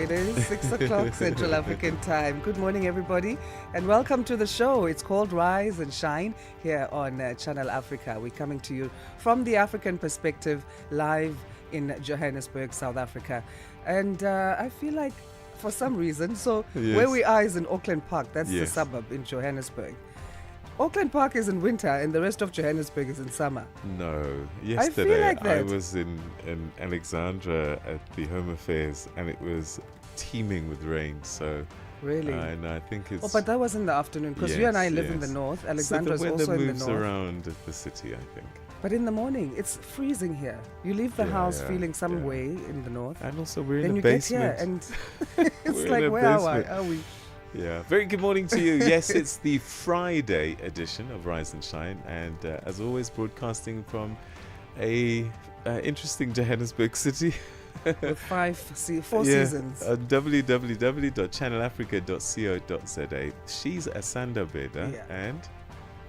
It is 6 o'clock Central African time. Good morning, everybody, and welcome to the show. It's called Rise and Shine here on Channel Africa. We're coming to you from the African perspective, live in Johannesburg, South Africa. And I feel like, for some reason, where we are is in Auckland Park. That's the suburb in Johannesburg. Auckland Park is in winter and the rest of Johannesburg is in summer. No. Yesterday like I was in Alexandra at the Home Affairs and it was teeming with rain. So really? And I think it's... Oh, but that was in the afternoon because you and I live in the north. Alexandra is also in the north. The weather moves around the city, I think. But in the morning, it's freezing here. You leave the house feeling some way in the north. And also we're in then a you basement. Get here and it's like, where are we? Yeah, very good morning to you. Yes, it's the Friday edition of Rise and Shine, and as always, broadcasting from a interesting Johannesburg city. With four seasons. www.channelafrica.co.za. She's Asanda Beda,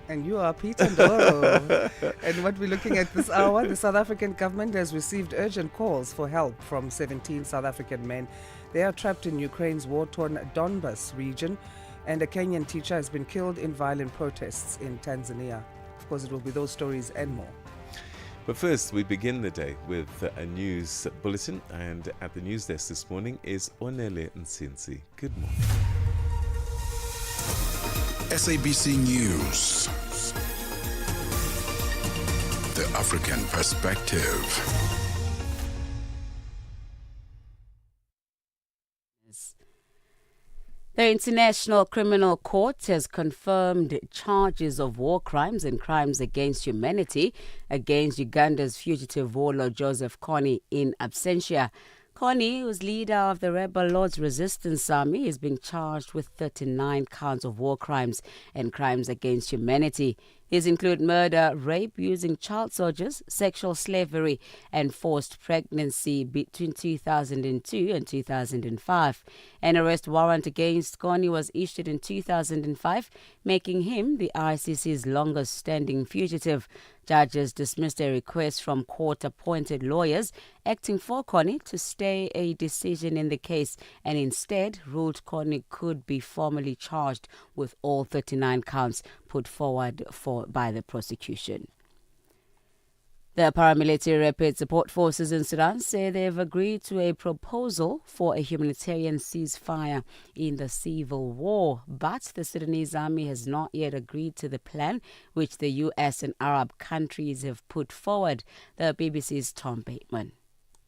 and you are Peter Ndoro. And what we're looking at this hour, the South African government has received urgent calls for help from 17 South African men. They are trapped in Ukraine's war-torn Donbas region, and a Kenyan teacher has been killed in violent protests in Tanzania. Of course, it will be those stories and more. But first, we begin the day with a news bulletin, and at the news desk this morning is Onele Nsinsi. Good morning. SABC News. The African Perspective. The International Criminal Court has confirmed charges of war crimes and crimes against humanity against Uganda's fugitive warlord Joseph Kony in absentia. Kony, who's leader of the rebel Lord's Resistance Army, is being charged with 39 counts of war crimes and crimes against humanity. These include murder, rape using child soldiers, sexual slavery, and forced pregnancy between 2002 and 2005. An arrest warrant against Kony was issued in 2005, making him the ICC's longest-standing fugitive. Judges dismissed a request from court-appointed lawyers acting for Kony to stay a decision in the case and instead ruled Kony could be formally charged with all 39 counts put forward by the prosecution. The paramilitary rapid support forces in Sudan say they've agreed to a proposal for a humanitarian ceasefire in the civil war, but the Sudanese army has not yet agreed to the plan which the US and Arab countries have put forward. The BBC's Tom Bateman.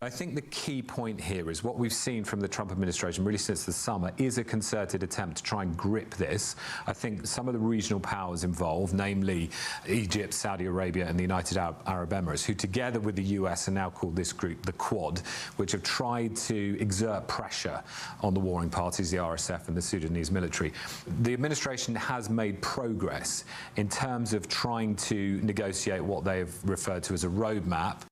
I think the key point here is what we've seen from the Trump administration really since the summer is a concerted attempt to try and grip this. I think some of the regional powers involved, namely Egypt, Saudi Arabia and the United Arab Emirates, who together with the US are now called this group the Quad, which have tried to exert pressure on the warring parties, the RSF and the Sudanese military. The administration has made progress in terms of trying to negotiate what they've referred to as a roadmap.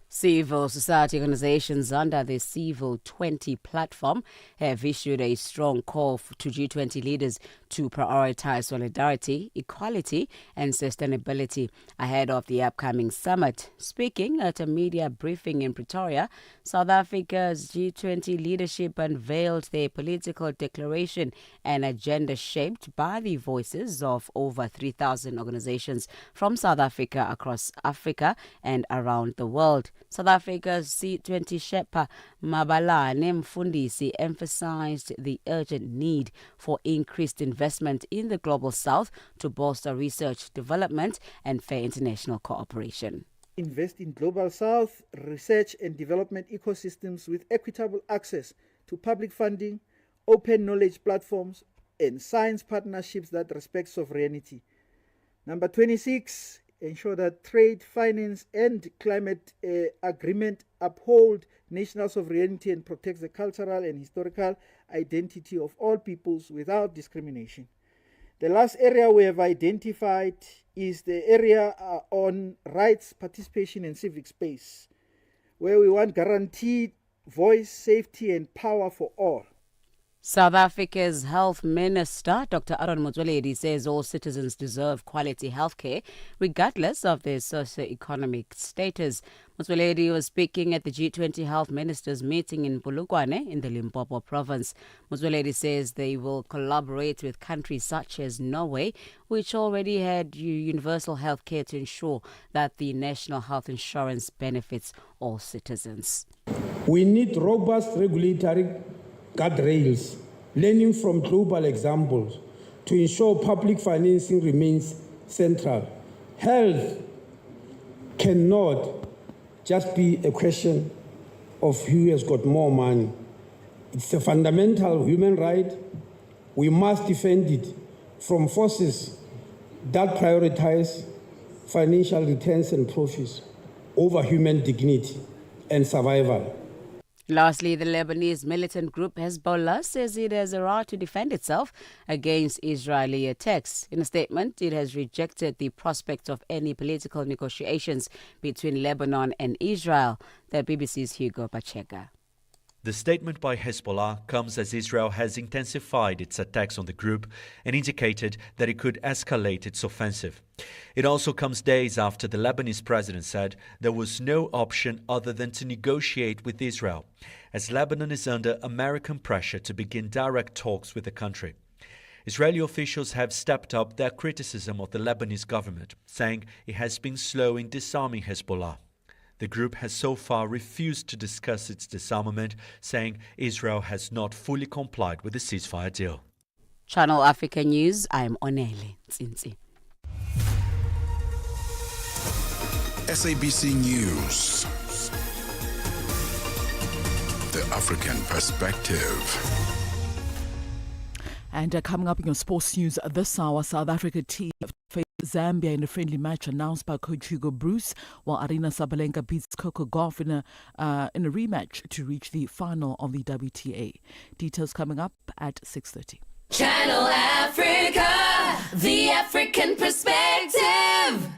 Civil society organizations under the Civil 20 platform have issued a strong call to G20 leaders to prioritize solidarity, equality and sustainability ahead of the upcoming summit. Speaking at a media briefing in Pretoria, South Africa's G20 leadership unveiled their political declaration and agenda shaped by the voices of over 3,000 organizations from South Africa across Africa and around the world. South Africa's C20 Sherpa Mabalane Mfundisi emphasized the urgent need for increased investment in the Global South to bolster research, development and fair international cooperation. Invest in Global South research and development ecosystems with equitable access to public funding, open knowledge platforms and science partnerships that respect sovereignty. Number 26, ensure that trade, finance and climate agreement uphold national sovereignty and protects the cultural and historical identity of all peoples without discrimination. The last area we have identified is the area on rights, participation and civic space, where we want guaranteed voice, safety and power for all. South Africa's Health Minister, Dr. Aaron Motsoaledi, says all citizens deserve quality healthcare regardless of their socio-economic status. Motsoaledi was speaking at the G20 Health Ministers meeting in Polokwane in the Limpopo province. Motsoaledi says they will collaborate with countries such as Norway, which already had universal healthcare, to ensure that the national health insurance benefits all citizens. We need robust regulatory guardrails, learning from global examples to ensure public financing remains central. Health cannot just be a question of who has got more money. It's a fundamental human right. We must defend it from forces that prioritize financial returns and profits over human dignity and survival. Lastly, the Lebanese militant group Hezbollah says it has a right to defend itself against Israeli attacks. In a statement, it has rejected the prospect of any political negotiations between Lebanon and Israel. The BBC's Hugo Pachega. The statement by Hezbollah comes as Israel has intensified its attacks on the group and indicated that it could escalate its offensive. It also comes days after the Lebanese president said there was no option other than to negotiate with Israel, as Lebanon is under American pressure to begin direct talks with the country. Israeli officials have stepped up their criticism of the Lebanese government, saying it has been slow in disarming Hezbollah. The group has so far refused to discuss its disarmament, saying Israel has not fully complied with the ceasefire deal. Channel Africa News, I'm Onele Tsinzi. SABC News. The African Perspective. And coming up in your sports news this hour, South Africa team faced Zambia in a friendly match announced by coach Hugo Bruce, while Arina Sabalenka beats Coco Gauff in a rematch to reach the final of the WTA. Details coming up at 6:30. Channel Africa, the African perspective.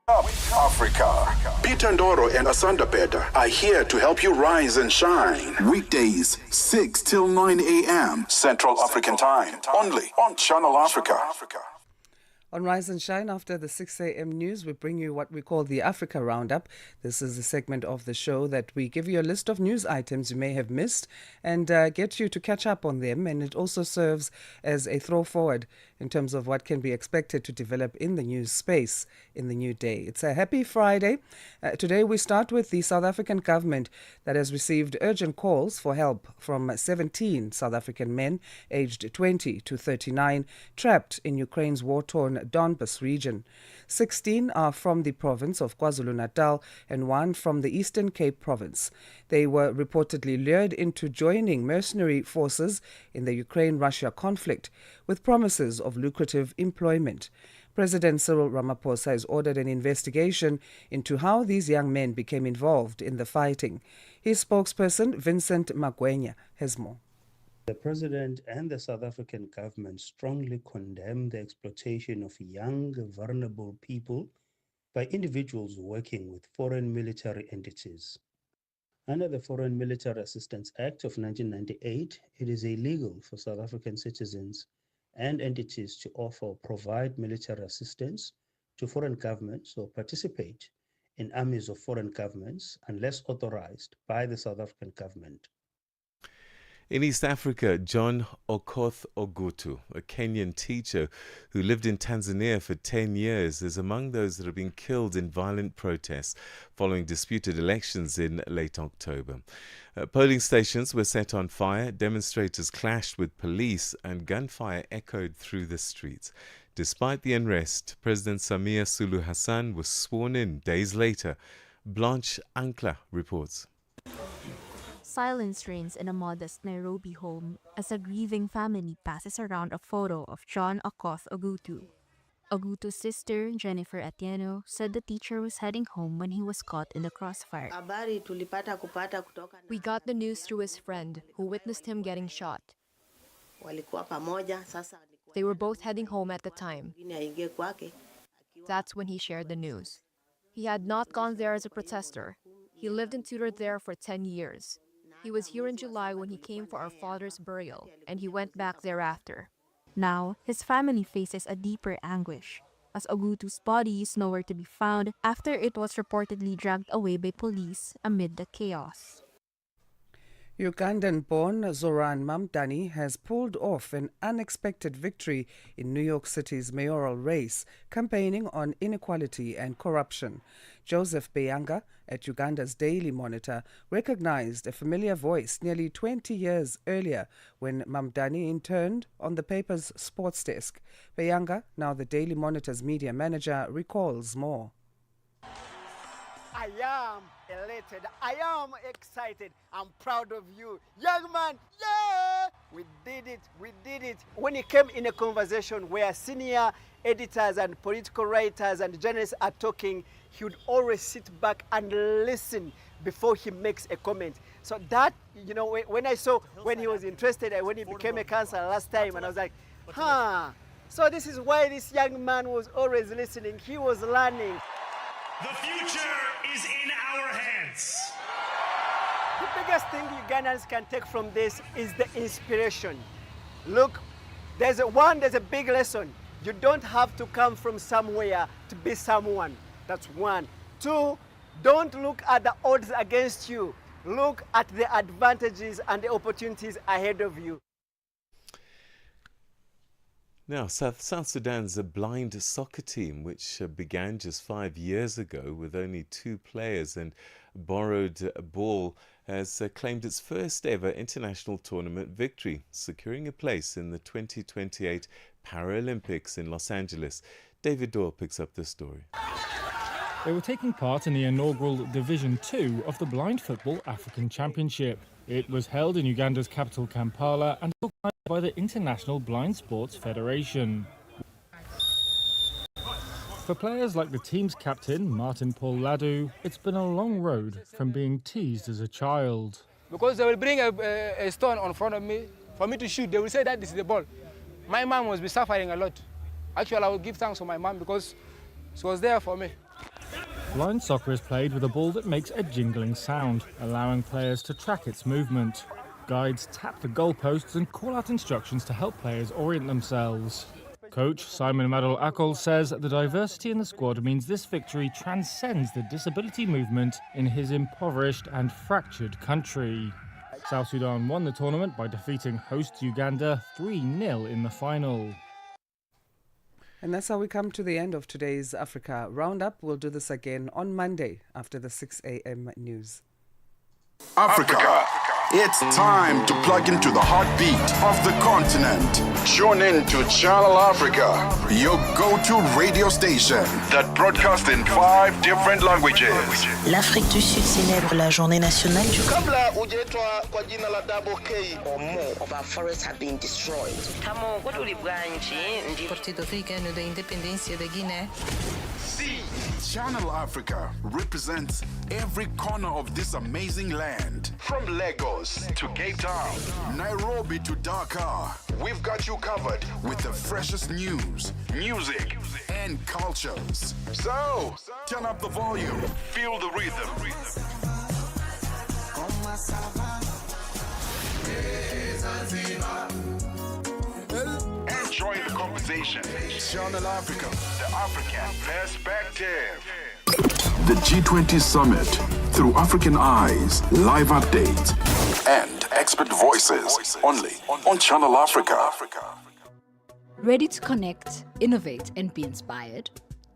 Up Africa. Peter Ndoro and Asanda Beda are here to help you rise and shine. Weekdays, 6 till 9 a.m. Central African Time. Only on Channel Africa. On Rise and Shine, after the 6 a.m. news, we bring you what we call the Africa Roundup. This is a segment of the show that we give you a list of news items you may have missed and get you to catch up on them. And it also serves as a throw forward in terms of what can be expected to develop in the news space in the new day. It's a happy Friday. Today we start with the South African government that has received urgent calls for help from 17 South African men aged 20 to 39 trapped in Ukraine's war-torn Donbas region. 16 are from the province of KwaZulu-Natal and 1 from the Eastern Cape province. They were reportedly lured into joining mercenary forces in the Ukraine-Russia conflict with promises of lucrative employment. President Cyril Ramaphosa has ordered an investigation into how these young men became involved in the fighting. His spokesperson, Vincent Magwenya, has more. The President and the South African government strongly condemn the exploitation of young, vulnerable people by individuals working with foreign military entities. Under the Foreign Military Assistance Act of 1998, it is illegal for South African citizens and entities to offer or provide military assistance to foreign governments or participate in armies of foreign governments unless authorized by the South African government. In East Africa, John Okoth Ogutu, a Kenyan teacher who lived in Tanzania for 10 years, is among those that have been killed in violent protests following disputed elections in late October. Polling stations were set on fire, demonstrators clashed with police, and gunfire echoed through the streets. Despite the unrest, President Samia Suluhu Hassan was sworn in days later. Blanche Ankla reports. Silence reigns in a modest Nairobi home as a grieving family passes around a photo of John Okoth Ogutu. Ogutu's sister, Jennifer Atieno, said the teacher was heading home when he was caught in the crossfire. We got the news through his friend, who witnessed him getting shot. They were both heading home at the time. That's when he shared the news. He had not gone there as a protester. He lived and tutored there for 10 years. He was here in July when he came for our father's burial, and he went back thereafter. Now, his family faces a deeper anguish, as Ogutu's body is nowhere to be found after it was reportedly dragged away by police amid the chaos. Ugandan-born Zoran Mamdani has pulled off an unexpected victory in New York City's mayoral race, campaigning on inequality and corruption. Joseph Beyanga at Uganda's Daily Monitor recognized a familiar voice nearly 20 years earlier when Mamdani interned on the paper's sports desk. Beyanga, now the Daily Monitor's media manager, recalls more. I am elated. I am excited. I'm proud of you. Young man, yeah! We did it. We did it. When he came in a conversation where senior editors and political writers and journalists are talking, he would always sit back and listen before he makes a comment. So that, when I saw when he was interested and when he became a councillor last time, and I was like, so this is why this young man was always listening. He was learning. The future is in our hands. The biggest thing Ugandans can take from this is the inspiration. Look, there's a big lesson. You don't have to come from somewhere to be someone. That's one. Two, don't look at the odds against you. Look at the advantages and the opportunities ahead of you. Now, South Sudan's blind soccer team, which began just 5 years ago with only 2 players and borrowed ball, has claimed its first ever international tournament victory, securing a place in the 2028 Paralympics in Los Angeles. David Doyle picks up this story. They were taking part in the inaugural Division 2 of the Blind Football African Championship. It was held in Uganda's capital Kampala and organized by the International Blind Sports Federation. For players like the team's captain, Martin Paul Ladu, it's been a long road from being teased as a child. Because they will bring a stone in front of me for me to shoot. They will say that this is the ball. My mom was suffering a lot. Actually, I would give thanks to my mom because she was there for me. Blind soccer is played with a ball that makes a jingling sound, allowing players to track its movement. Guides tap the goalposts and call out instructions to help players orient themselves. Coach Simon Madol Akol says the diversity in the squad means this victory transcends the disability movement in his impoverished and fractured country. South Sudan won the tournament by defeating host Uganda 3-0 in the final. And that's how we come to the end of today's Africa Roundup. We'll do this again on Monday after the 6 a.m. news. Africa. It's time to plug into the heartbeat of the continent. Tune in to Channel Africa, your go-to radio station that broadcasts in 5 different languages. L'Afrique du Sud célèbre la journée nationale du Kabla hujaitwa kwa jina la Double K. Or more of our forests have been destroyed. Partido Africano da Independência da Guiné. Channel Africa represents every corner of this amazing land. From Lagos to Cape Town, Nairobi to Dakar, we've got you covered with the freshest news, music, and cultures. So, turn up the volume, feel the rhythm. Enjoy the conversation. Channel Africa, the African perspective. The G20 Summit through African eyes, live updates, and expert voices only on Channel Africa. Ready to connect, innovate, and be inspired?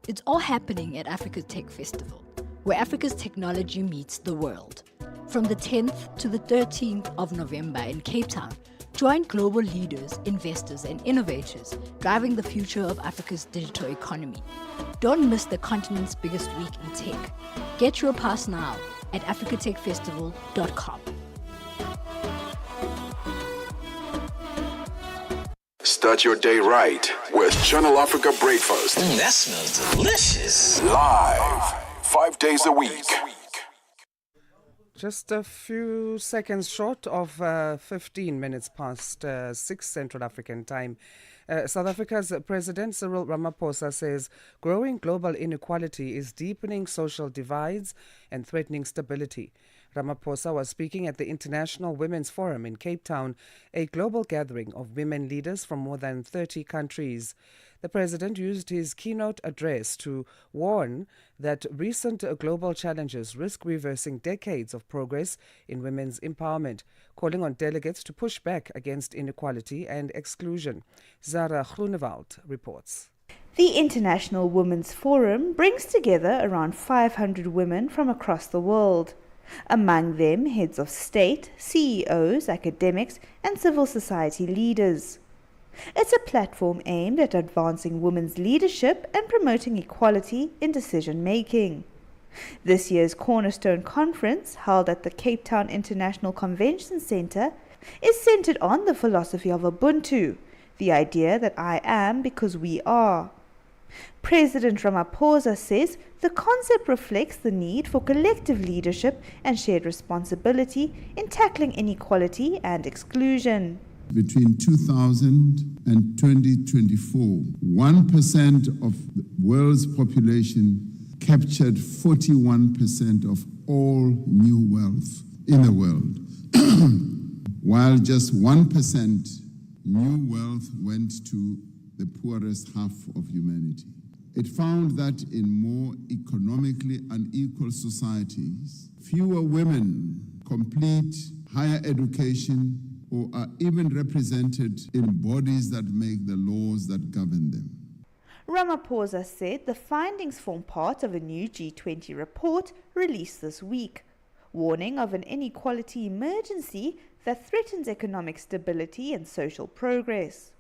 It's all happening at Africa Tech Festival, where Africa's technology meets the world. From the 10th to the 13th of November in Cape Town, join global leaders, investors, and innovators driving the future of Africa's digital economy. Don't miss the continent's biggest week in tech. Get your pass now at africatechfestival.com. Start your day right with Channel Africa Breakfast. That smells delicious. Live, 5 days a week. Just a few seconds short of 15 minutes past 6 Central African time. South Africa's President Cyril Ramaphosa says growing global inequality is deepening social divides and threatening stability. Ramaphosa was speaking at the International Women's Forum in Cape Town, a global gathering of women leaders from more than 30 countries. The president used his keynote address to warn that recent global challenges risk reversing decades of progress in women's empowerment, calling on delegates to push back against inequality and exclusion. Zara Groenewald reports. The International Women's Forum brings together around 500 women from across the world. Among them, heads of state, CEOs, academics, and civil society leaders. It's a platform aimed at advancing women's leadership and promoting equality in decision-making. This year's Cornerstone Conference, held at the Cape Town International Convention Centre, is centered on the philosophy of Ubuntu, the idea that I am because we are. President Ramaphosa says the concept reflects the need for collective leadership and shared responsibility in tackling inequality and exclusion. Between 2000 and 2024, 1% of the world's population captured 41% of all new wealth in the world, while just 1% new wealth went to the poorest half of humanity. It found that in more economically unequal societies, fewer women complete higher education or are even represented in bodies that make the laws that govern them. Ramaphosa said the findings form part of a new G20 report released this week, warning of an inequality emergency that threatens economic stability and social progress.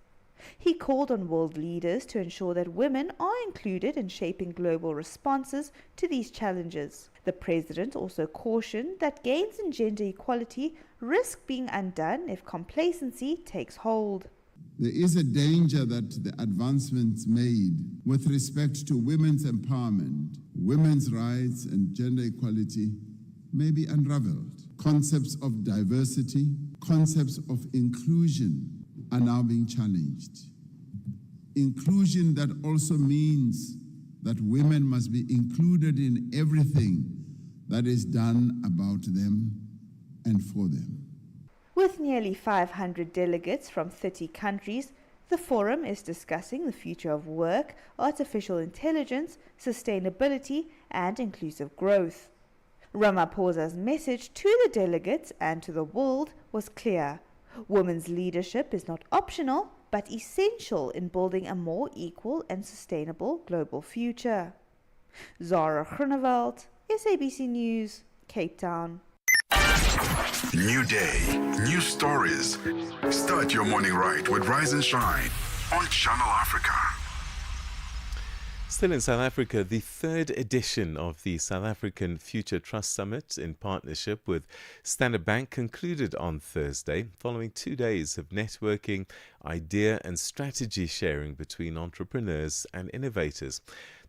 He called on world leaders to ensure that women are included in shaping global responses to these challenges. The president also cautioned that gains in gender equality risk being undone if complacency takes hold. There is a danger that the advancements made with respect to women's empowerment, women's rights, and gender equality may be unraveled. Concepts of diversity, concepts of inclusion are now being challenged. Inclusion that also means that women must be included in everything that is done about them and for them. With nearly 500 delegates from 30 countries, the forum is discussing the future of work, artificial intelligence, sustainability, and inclusive growth. Ramaphosa's message to the delegates and to the world was clear. Women's leadership is not optional, but essential in building a more equal and sustainable global future. Zara Groenewald, SABC News, Cape Town. New day, new stories. Start your morning right with Rise and Shine on Channel Africa. Still in South Africa, the third edition of the South African Future Trust Summit in partnership with Standard Bank concluded on Thursday, following 2 days of networking, idea and strategy sharing between entrepreneurs and innovators.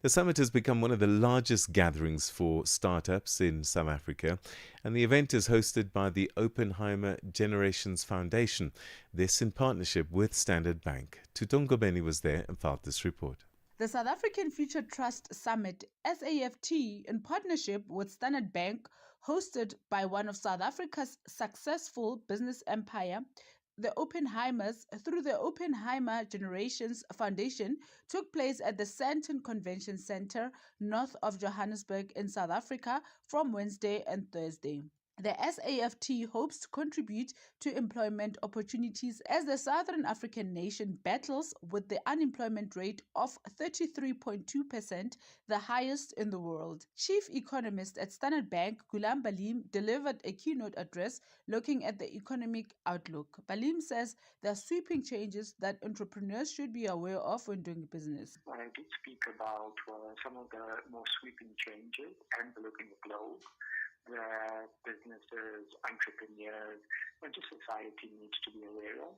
The summit has become one of the largest gatherings for startups in South Africa, and the event is hosted by the Oppenheimer Generations Foundation, this in partnership with Standard Bank. Tutongo Beni was there and filed this report. The South African Future Trust Summit, SAFT, in partnership with Standard Bank, hosted by one of South Africa's successful business empire, the Oppenheimers, through the Oppenheimer Generations Foundation, took place at the Sandton Convention Centre, north of Johannesburg in South Africa, from Wednesday and Thursday. The SAFT hopes to contribute to employment opportunities as the Southern African nation battles with the unemployment rate of 33.2%, the highest in the world. Chief economist at Standard Bank, Gulam Balim, delivered a keynote address looking at the economic outlook. Balim says there are sweeping changes that entrepreneurs should be aware of when doing business. What I did speak about were some of the more sweeping changes enveloping the globe, where businesses, entrepreneurs, and just society needs to be aware of.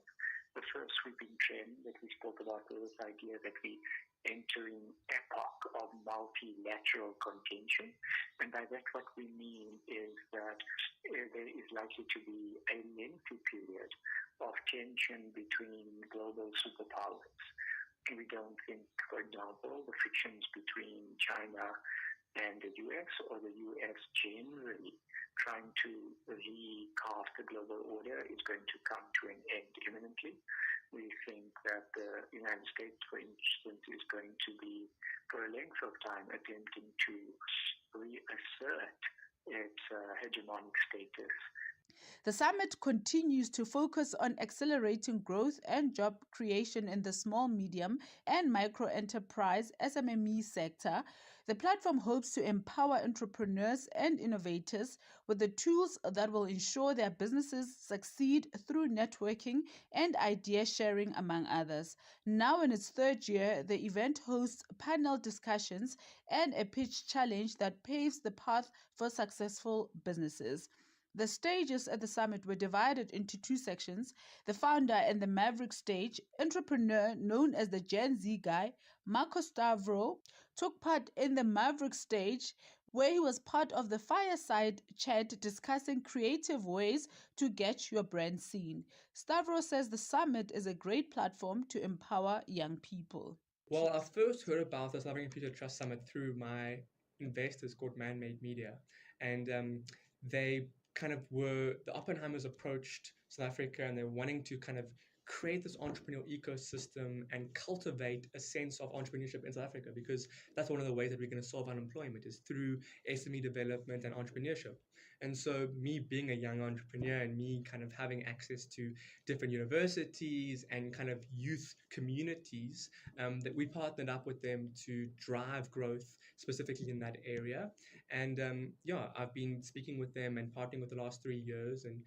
The first sweeping trend that we spoke about was this idea that we entering epoch of multilateral contention. And by that what we mean is that there is likely to be a lengthy period of tension between global superpowers. We don't think, for example, the frictions between China and the US, or the US generally trying to recast the global order, is going to come to an end imminently. We think that the United States, for instance, is going to be, for a length of time, attempting to reassert its hegemonic status. The summit continues to focus on accelerating growth and job creation in the small, medium, and micro enterprise SMME sector. The platform hopes to empower entrepreneurs and innovators with the tools that will ensure their businesses succeed through networking and idea sharing, among others. Now in its third year, the event hosts panel discussions and a pitch challenge that paves the path for successful businesses. The stages at the summit were divided into two sections. The founder and the Maverick stage, entrepreneur known as the Gen Z guy, Marco Stavro, took part in the Maverick stage, where he was part of the fireside chat discussing creative ways to get your brand seen. Stavro says the summit is a great platform to empower young people. Well, I first heard about the South African Future Trust Summit through my investors called Man-Made Media. And they kind of were, the Oppenheimers approached South Africa and they're wanting to kind of create this entrepreneurial ecosystem and cultivate a sense of entrepreneurship in South Africa, because that's one of the ways that we're going to solve unemployment is through SME development and entrepreneurship. And so me being a young entrepreneur and me kind of having access to different universities and kind of youth communities, that we partnered up with them to drive growth specifically in that area. And I've been speaking with them and partnering with the last 3 years. And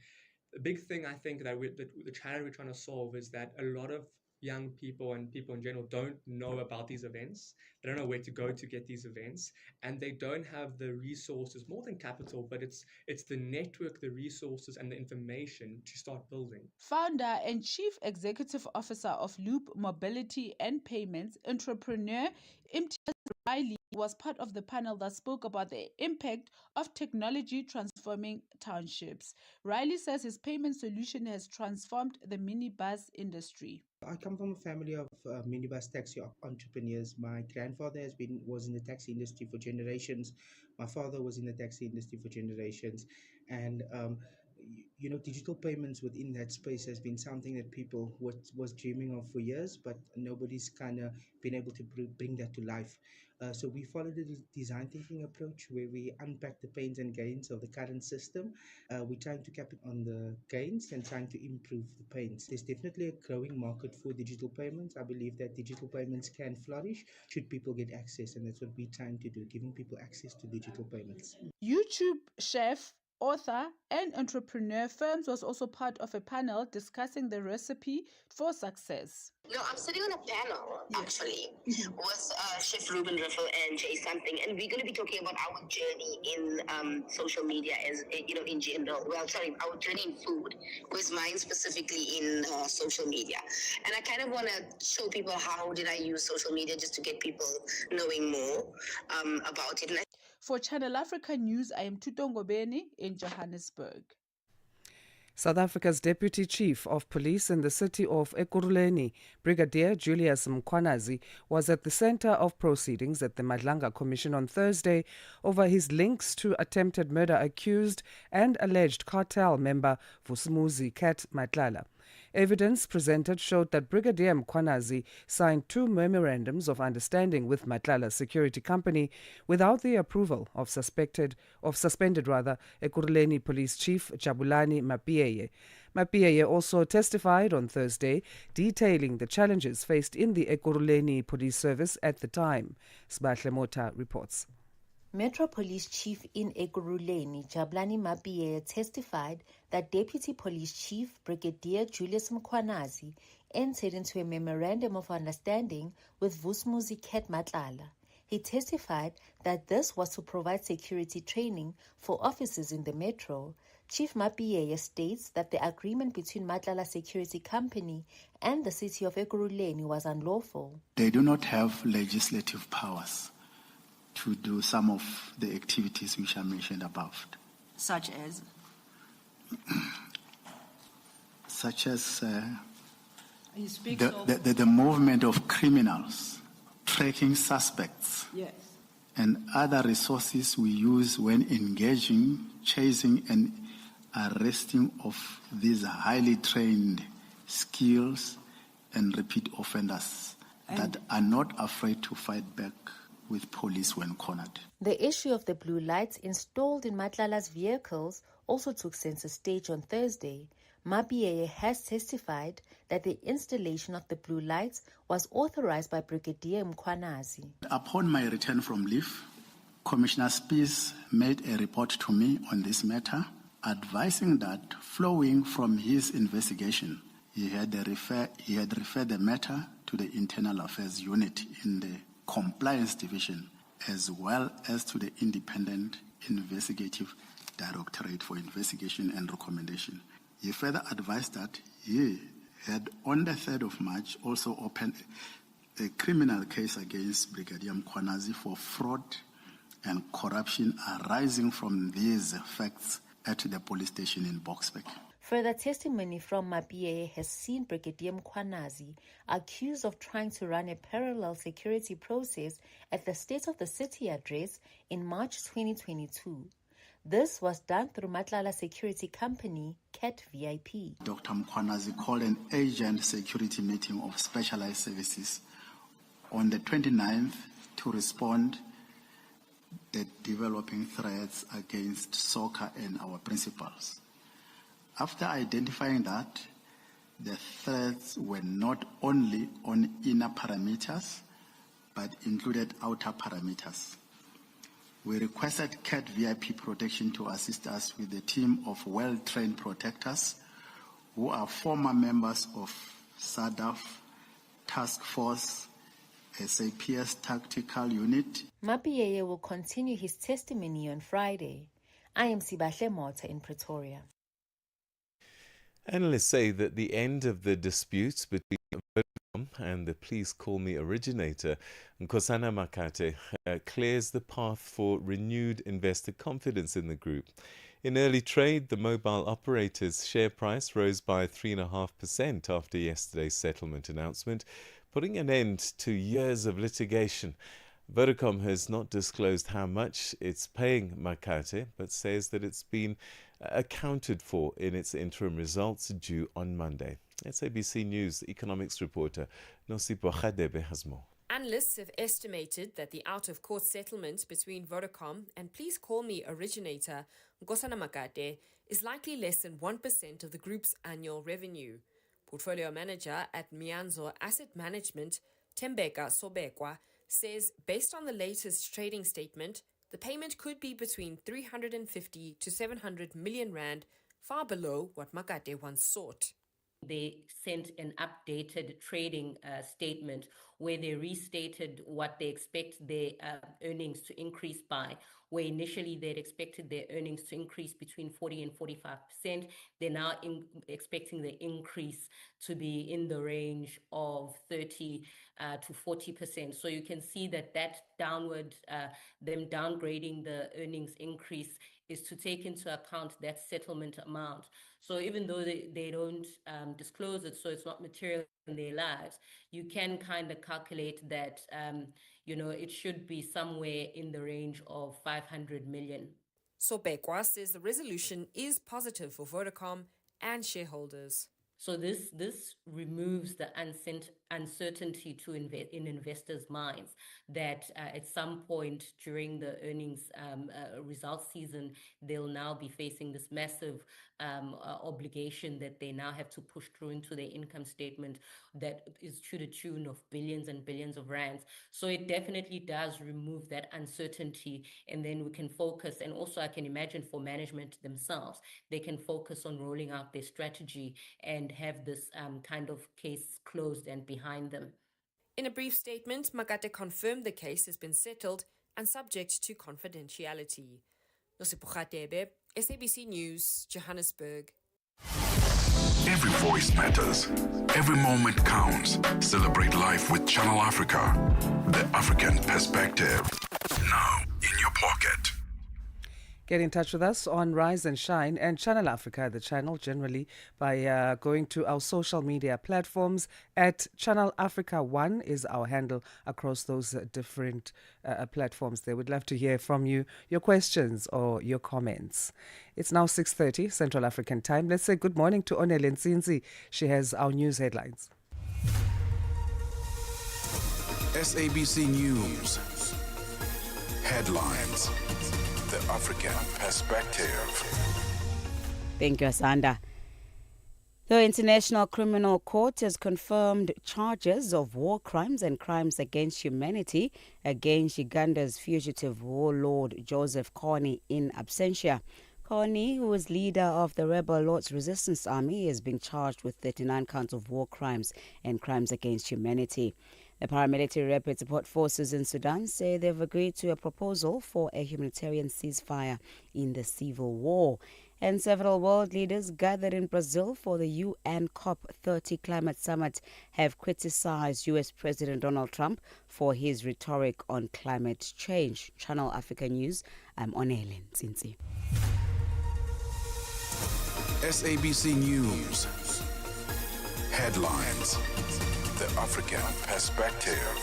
the big thing I think that the challenge we're trying to solve is that a lot of young people and people in general don't know about these events. They don't know where to go to get these events, and they don't have the resources, more than capital, but it's the network, the resources, and the information to start building. Founder and Chief Executive Officer of Loop Mobility and Payments, entrepreneur Imtiaz Riley was part of the panel that spoke about the impact of technology transforming townships. Riley says his payment solution has transformed the minibus industry. I come from a family of minibus taxi entrepreneurs. My grandfather was in the taxi industry for generations. My father was in the taxi industry for generations, and digital payments within that space has been something that people was dreaming of for years, but nobody's kind of been able to bring that to life. So we followed the design thinking approach, where we unpack the pains and gains of the current system. We're trying to cap it on the gains and trying to improve the pains. There's definitely a growing market for digital payments. I believe that digital payments can flourish should people get access, and that's what we're trying to do, giving people access to digital payments. YouTube chef, author, and entrepreneur Firms was also part of a panel discussing the recipe for success. No, I'm sitting on a panel, actually, with Chef Ruben Riffle and Jay Something, and we're going to be talking about our journey in social media, as in general. Well, sorry, our journey in food, was mine specifically in social media. And I kind of want to show people how did I use social media just to get people knowing more about it. For Channel Africa News, I am Tutongo Beni in Johannesburg. South Africa's Deputy Chief of Police in the city of Ekurhuleni, Brigadier Julius Mkhwanazi, was at the center of proceedings at the Madlanga Commission on Thursday over his links to attempted murder accused and alleged cartel member Vusumuzi Cat Matlala. Evidence presented showed that Brigadier Mkhwanazi signed 2 memorandums of understanding with Matlala's security company without the approval of suspended Ekurhuleni Police Chief Jabulani Mapiyeye. Mapiyeye also testified on Thursday, detailing the challenges faced in the Ekurhuleni Police Service at the time. Sbahle Mota reports. Metro Police Chief in Ekurhuleni, Jabulani Mapiyeye, testified that Deputy Police Chief Brigadier Julius Mkhwanazi entered into a memorandum of understanding with Vusumuzi Cat Matlala. He testified that this was to provide security training for officers in the metro. Chief Mapiyeye states that the agreement between Matlala Security Company and the city of Ekurhuleni was unlawful. They do not have legislative powers to do some of the activities which are mentioned above. Such as? such as He speaks of... the movement of criminals, tracking suspects, Yes. and other resources we use when engaging, chasing, and arresting of these highly trained skills and repeat offenders that are not afraid to fight back with police when cornered. The issue of the blue lights installed in Matlala's vehicles also took center stage on Thursday. Mappiele has testified that the installation of the blue lights was authorized by Brigadier Mkhwanazi. Upon my return from leave, Commissioner Spies made a report to me on this matter, advising that flowing from his investigation, he had referred the matter to the Internal Affairs Unit in the Compliance Division, as well as to the Independent Investigative Directorate for Investigation and Recommendation. He further advised that he had, on the 3rd of March, also opened a criminal case against Brigadier Mkhwanazi for fraud and corruption arising from these facts at the police station in Boksburg. Further testimony from Mappiele has seen Brigadier Mkhwanazi accused of trying to run a parallel security process at the State of the City address in March 2022. This was done through Matlala security company, CAT VIP. Dr. Mkhwanazi called an agent security meeting of specialized services on the 29th to respond the developing threats against soccer and our principals. After identifying that the threats were not only on inner parameters, but included outer parameters, we requested CAT VIP protection to assist us with a team of well-trained protectors who are former members of SADF, Task Force, SAPS Tactical Unit. Mappiele will continue his testimony on Friday. I am Sibahle Mota in Pretoria. Analysts say that the end of the disputes between Vodacom and the Please Call Me originator, Nkosana Makate, clears the path for renewed investor confidence in the group. In early trade, the mobile operator's share price rose by 3.5% after yesterday's settlement announcement, putting an end to years of litigation. Vodacom has not disclosed how much it's paying Makate, but says that it's been accounted for in its interim results due on Monday. SABC News economics reporter Nosipo Khadebe has more. Analysts have estimated that the out-of-court settlement between Vodacom and Please Call Me originator Nkosana Makate is likely less than 1% of the group's annual revenue. Portfolio manager at Mianzo Asset Management, Tembeka Sobekwa, says based on the latest trading statement, the payment could be between 350 to 700 million rand, far below what Makate once sought. They sent an updated trading statement where they restated what they expect their earnings to increase by, where initially they'd expected their earnings to increase between 40 and 45%. They're now expecting the increase to be in the range of 30 to 40%. So you can see that downward, them downgrading the earnings increase is to take into account that settlement amount. So even though they don't disclose it, so it's not material in their lives, you can kind of calculate that, it should be somewhere in the range of 500 million. Sobekwa says the resolution is positive for Vodacom and shareholders. So this removes the uncertainty in investors' minds that at some point during the earnings results season, they'll now be facing this massive obligation that they now have to push through into their income statement that is to the tune of billions and billions of rands. So it definitely does remove that uncertainty, and then we can focus, and also I can imagine for management themselves, they can focus on rolling out their strategy and have this kind of case closed and behind them. In a brief statement, Makate confirmed the case has been settled and subject to confidentiality. Nosipo Khadebe, SABC News, Johannesburg. Every voice matters. Every moment counts. Celebrate life with Channel Africa. The African perspective. Now in your pocket. Get in touch with us on Rise and Shine and Channel Africa, the channel, generally by going to our social media platforms. At Channel Africa 1 is our handle across those different platforms. They would love to hear from you, your questions or your comments. It's now 6:30 Central African time. Let's say good morning to Onele Nsinzi. She has our news headlines. SABC News. Headlines. The African Perspective. Thank you, Asanda. The International Criminal Court has confirmed charges of war crimes and crimes against humanity against Uganda's fugitive warlord Joseph Kony in absentia. Kony, who was leader of the rebel Lord's Resistance Army, is being charged with 39 counts of war crimes and crimes against humanity. The paramilitary rapid support forces in Sudan say they've agreed to a proposal for a humanitarian ceasefire in the civil war. And several world leaders gathered in Brazil for the UN COP30 climate summit have criticized U.S. President Donald Trump for his rhetoric on climate change. Channel Africa News, I'm Onele Nsinzi. SABC News. Headlines. The African Perspective.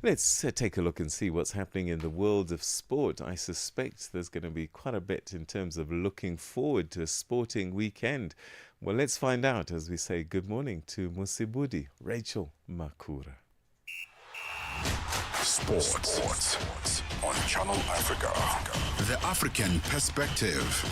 Let's take a look and see what's happening in the world of sport. I suspect there's going to be quite a bit in terms of looking forward to a sporting weekend. Well, let's find out as we say good morning to Musibudi, Rachel Makura. Sports on Channel Africa. The African Perspective.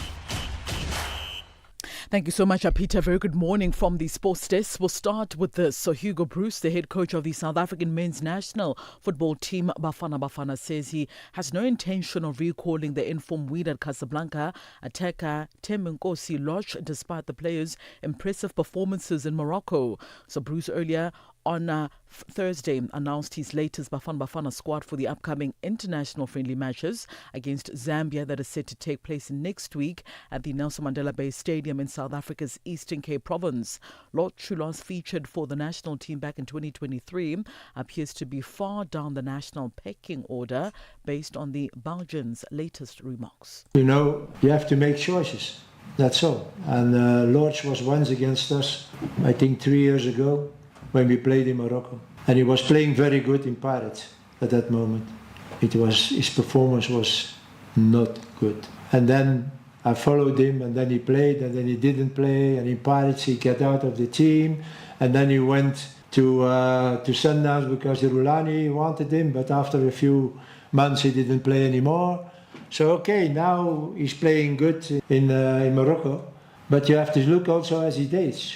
Thank you so much, Peter. Very good morning from the sports desk. We'll start with Sir Hugo Bruce, the head coach of the South African men's national football team. Bafana says he has no intention of recalling the informed Wydad Casablanca attacker Temenkosi Lodge, despite the players' impressive performances in Morocco. So Bruce earlier on Thursday announced his latest Bafana squad for the upcoming international friendly matches against Zambia that is set to take place next week at the Nelson Mandela Bay Stadium in South Africa's Eastern Cape province. Lord Chulos, featured for the national team back in 2023, appears to be far down the national pecking order based on the Belgians' latest remarks. You know, you have to make choices. That's all. And Lodge was once against us, I think 3 years ago, when we played in Morocco. And he was playing very good in Pirates at that moment. His performance was not good. And then I followed him, and then he played, and then he didn't play, and in Pirates he got out of the team, and then he went to Sundowns because the Rulani wanted him, but after a few months he didn't play anymore. So okay, now he's playing good in Morocco, but you have to look also as he dates.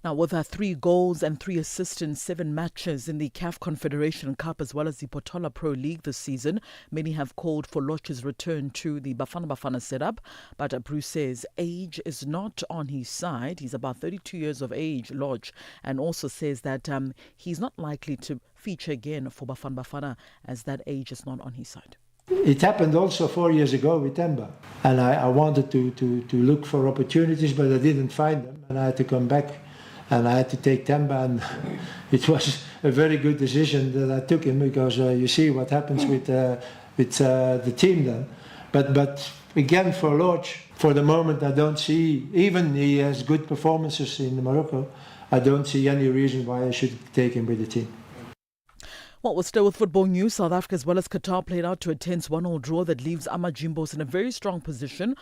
Now, with 3 goals and 3 assists in 7 matches in the CAF Confederation Cup as well as the Potola Pro League this season, many have called for Lodge's return to the Bafana setup. But Bruce says age is not on his side. He's about 32 years of age, Lodge, and also says that he's not likely to feature again for Bafana as that age is not on his side. It happened also 4 years ago with Temba. And I wanted to look for opportunities, but I didn't find them. And I had to come back. And I had to take Temba, and it was a very good decision that I took him because you see what happens with the team then. But again, for Lodge, for the moment, I don't see, even he has good performances in Morocco, I don't see any reason why I should take him with the team. Well, we'll stay with football news. South Africa as well as Qatar played out to a tense 1-1 draw that leaves Amajimbos in a very strong position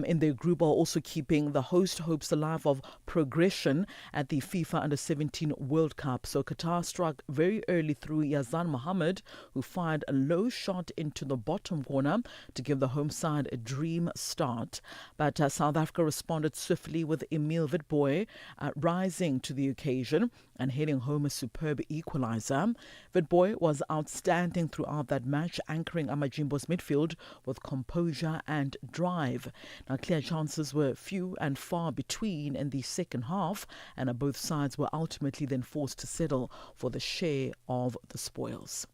in their group, while also keeping the host hopes alive of progression at the FIFA Under-17 World Cup. So Qatar struck very early through Yazan Mohammed, who fired a low shot into the bottom corner to give the home side a dream start. But South Africa responded swiftly with Emil Witbooi rising to the occasion and heading home a superb equaliser. Witbooi was outstanding throughout that match, anchoring Amajimbo's midfield with composure and drive. Now, clear chances were few and far between in the second half, and both sides were ultimately then forced to settle for the share of the spoils.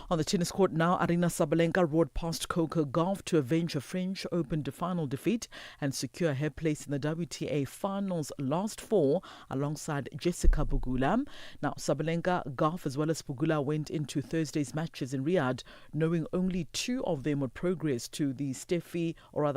On the tennis court now, Aryna Sabalenka roared past Coco Gauff to avenge her French Open final defeat and secure her place in the WTA finals last four alongside Jessica Pegula. Now, Sabalenka, Gauff as well as Pegula went into Thursday's matches in Riyadh knowing only two of them would progress to the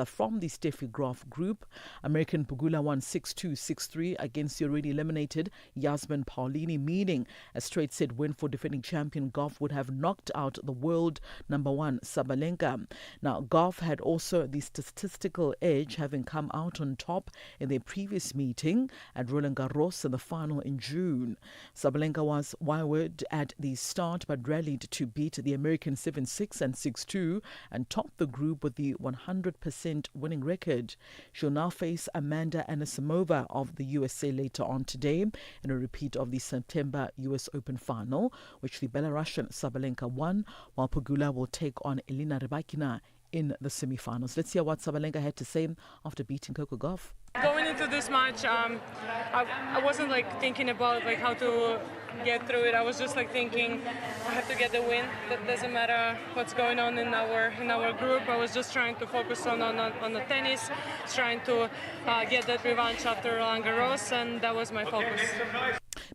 from the Steffi Graf group. American Pegula won 6-2, 6-3 against the already eliminated Yasmin Paolini, meaning a straight set win for defending champion Gauff would have knocked out the world number one Sabalenka. Now, Gauff had also the statistical edge, having come out on top in their previous meeting at Roland Garros in the final in June. Sabalenka was wayward at the start but rallied to beat the American 7-6 and 6-2 and topped the group with the 100% winning record. She'll now face Amanda Anisimova of the USA later on today in a repeat of the September US Open final, which the Belarusian Sabalenka won, while Pegula will take on Elena Rybakina in the semi-finals. Let's hear what Sabalenka had to say after beating Coco Gauff. Going into this match, I wasn't thinking about how to get through it. I was just thinking I have to get the win. That doesn't matter what's going on in our group. I was just trying to focus on the tennis, trying to get that revanche after Roland Garros, and that was my focus.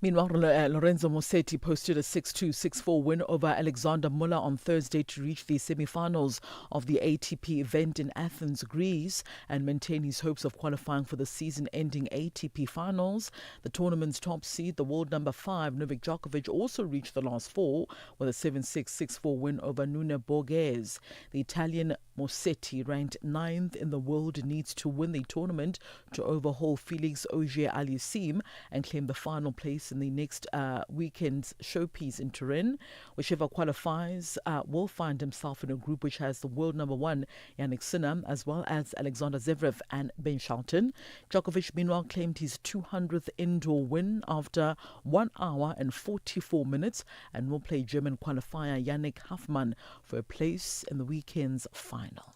Meanwhile, Lorenzo Musetti posted a 6-2, 6-4 win over Alexander Muller on Thursday to reach the semi-finals of the ATP event in Athens, Greece, and maintain his hopes of qualifying for the season-ending ATP finals. The tournament's top seed, the world number 5, Novak Djokovic, also reached the last four with a 7-6, 6-4 win over Nuno Borges. The Italian Musetti, ranked 9th in the world, needs to win the tournament to overhaul Felix Auger-Aliassime and claim the final place in the next weekend's showpiece in Turin. Whichever qualifies will find himself in a group which has the world number 1 Yannick Sinner as well as Alexander Zverev and Ben Shelton. Djokovic meanwhile claimed his 200th indoor win after 1 hour and 44 minutes and will play German qualifier Yannick Hoffmann for a place in the weekend's final.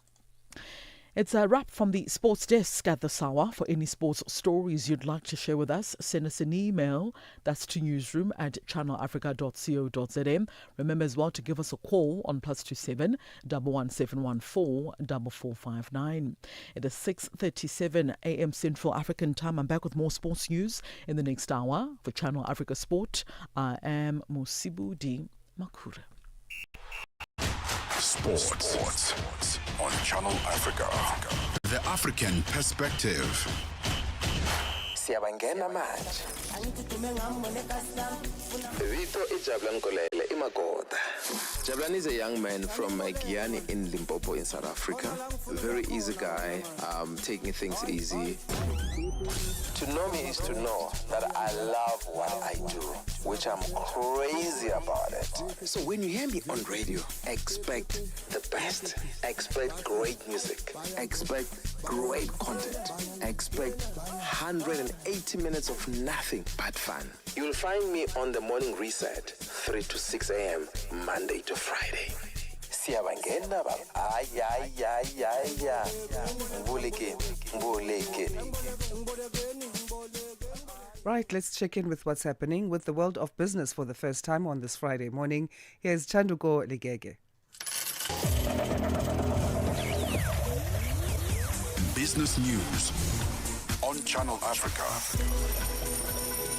It's a wrap from the sports desk at this hour. For any sports stories you'd like to share with us, send us an email. That's to newsroom@channelafrica.co.za. Remember as well to give us a call on +27 11714 4459. It is 6:37 a.m. Central African time. I'm back with more sports news in the next hour. For Channel Africa Sport, I am Musibudi Makura. Sports on Channel Africa. The African perspective. Siyabangena manje. Vito Jablan Kolele Imagoda. Jablan is a young man from Guyana in Limpopo in South Africa. Very easy guy, taking things easy. To know me is to know that I love what I do, which I'm crazy about it. So when you hear me on radio, expect the best. Expect great music. Expect great content. Expect 180 minutes of nothing but fun. You'll find me on the morning reset, 3 to 6 a.m., Monday to Friday. Siyabangena baba. Ay. Mbuleke. Right, let's check in with what's happening with the world of business for the first time on this Friday morning. Here's Chanduko Ligege. Business news on Channel Africa.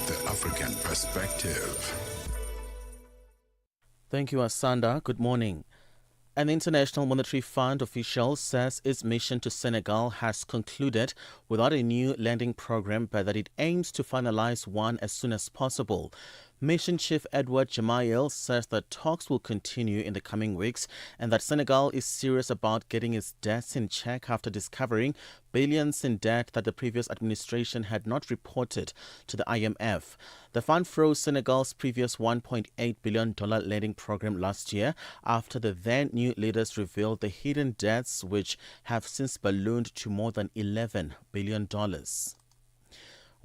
The African perspective. Thank you, Asanda. Good morning. An International Monetary Fund official says its mission to Senegal has concluded without a new lending program, but that it aims to finalize one as soon as possible. Mission Chief Edward Jamail says that talks will continue in the coming weeks and that Senegal is serious about getting its debts in check after discovering billions in debt that the previous administration had not reported to the IMF. The fund froze Senegal's previous $1.8 billion lending program last year after the then new leaders revealed the hidden debts, which have since ballooned to more than $11 billion.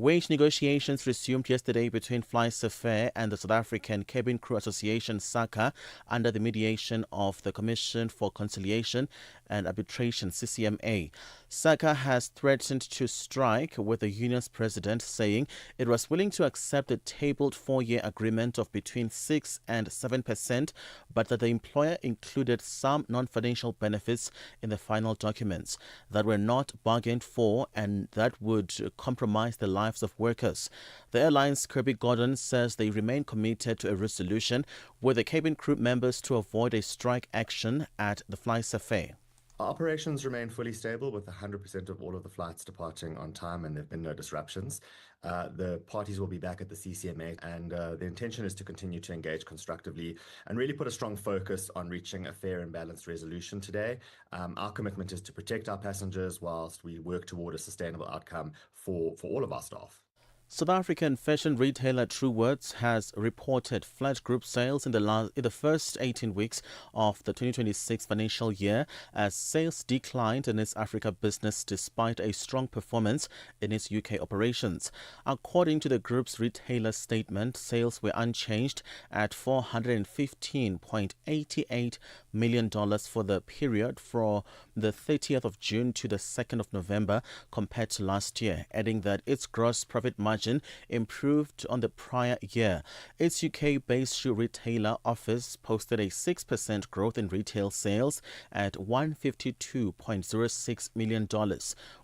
Wage negotiations resumed yesterday between FlySafair and the South African Cabin Crew Association, SACA, under the mediation of the Commission for Conciliation and Arbitration, CCMA. SACA has threatened to strike, with the union's president saying it was willing to accept a tabled 4-year agreement of between 6 and 7%, but that the employer included some non-financial benefits in the final documents that were not bargained for and that would compromise the lives of workers. The airline's Kirby Gordon says they remain committed to a resolution with the cabin crew members to avoid a strike action at the FlySafair. Our operations remain fully stable with 100% of all of the flights departing on time, and there have been no disruptions. The parties will be back at the CCMA, and the intention is to continue to engage constructively and really put a strong focus on reaching a fair and balanced resolution today. Our commitment is to protect our passengers whilst we work toward a sustainable outcome for all of our staff. South African fashion retailer Truworths has reported flat group sales in the first 18 weeks of the 2026 financial year, as sales declined in its Africa business despite a strong performance in its UK operations. According to the group's retailer statement, sales were unchanged at $415.88 million for the period from the 30th of June to the 2nd of November compared to last year, adding that its gross profit margin improved on the prior year. Its UK-based shoe retailer Office posted a 6% growth in retail sales at $152.06 million,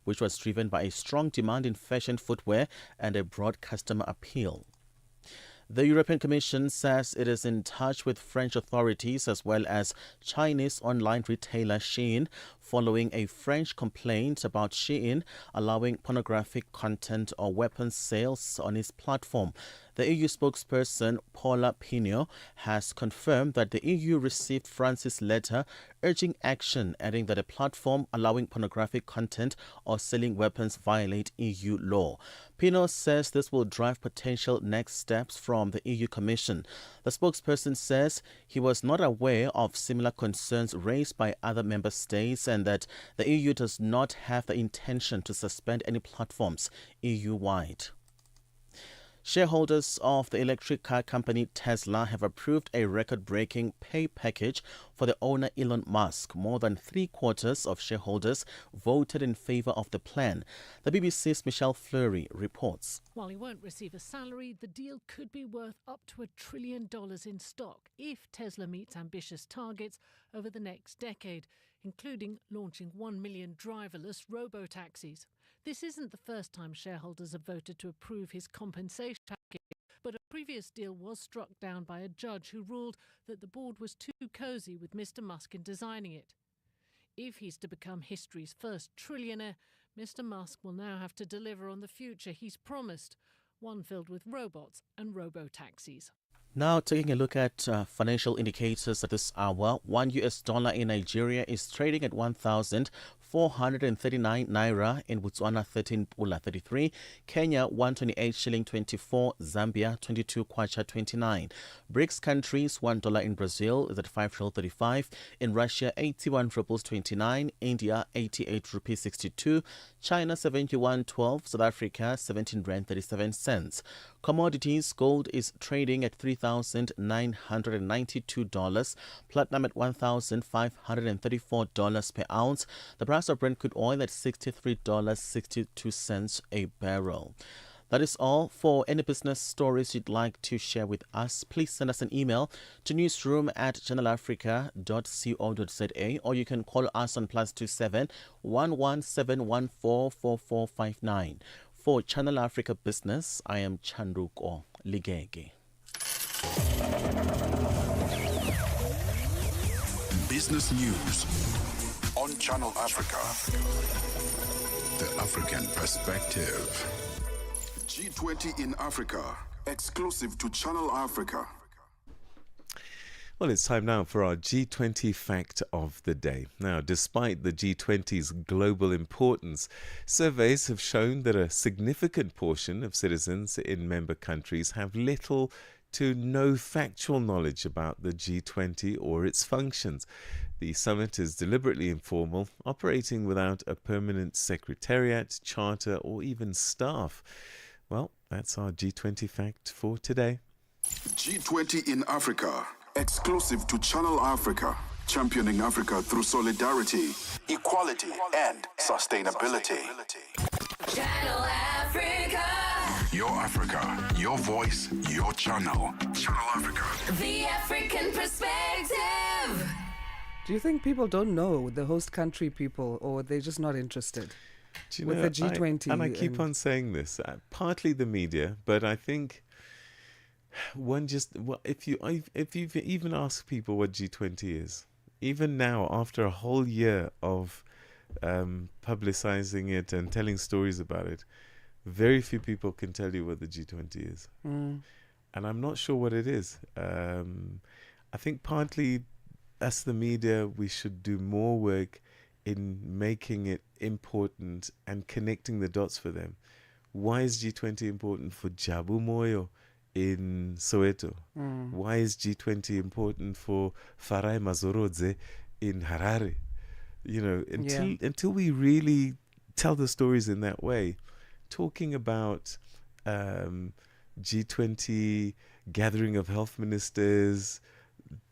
which was driven by a strong demand in fashion footwear and a broad customer appeal. The European Commission says it is in touch with French authorities as well as Chinese online retailer Shein following a French complaint about Shein allowing pornographic content or weapons sales on its platform. The EU spokesperson Paula Pino has confirmed that the EU received France's letter urging action, adding that a platform allowing pornographic content or selling weapons violate EU law. Pino says this will drive potential next steps from the EU Commission. The spokesperson says he was not aware of similar concerns raised by other member states and that the EU does not have the intention to suspend any platforms EU-wide. Shareholders of the electric car company Tesla have approved a record-breaking pay package for the owner Elon Musk. More than 3/4 of shareholders voted in favor of the plan. The BBC's Michelle Fleury reports. While he won't receive a salary, the deal could be worth up to $1 trillion in stock if Tesla meets ambitious targets over the next decade, including launching 1 million driverless robo-taxis. This isn't the first time shareholders have voted to approve his compensation package, but a previous deal was struck down by a judge who ruled that the board was too cosy with Mr. Musk in designing it. If he's to become history's first trillionaire, Mr. Musk will now have to deliver on the future he's promised, one filled with robots and robo-taxis. Now taking a look at financial indicators at this hour, $1 in Nigeria is trading at 1,439 naira, in Botswana 13 pula 33, Kenya 128 shilling 24, Zambia 22 kwacha 29. BRICS countries, $1 in Brazil is at 5.35, in Russia 81 rubles 29, India 88 rupees 62, China 71.12, South Africa 17 rand 37 cents. Commodities, gold is trading at $3,992, platinum at $1,534 per ounce. The price of Brent crude oil at $63.62 a barrel. That is all. For any business stories you'd like to share with us, please send us an email to newsroom@channelafrica.co.za, or you can call us on +27 117144459. For Channel Africa Business, I am Chanduko Ligege. Business News on Channel Africa. The African Perspective. G20 in Africa, exclusive to Channel Africa. Well, it's time now for our G20 fact of the day. Now, despite the G20's global importance, surveys have shown that a significant portion of citizens in member countries have little to no factual knowledge about the G20 or its functions. The summit is deliberately informal, operating without a permanent secretariat, charter, or even staff. Well, that's our G20 fact for today. G20 in Africa, exclusive to Channel Africa, championing Africa through solidarity, equality, and sustainability. Channel Africa. Your Africa, your voice, your channel. Channel Africa. The African perspective. Do you think people don't know, the host country people, or they're just not interested? Do you with know, the G20. I keep on saying this, partly the media, but I think if you even ask people what G20 is, even now after a whole year of publicizing it and telling stories about it, very few people can tell you what the G20 is. And I'm not sure what it is. I think partly as the media, we should do more work in making it important and connecting the dots for them. Why is G20 important for Jabu Moyo in Soweto? Why is G20 important for Farai Mazorodze in Harare? You know, until we really tell the stories in that way, talking about G20 gathering of health ministers,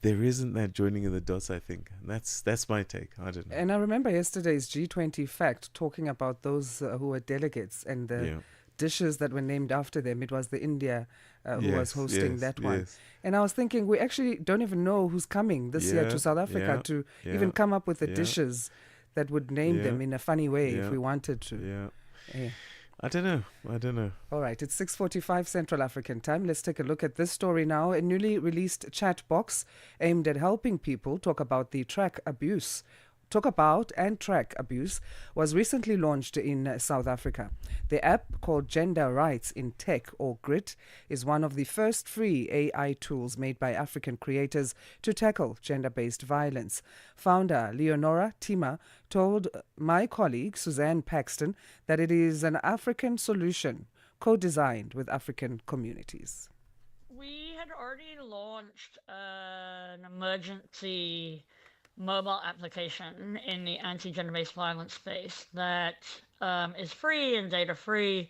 there isn't that joining of the dots, I think. And that's my take. I don't know. And I remember yesterday's G20 fact talking about those who were delegates and the dishes that were named after them. It was the India who was hosting that one. Yes. And I was thinking, we actually don't even know who's coming this year to South Africa to even come up with the dishes that would name them in a funny way if we wanted to. I don't know. All right, it's 6:45 Central African time. Let's take a look at this story now. A newly released chat box aimed at helping people talk about and track abuse was recently launched in South Africa. The app, called Gender Rights in Tech, or GRIT, is one of the first free AI tools made by African creators to tackle gender-based violence. Founder Leonora Tima told my colleague Suzanne Paxton that it is an African solution co-designed with African communities. We had already launched an emergency mobile application in the anti-gender-based violence space that is free and data-free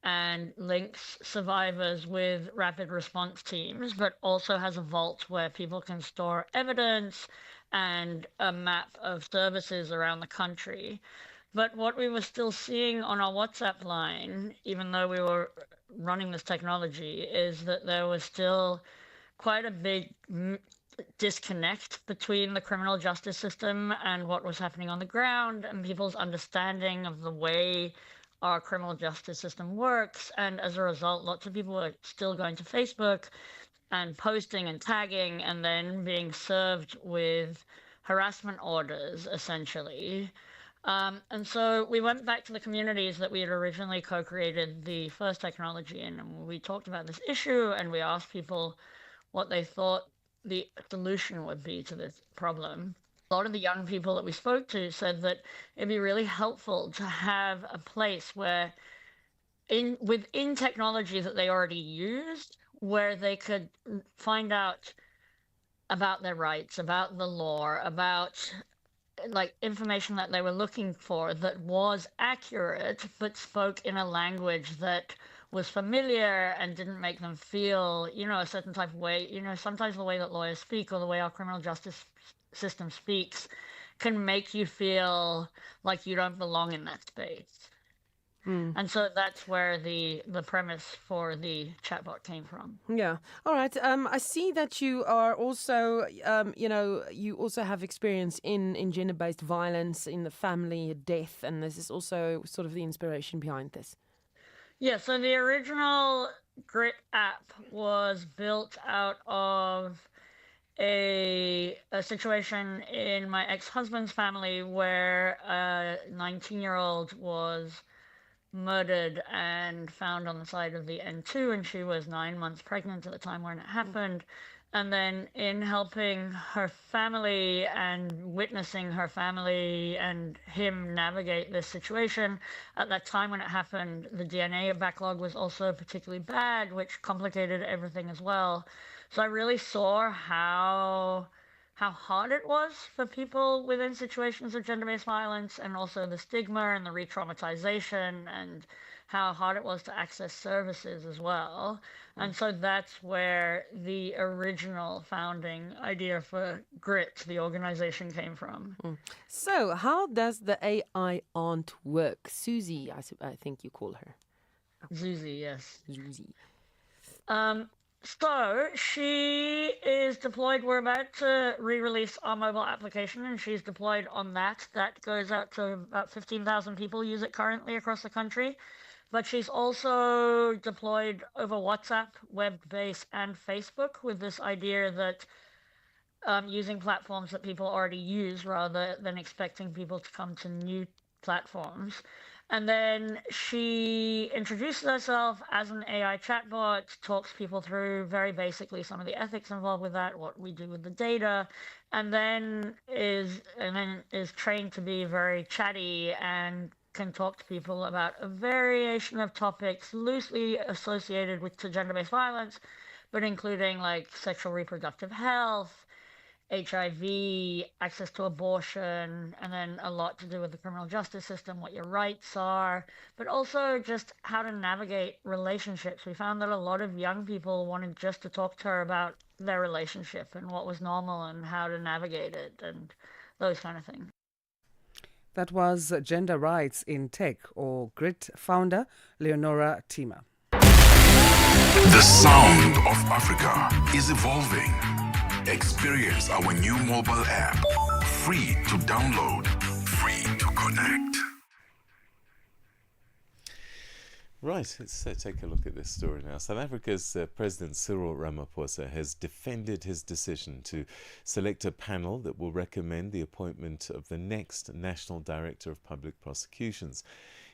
and links survivors with rapid response teams, but also has a vault where people can store evidence and a map of services around the country. But what we were still seeing on our WhatsApp line, even though we were running this technology, is that there was still quite a big disconnect between the criminal justice system and what was happening on the ground and people's understanding of the way our criminal justice system works. And as a result, lots of people are still going to Facebook and posting and tagging and then being served with harassment orders, essentially. And so we went back to the communities that we had originally co-created the first technology in, and we talked about this issue and we asked people what they thought the solution would be to this problem. A lot of the young people that we spoke to said that it'd be really helpful to have a place where within technology that they already used, where they could find out about their rights, about the law, about like information that they were looking for that was accurate, but spoke in a language that was familiar and didn't make them feel, a certain type of way. Sometimes the way that lawyers speak or the way our criminal justice system speaks can make you feel like you don't belong in that space. And so that's where the premise for the chatbot came from. Yeah. All right. I see that you are also, you also have experience in gender-based violence in the family, death, and this is also sort of the inspiration behind this. Yeah, so the original GRIT app was built out of a situation in my ex-husband's family where a 19-year-old was murdered and found on the side of the N2, and she was 9 months pregnant at the time when it happened. And then in helping her family and witnessing her family and him navigate this situation, at that time when it happened, the DNA backlog was also particularly bad, which complicated everything as well. So I really saw how how hard it was for people within situations of gender-based violence, and also the stigma and the re-traumatization, and how hard it was to access services as well. And so that's where the original founding idea for GRIT, the organization, came from. So, how does the AI aunt work? Susie, I think you call her. Zuzi, yes. Zuzi. So she is deployed. We're about to re-release our mobile application, and she's deployed on that. That goes out to about 15,000 people use it currently across the country. But she's also deployed over WhatsApp, web-based, and Facebook, with this idea that using platforms that people already use rather than expecting people to come to new platforms. And then she introduces herself as an AI chatbot, talks people through very basically some of the ethics involved with that, what we do with the data, and then is trained to be very chatty and can talk to people about a variation of topics loosely associated with gender-based violence, but including like sexual reproductive health, HIV, access to abortion, and then a lot to do with the criminal justice system, what your rights are, but also just how to navigate relationships. We found that a lot of young people wanted just to talk to her about their relationship and what was normal and how to navigate it and those kind of things. That was Gender Rights in Tech, or GRIT founder Leonora Tima. The sound of Africa is evolving. Experience our new mobile app. Free to download, free to connect. Right, let's take a look at this story now. South Africa's President Cyril Ramaphosa has defended his decision to select a panel that will recommend the appointment of the next National Director of Public Prosecutions.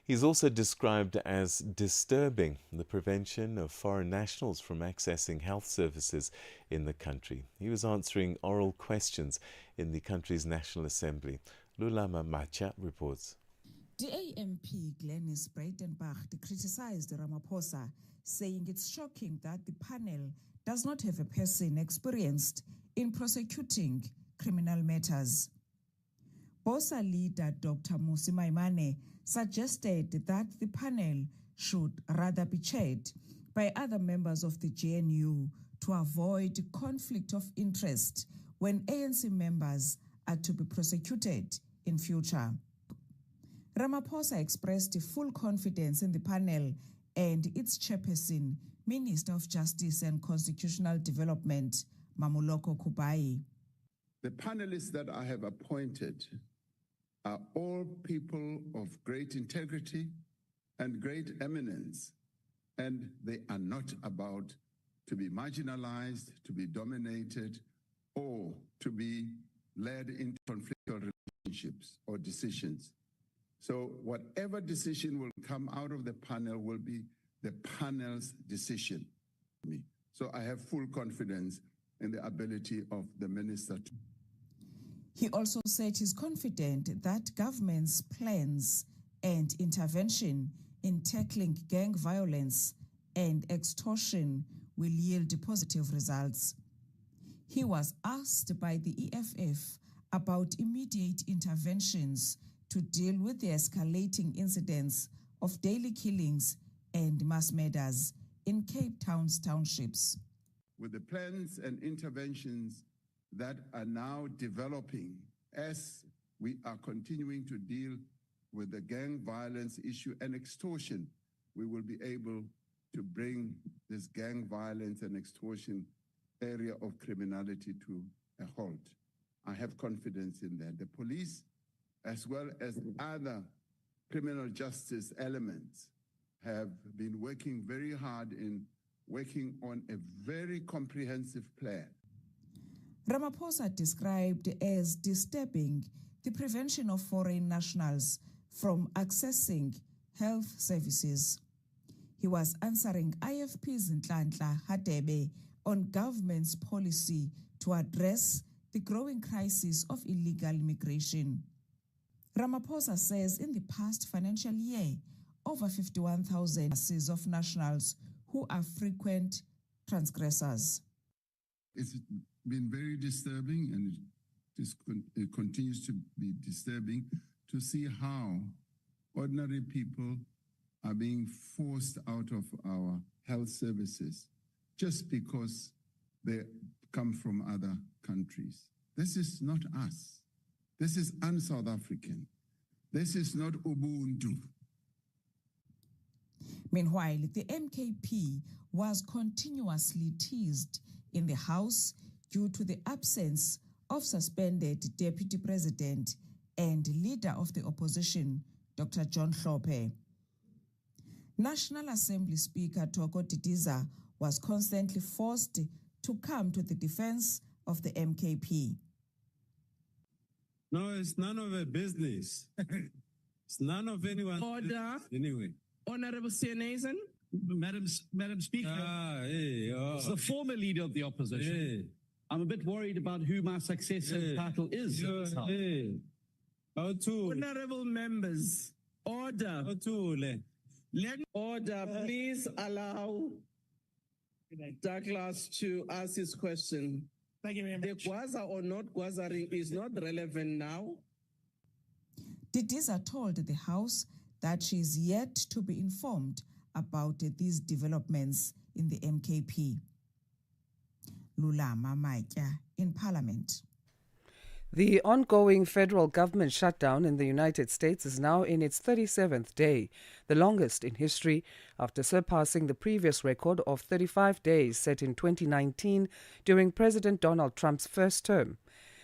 He's also described as disturbing the prevention of foreign nationals from accessing health services in the country. He was answering oral questions in the country's National Assembly. Lulama Macha reports. DAMP Glenis Breitenbach criticized Ramaphosa, saying it's shocking that the panel does not have a person experienced in prosecuting criminal matters. BOSA leader Dr. Musi Maimane suggested that the panel should rather be chaired by other members of the GNU to avoid conflict of interest when ANC members are to be prosecuted in future. Ramaphosa expressed full confidence in the panel and its chairperson, Minister of Justice and Constitutional Development, Mamuloko Kubai. The panelists that I have appointed are all people of great integrity and great eminence, and they are not about to be marginalized, to be dominated, or to be led into conflictual relationships or decisions. So whatever decision will come out of the panel will be the panel's decision. So I have full confidence in the ability of the minister to. He also said he's confident that government's plans and intervention in tackling gang violence and extortion will yield positive results. He was asked by the EFF about immediate interventions to deal with the escalating incidents of daily killings and mass murders in Cape Town's townships. With the plans and interventions that are now developing as we are continuing to deal with the gang violence issue and extortion, we will be able to bring this gang violence and extortion area of criminality to a halt. I have confidence in that. The police, as well as other criminal justice elements, have been working very hard in working on a very comprehensive plan. Ramaphosa described as disturbing the prevention of foreign nationals from accessing health services. He was answering IFP's Nhlanhla Hadebe on government's policy to address the growing crisis of illegal immigration. Ramaphosa says in the past financial year, over 51,000 cases of nationals who are frequent transgressors. It's been very disturbing, and it continues to be disturbing to see how ordinary people are being forced out of our health services just because they come from other countries. This is not us. This is un-South African. This is not Ubuntu. Meanwhile, the MKP was continuously teased in the House due to the absence of suspended Deputy President and Leader of the Opposition, Dr. John Hlophe. National Assembly Speaker Thoko Didiza was constantly forced to come to the defense of the MKP. No, it's none of her business. It's none of anyone's Order. business. Anyway. Honorable Sienesen. Madam Speaker, as the former leader of the opposition, I'm a bit worried about who my successor title is. Honorable members, order. Order, please allow Douglas to ask his question. Thank you very much. The Gwaza or not Gwazaring is not relevant now. Didiza told the House that she is yet to be informed about these developments in the MKP. Lulama Maitya in Parliament. The ongoing federal government shutdown in the United States is now in its 37th day, the longest in history, after surpassing the previous record of 35 days set in 2019 during President Donald Trump's first term.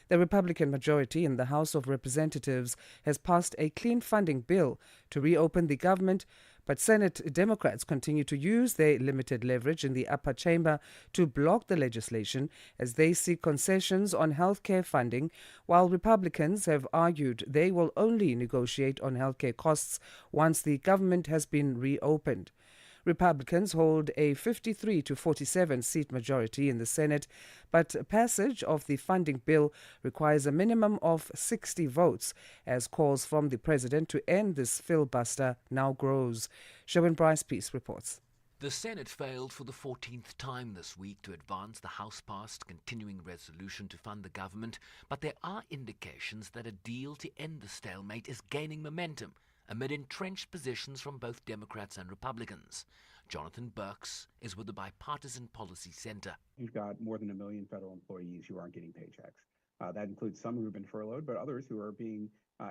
The Republican majority in the House of Representatives has passed a clean funding bill to reopen the government, but Senate Democrats continue to use their limited leverage in the upper chamber to block the legislation as they seek concessions on health care funding, while Republicans have argued they will only negotiate on health care costs once the government has been reopened. Republicans hold a 53 to 47 seat majority in the Senate, but passage of the funding bill requires a minimum of 60 votes, as calls from the president to end this filibuster now grows. Sherwin Bryce-Peace reports. The Senate failed for the 14th time this week to advance the House-passed continuing resolution to fund the government, but there are indications that a deal to end the stalemate is gaining momentum amid entrenched positions from both Democrats and Republicans. Jonathan Burks is with the Bipartisan Policy Center. You've got more than 1 million federal employees who aren't getting paychecks. That includes some who have been furloughed, but others who are being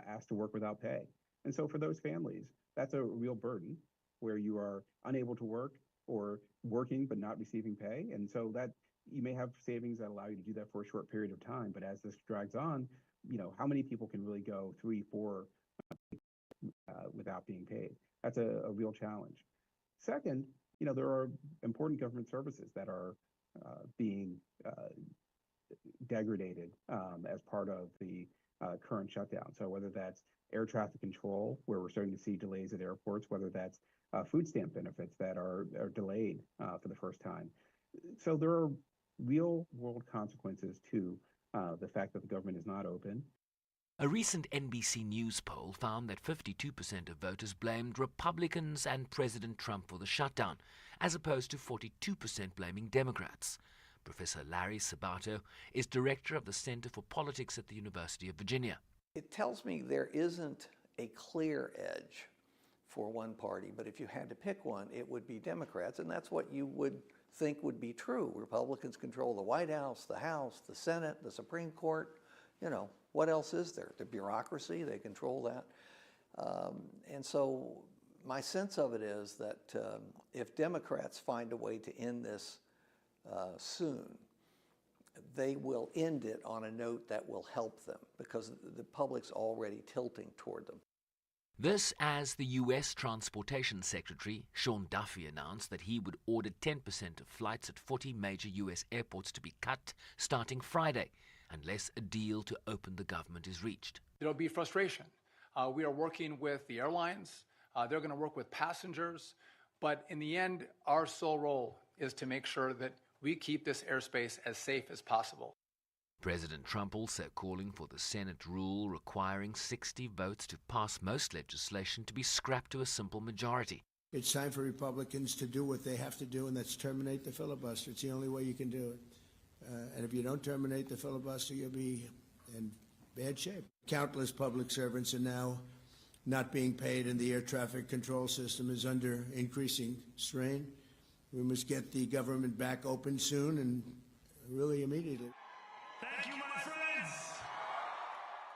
asked to work without pay. And so for those families, that's a real burden where you are unable to work or working but not receiving pay. And so that you may have savings that allow you to do that for a short period of time. But as this drags on, how many people can really go 3, 4 without being paid? That's a real challenge. Second, there are important government services that are being degraded as part of the current shutdown. So whether that's air traffic control, where we're starting to see delays at airports, whether that's food stamp benefits that are delayed for the first time. So there are real world consequences to the fact that the government is not open. A recent NBC News poll found that 52% of voters blamed Republicans and President Trump for the shutdown, as opposed to 42% blaming Democrats. Professor Larry Sabato is director of the Center for Politics at the University of Virginia. It tells me there isn't a clear edge for one party, but if you had to pick one, it would be Democrats, and that's what you would think would be true. Republicans control the White House, the Senate, the Supreme Court. What else is there? The bureaucracy, they control that. And so my sense of it is that if Democrats find a way to end this soon, they will end it on a note that will help them because the public's already tilting toward them. This as the U.S. Transportation Secretary, Sean Duffy, announced that he would order 10% of flights at 40 major U.S. airports to be cut starting Friday, unless a deal to open the government is reached. There'll be frustration. We are working with the airlines. They're going to work with passengers. But in the end, our sole role is to make sure that we keep this airspace as safe as possible. President Trump also calling for the Senate rule requiring 60 votes to pass most legislation to be scrapped to a simple majority. It's time for Republicans to do what they have to do, and that's terminate the filibuster. It's the only way you can do it. And if you don't terminate the filibuster, you'll be in bad shape. Countless public servants are now not being paid, and the air traffic control system is under increasing strain. We must get the government back open soon and really immediately. Thank you, my friends.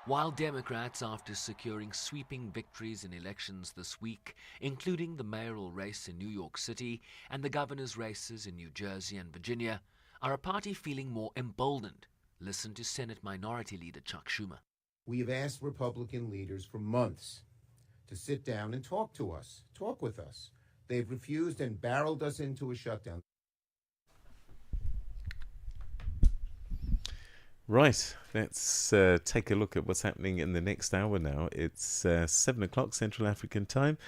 While Democrats, after securing sweeping victories in elections this week, including the mayoral race in New York City and the governor's races in New Jersey and Virginia, are a party feeling more emboldened. Listen to Senate Minority Leader Chuck Schumer. We have asked Republican leaders for months to sit down and talk to us, talk with us. They've refused and barreled us into a shutdown. Right, let's take a look at what's happening in the next hour now. It's 7 o'clock Central African time,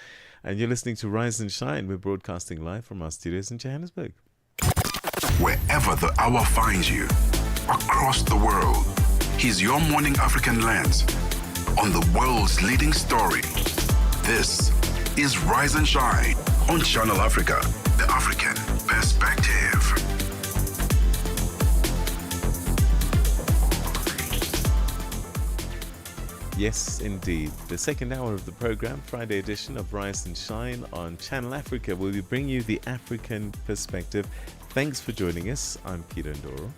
and you're listening to Rise and Shine. We're broadcasting live from our studios in Johannesburg. Wherever the hour finds you, across the world, here's your morning African lens on the world's leading story. This is Rise and Shine on Channel Africa, the African perspective. Yes, indeed. The second hour of the program, Friday edition of Rise and Shine on Channel Africa, where we bring you the African perspective. Thanks for joining us. I'm Peter Ndoro.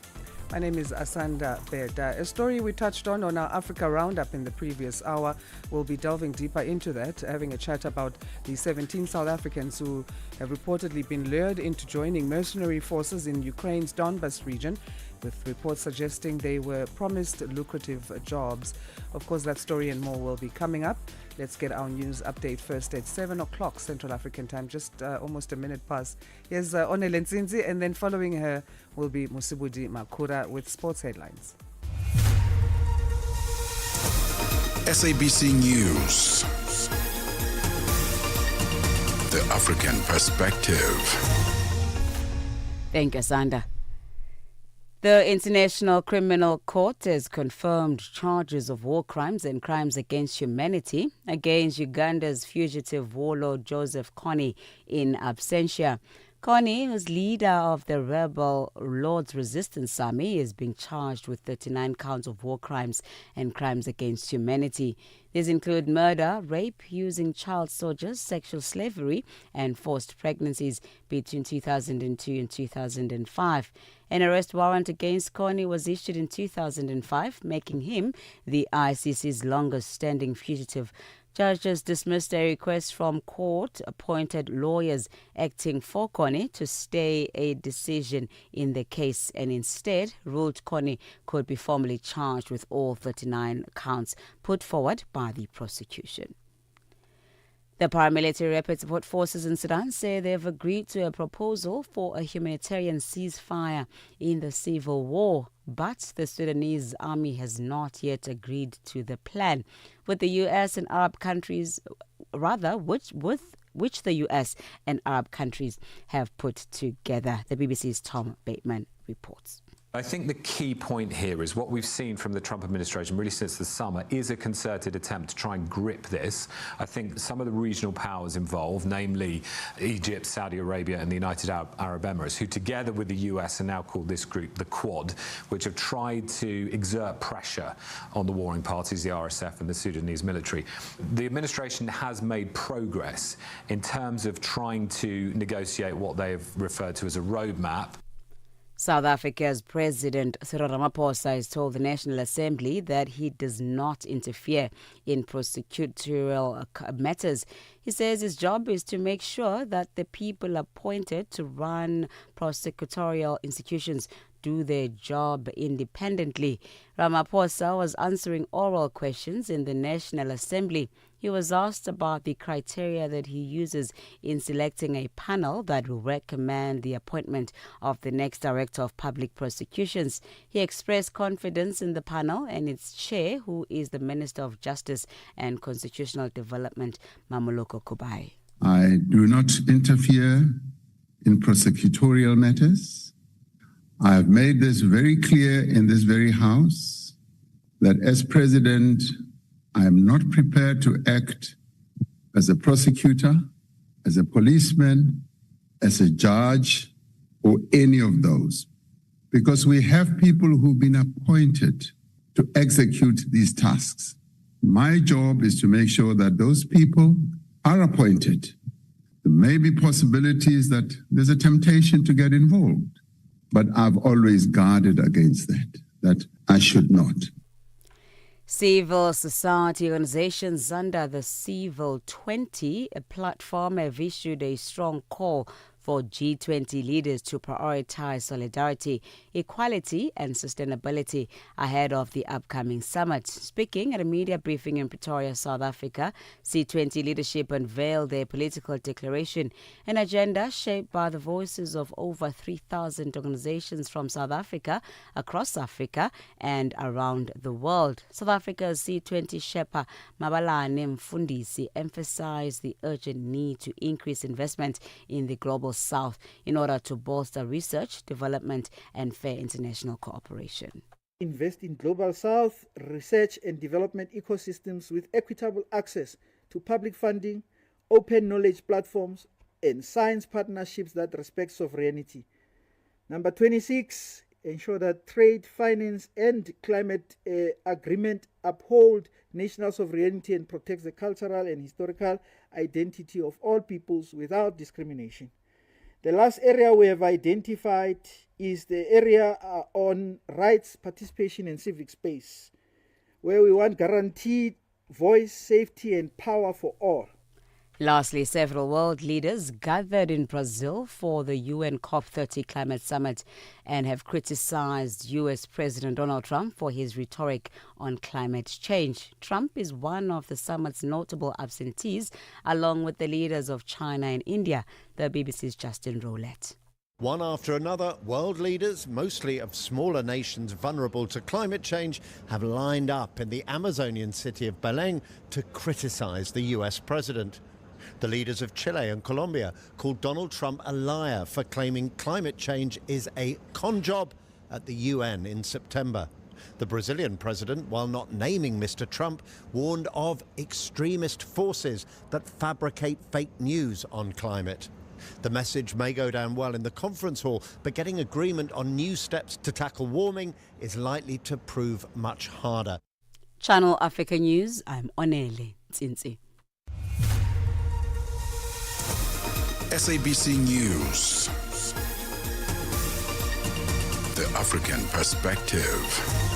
My name is Asanda Beda. A story we touched on our Africa Roundup in the previous hour. We'll be delving deeper into that, having a chat about the 17 South Africans who have reportedly been lured into joining mercenary forces in Ukraine's Donbas region, with reports suggesting they were promised lucrative jobs. Of course, that story and more will be coming up. Let's get our news update first at 7 o'clock Central African time, just almost a minute past. Here's Onele Nzinzi, and then following her will be Musibudi Makura with sports headlines. SABC News. The African perspective. Thank you, Asanda. The International Criminal Court has confirmed charges of war crimes and crimes against humanity against Uganda's fugitive warlord Joseph Kony in absentia. Kony, who's leader of the rebel Lord's Resistance Army, is being charged with 39 counts of war crimes and crimes against humanity. These include murder, rape, using child soldiers, sexual slavery, and forced pregnancies between 2002 and 2005. An arrest warrant against Kony was issued in 2005, making him the ICC's longest-standing fugitive. Judges dismissed a request from court-appointed lawyers acting for Kony to stay a decision in the case, and instead ruled Kony could be formally charged with all 39 counts put forward by the prosecution. The paramilitary rapid support forces in Sudan say they've agreed to a proposal for a humanitarian ceasefire in the civil war, but the Sudanese army has not yet agreed to the plan, with the U.S. and Arab countries, which the U.S. and Arab countries have put together. The BBC's Tom Bateman reports. I think the key point here is what we've seen from the Trump administration really since the summer is a concerted attempt to try and grip this. I think some of the regional powers involved, namely Egypt, Saudi Arabia and the United Arab Emirates, who together with the US are now called this group the Quad, which have tried to exert pressure on the warring parties, the RSF and the Sudanese military. The administration has made progress in terms of trying to negotiate what they have referred to as a roadmap. South Africa's President Cyril Ramaphosa has told the National Assembly that he does not interfere in prosecutorial matters. He says his job is to make sure that the people appointed to run prosecutorial institutions do their job independently. Ramaphosa was answering oral questions in the National Assembly. He was asked about the criteria that he uses in selecting a panel that will recommend the appointment of the next Director of Public Prosecutions. He expressed confidence in the panel and its chair, who is the Minister of Justice and Constitutional Development, Mamoloko Kubai. I do not interfere in prosecutorial matters. I have made this very clear in this very House that as President, I am not prepared to act as a prosecutor, as a policeman, as a judge, or any of those. because we have people who've been appointed to execute these tasks. My job is to make sure that those people are appointed. There may be possibilities that there's a temptation to get involved, but I've always guarded against that I should not. Civil society organizations under the Civil 20, a platform, have issued a strong call for G20 leaders to prioritize solidarity, equality and sustainability ahead of the upcoming summit. Speaking at a media briefing in Pretoria, South Africa, C20 leadership unveiled their political declaration, an agenda shaped by the voices of over 3,000 organizations from South Africa, across Africa and around the world. South Africa's C20 Shepherd Mabalane Mfundisi emphasized the urgent need to increase investment in the global South in order to bolster research, development and fair international cooperation. Invest in global South research and development ecosystems with equitable access to public funding, open knowledge platforms and science partnerships that respect sovereignty. Number 26, ensure that trade, finance and climate agreement uphold national sovereignty and protects the cultural and historical identity of all peoples without discrimination. The last area we have identified is the area on rights, participation and civic space, where we want guaranteed voice, safety and power for all. Lastly, several world leaders gathered in Brazil for the UN COP30 climate summit and have criticized U.S. President Donald Trump for his rhetoric on climate change. Trump is one of the summit's notable absentees, along with the leaders of China and India. The BBC's Justin Rowlett. One after another, world leaders, mostly of smaller nations vulnerable to climate change, have lined up in the Amazonian city of Belém to criticize the U.S. president. The leaders of Chile and Colombia called Donald Trump a liar for claiming climate change is a con job at the UN in September. The Brazilian president, while not naming Mr. Trump, warned of extremist forces that fabricate fake news on climate. The message may go down well in the conference hall, but getting agreement on new steps to tackle warming is likely to prove much harder. Channel Africa News, I'm Onele Tsinzi. SABC News. The African Perspective.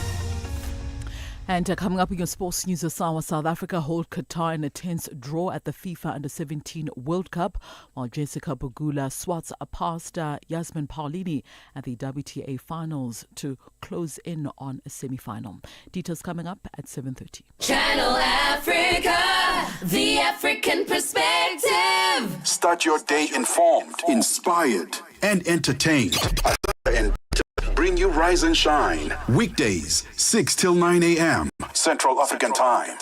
And coming up in your sports news, South Africa hold Qatar in a tense draw at the FIFA Under-17 World Cup, while Jessica Pegula swats past Yasmin Paulini at the WTA Finals to close in on a semi-final. Details coming up at 7:30. Channel Africa, the African Perspective. Start your day informed, inspired, and entertained. And bring you Rise and Shine. Weekdays, 6 till 9 a.m. Central African Time.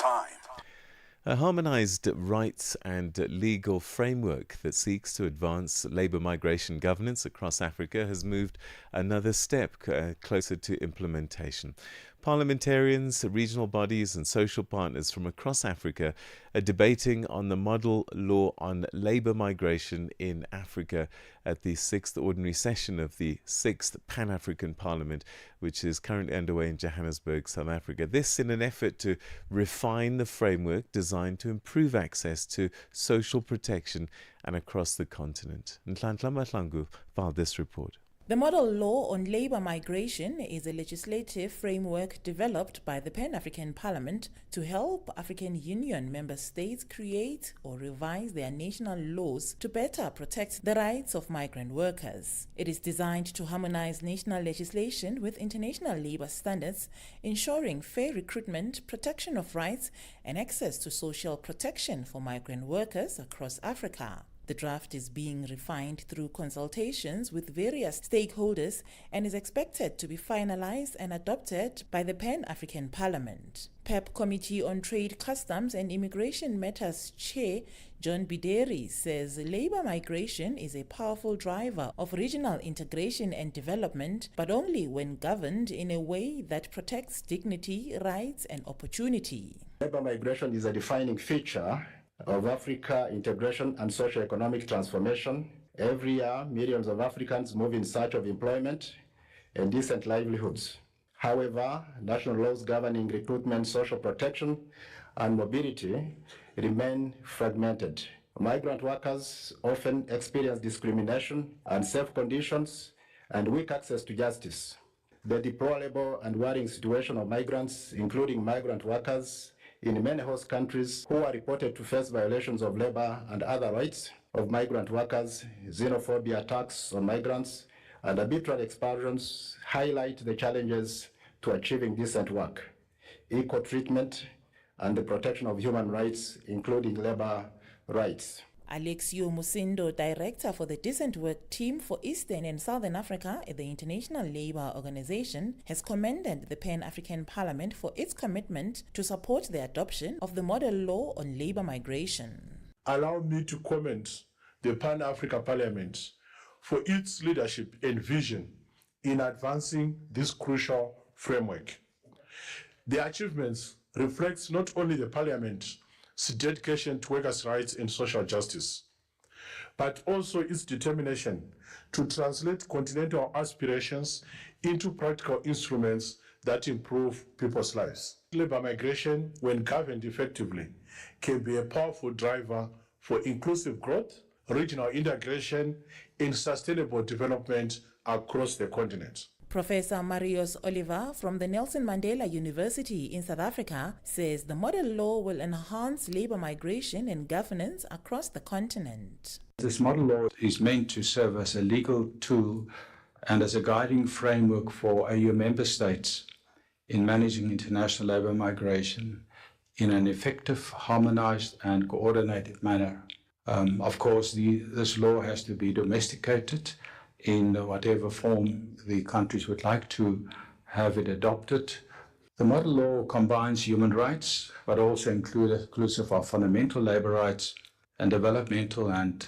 A harmonized rights and legal framework that seeks to advance labour migration governance across Africa has moved another step closer to implementation. Parliamentarians, regional bodies and social partners from across Africa are debating on the model law on labour migration in Africa at the 6th Ordinary Session of the 6th Pan-African Parliament, which is currently underway in Johannesburg, South Africa. This in an effort to refine the framework designed to improve access to social protection and across the continent. Nhlanhla Mahlangu filed this report. The Model Law on Labour Migration is a legislative framework developed by the Pan-African Parliament to help African Union member states create or revise their national laws to better protect the rights of migrant workers. It is designed to harmonise national legislation with international labour standards, ensuring fair recruitment, protection of rights and access to social protection for migrant workers across Africa. The draft is being refined through consultations with various stakeholders and is expected to be finalized and adopted by the Pan-African Parliament. PEP Committee on Trade, Customs and Immigration Matters Chair John Bideri says labour migration is a powerful driver of regional integration and development, but only when governed in a way that protects dignity, rights and opportunity. Labour migration is a defining feature of Africa integration and socio-economic transformation. Every year, millions of Africans move in search of employment, and decent livelihoods. However, national laws governing recruitment, social protection, and mobility remain fragmented. Migrant workers often experience discrimination, unsafe conditions, and weak access to justice. The deplorable and worrying situation of migrants, including migrant workers in many host countries who are reported to face violations of labor and other rights of migrant workers, xenophobia attacks on migrants, and arbitrary expulsions highlight the challenges to achieving decent work, equal treatment, and the protection of human rights, including labor rights. Alexio Musindo, Director for the Decent Work Team for Eastern and Southern Africa at the International Labour Organization, has commended the Pan-African Parliament for its commitment to support the adoption of the model law on labour migration. Allow me to commend the Pan-African Parliament for its leadership and vision in advancing this crucial framework. The achievements reflect not only the Parliament's dedication to workers' rights and social justice, but also its determination to translate continental aspirations into practical instruments that improve people's lives. Labour migration, when governed effectively, can be a powerful driver for inclusive growth, regional integration, and sustainable development across the continent. Professor Marius Oliver from the Nelson Mandela University in South Africa says the model law will enhance labour migration and governance across the continent. This model law is meant to serve as a legal tool and as a guiding framework for AU member states in managing international labour migration in an effective, harmonised and coordinated manner. Of course, this law has to be domesticated in whatever form the countries would like to have it adopted. The model law combines human rights, but also inclusive of fundamental labour rights and developmental and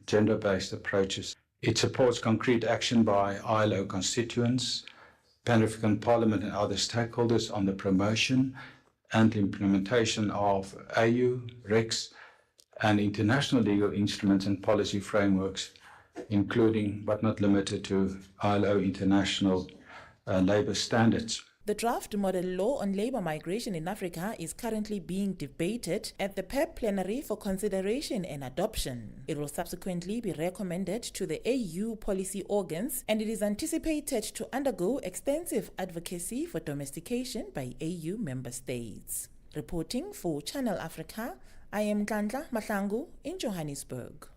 gender-based approaches. It supports concrete action by ILO constituents, Pan-African Parliament and other stakeholders on the promotion and implementation of AU, REX, and international legal instruments and policy frameworks, including but not limited to ILO international labour standards. The draft model law on labour migration in Africa is currently being debated at the PEP plenary for consideration and adoption. It will subsequently be recommended to the AU policy organs, and it is anticipated to undergo extensive advocacy for domestication by AU member states. Reporting for Channel Africa, I am Ndlandla Mahlangu in Johannesburg.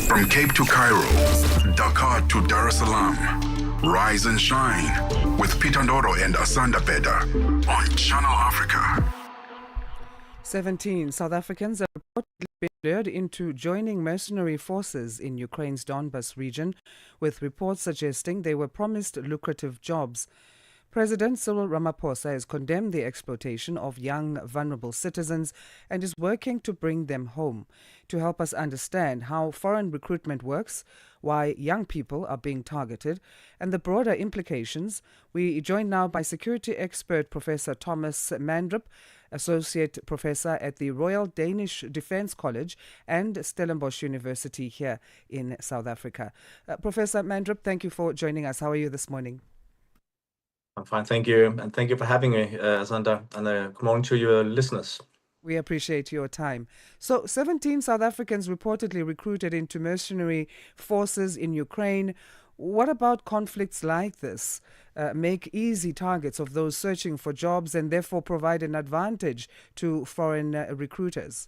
From Cape to Cairo, Dakar to Dar es Salaam, rise and shine with Peter Ndoro and Asanda Beda on Channel Africa. 17 South Africans are reportedly being lured into joining mercenary forces in Ukraine's Donbas region, with reports suggesting they were promised lucrative jobs. President Cyril Ramaphosa has condemned the exploitation of young, vulnerable citizens and is working to bring them home. To help us understand how foreign recruitment works, why young people are being targeted, and the broader implications, we join now by security expert Professor Thomas Mandrup, Associate Professor at the Royal Danish Defence College and Stellenbosch University here in South Africa. Professor Mandrup, thank you for joining us. How are you this morning? I'm fine, thank you. And thank you for having me, Asanda. And good morning to your listeners. We appreciate your time. So 17 South Africans reportedly recruited into mercenary forces in Ukraine. What about conflicts like this make easy targets of those searching for jobs and therefore provide an advantage to foreign recruiters?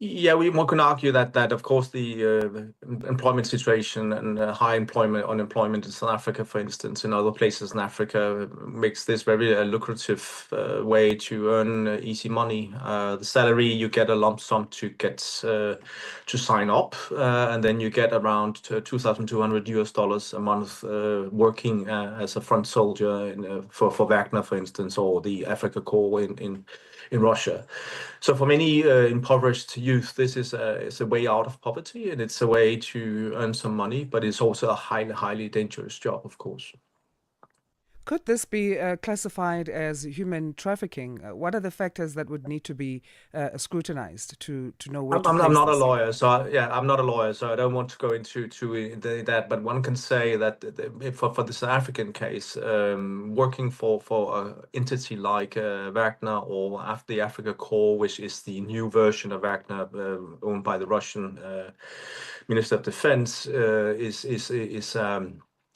Yeah, one can argue that of course the employment situation and high unemployment in South Africa, for instance, and other places in Africa makes this very lucrative way to earn easy money. The salary, you get a lump sum to get to sign up, and then you get around $2,200 a month working as a front soldier for Wagner, for instance, or the Africa Corps in Russia. So for many impoverished youth, this is a way out of poverty, and it's a way to earn some money, but it's also a highly dangerous job, of course. Could this be classified as human trafficking? What are the factors that would need to be scrutinized to know where to I'm place not a this? lawyer, so I'm not a lawyer, so I don't want to go into that. But one can say that for the South African case, working for an entity like Wagner or after the Africa Corps, which is the new version of Wagner, owned by the Russian Minister of Defense, is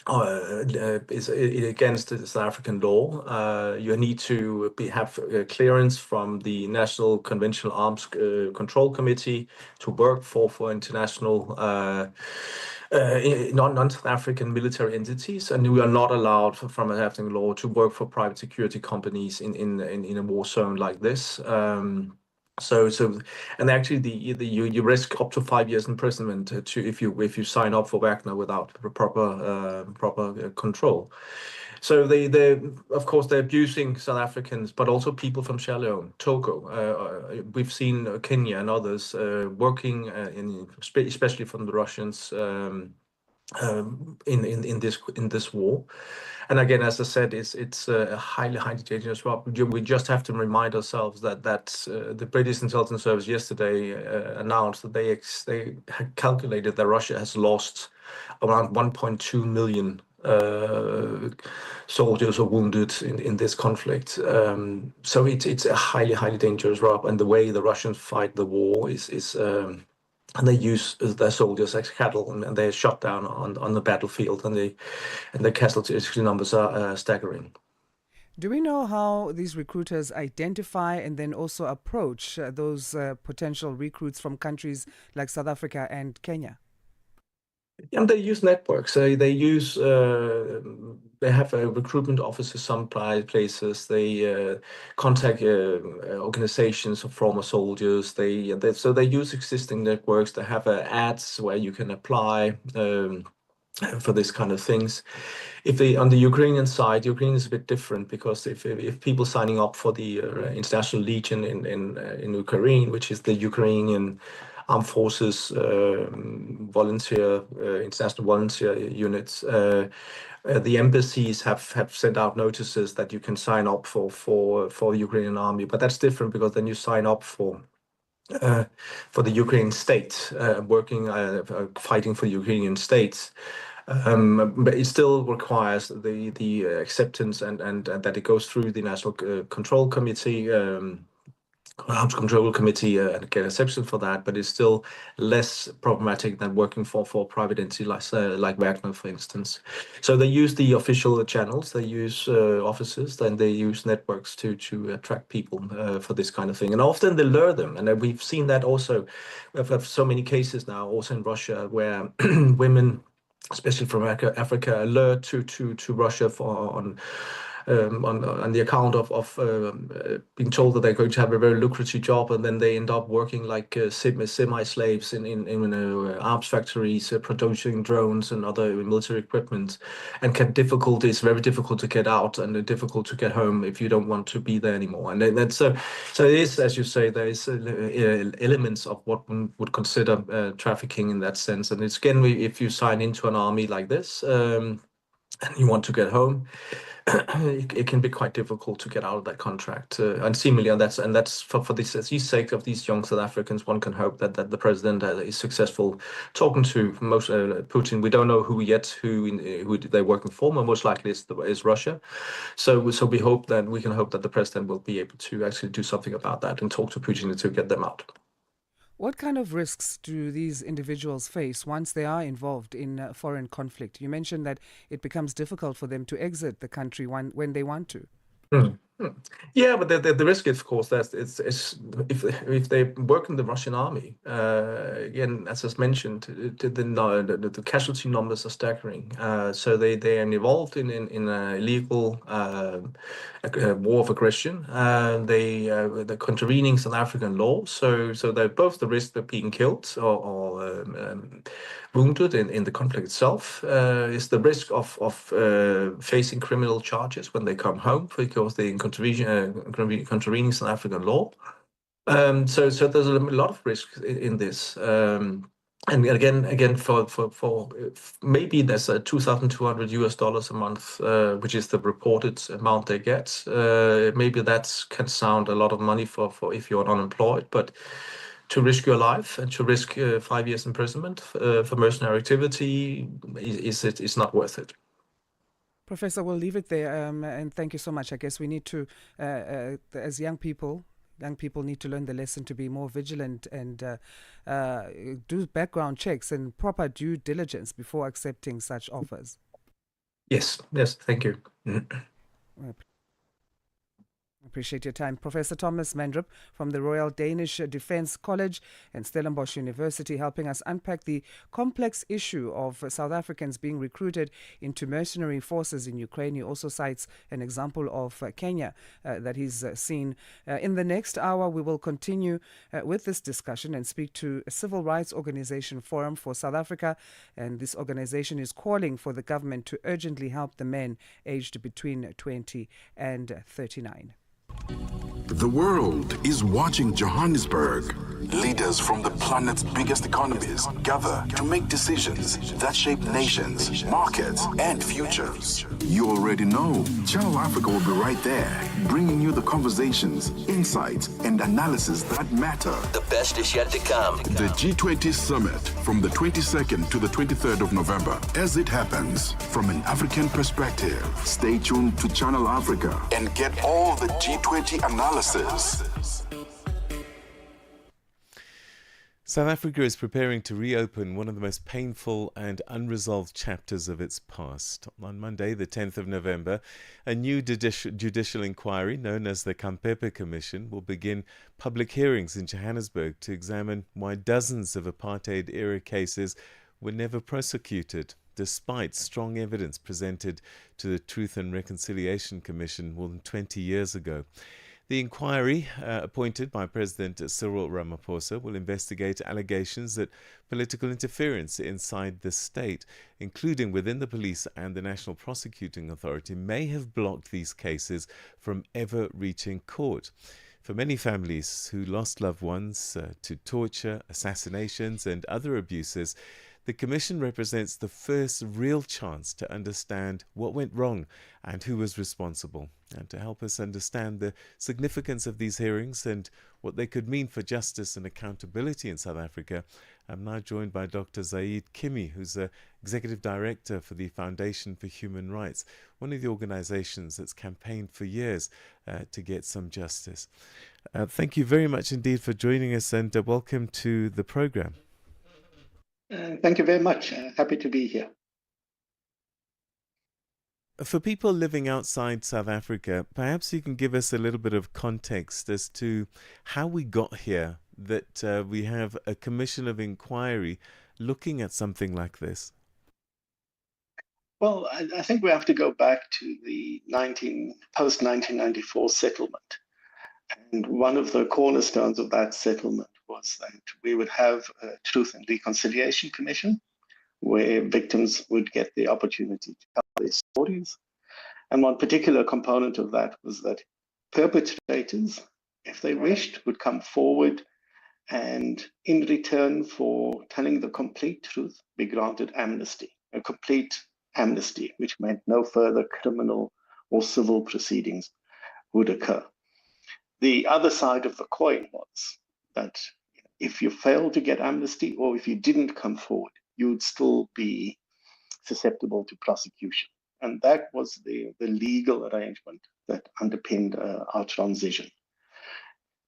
against the South African law. You need to have clearance from the National Conventional Arms Control Committee to work for international non-South African military entities, and we are not allowed from a South African law to work for private security companies in a war zone like this. And actually, you risk up to 5 years imprisonment if you sign up for Wagner without proper control. So they of course they're abusing South Africans, but also people from Sierra Leone, Togo. We've seen Kenya and others working especially from the Russians. In this war. And again, as I said, it's a highly dangerous route. We just have to remind ourselves that the British intelligence service yesterday announced that they had calculated that Russia has lost around 1.2 million soldiers or wounded in this conflict. So it's a highly dangerous route, and the way the Russians fight the war is and they use their soldiers as cattle, and they're shot down on the battlefield, and the casualty numbers are staggering. Do we know how these recruiters identify and then also approach those potential recruits from countries like South Africa and Kenya? And they use networks. They have recruitment offices some places. They contact organizations of former soldiers. So they use existing networks. They have ads where you can apply for this kind of things. On the Ukrainian side, Ukraine is a bit different, because if people signing up for the International Legion in Ukraine, which is the Ukrainian Armed Forces international volunteer units, the embassies have sent out notices that you can sign up for the Ukrainian army. But that's different, because then you sign up for the Ukrainian state, fighting for the Ukrainian states. But it still requires the acceptance and that it goes through the National Control Committee, Arms Control Committee, and get acceptance for that. But it's still less problematic than working for a private entity like Wagner, for instance. So they use the official channels, they use offices, then they use networks to attract people for this kind of thing. And often they lure them, and we've seen that also. We've had so many cases now, also in Russia, where women, especially from Africa, are lured to Russia on the account of being told that they're going to have a very lucrative job, and then they end up working like semi-slaves in arms factories, producing drones and other military equipment, and it's very difficult to get out and difficult to get home if you don't want to be there anymore. And that's so it is, as you say, there is elements of what one would consider trafficking in that sense. And it's again, if you sign into an army like this, and you want to get home, it can be quite difficult to get out of that contract. And seemingly, that's for these sake of these young South Africans, one can hope that the president is successful talking to most Putin. We don't know who yet, who they're working for, but most likely is Russia. So we hope that the president will be able to actually do something about that and talk to Putin to get them out. What kind of risks do these individuals face once they are involved in foreign conflict? You mentioned that it becomes difficult for them to exit the country when they want to. Yeah, but the risk, of course, that it's if they work in the Russian army, again, as I mentioned, the casualty numbers are staggering. So they are involved in a illegal war of aggression. They're contravening South African law. So they're both the risk of being killed or wounded in the conflict itself, is the risk of facing criminal charges when they come home because they contravening South African law. So there's a lot of risk in this. And again, for maybe there's a $2,200 a month, which is the reported amount they get. Maybe that can sound a lot of money for if you're unemployed, but to risk your life and to risk 5 years imprisonment for mercenary activity is not worth it. Professor, we'll leave it there, and thank you so much. I guess we need to, as young people need to learn the lesson to be more vigilant and do background checks and proper due diligence before accepting such offers. Yes, thank you. Appreciate your time. Professor Thomas Mandrup from the Royal Danish Defence College and Stellenbosch University, helping us unpack the complex issue of South Africans being recruited into mercenary forces in Ukraine. He also cites an example of Kenya that he's seen. In the next hour, we will continue with this discussion and speak to a civil rights organization, Forum for South Africa, and this organization is calling for the government to urgently help the men aged between 20 and 39. The world is watching Johannesburg. Leaders from the planet's biggest economies gather to make decisions that shape nations, markets, and futures. You already know Channel Africa will be right there, bringing you the conversations, insights, and analysis that matter. The best is yet to come. The G20 Summit from the 22nd to the 23rd of November. As it happens, from an African perspective, stay tuned to Channel Africa and get all the G20 analysis. South Africa is preparing to reopen one of the most painful and unresolved chapters of its past. On Monday, the 10th of November, a new judicial inquiry known as the Kampepe Commission will begin public hearings in Johannesburg to examine why dozens of apartheid-era cases were never prosecuted, despite strong evidence presented to the Truth and Reconciliation Commission more than 20 years ago. The inquiry, appointed by President Cyril Ramaphosa, will investigate allegations that political interference inside the state, including within the police and the National Prosecuting Authority, may have blocked these cases from ever reaching court. For many families who lost loved ones to torture, assassinations, and other abuses, the Commission represents the first real chance to understand what went wrong and who was responsible. And to help us understand the significance of these hearings and what they could mean for justice and accountability in South Africa, I'm now joined by Dr. Zaid Kimi, who's the Executive Director for the Foundation for Human Rights, one of the organizations that's campaigned for years to get some justice. Thank you very much indeed for joining us, and welcome to the program. Thank you very much. Happy to be here. For people living outside South Africa, perhaps you can give us a little bit of context as to how we got here, that we have a commission of inquiry looking at something like this. Well, I think we have to go back to the post-1994 settlement. And one of the cornerstones of that settlement was that we would have a Truth and Reconciliation Commission where victims would get the opportunity to tell their stories. And one particular component of that was that perpetrators, if they wished, would come forward and in return for telling the complete truth, be granted amnesty, a complete amnesty, which meant no further criminal or civil proceedings would occur. The other side of the coin was that if you failed to get amnesty or if you didn't come forward, you would still be susceptible to prosecution. And that was the legal arrangement that underpinned our transition.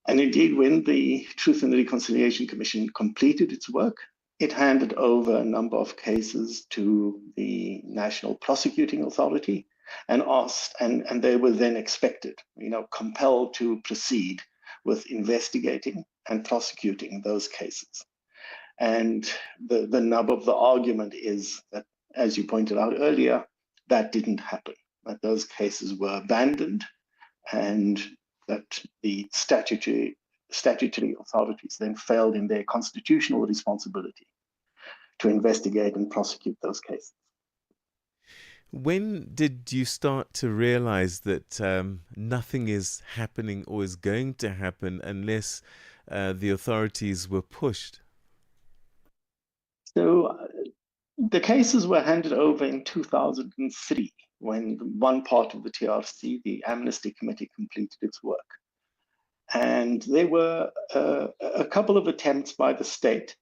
And indeed, when the Truth and Reconciliation Commission completed its work, it handed over a number of cases to the National Prosecuting Authority and asked, and they were then expected, compelled to proceed with investigating and prosecuting those cases. And the nub of the argument is that, as you pointed out earlier, that didn't happen, that those cases were abandoned and that the statutory authorities then failed in their constitutional responsibility to investigate and prosecute those cases. When did you start to realize that nothing is happening or is going to happen unless the authorities were pushed? So the cases were handed over in 2003 when one part of the TRC, the Amnesty Committee, completed its work. And there were a couple of attempts by the state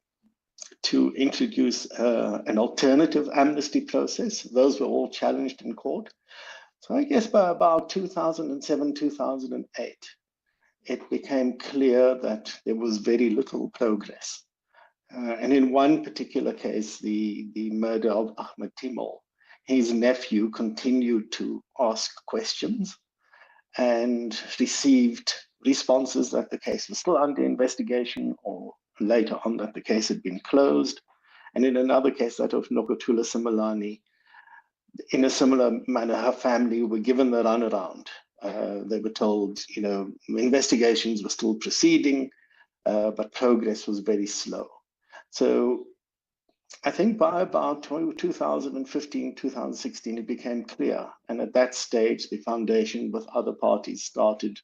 to introduce an alternative amnesty process. Those were all challenged in court. So I guess by about 2007, 2008, it became clear that there was very little progress. And in one particular case, the murder of Ahmed Timol, his nephew continued to ask questions and received responses that the case was still under investigation, or later on that the case had been closed. And in another case, that of Nokutula Simelane, in a similar manner, her family were given the runaround. They were told, investigations were still proceeding, but progress was very slow. So I think by about 2015, 2016, it became clear. And at that stage, the foundation with other parties started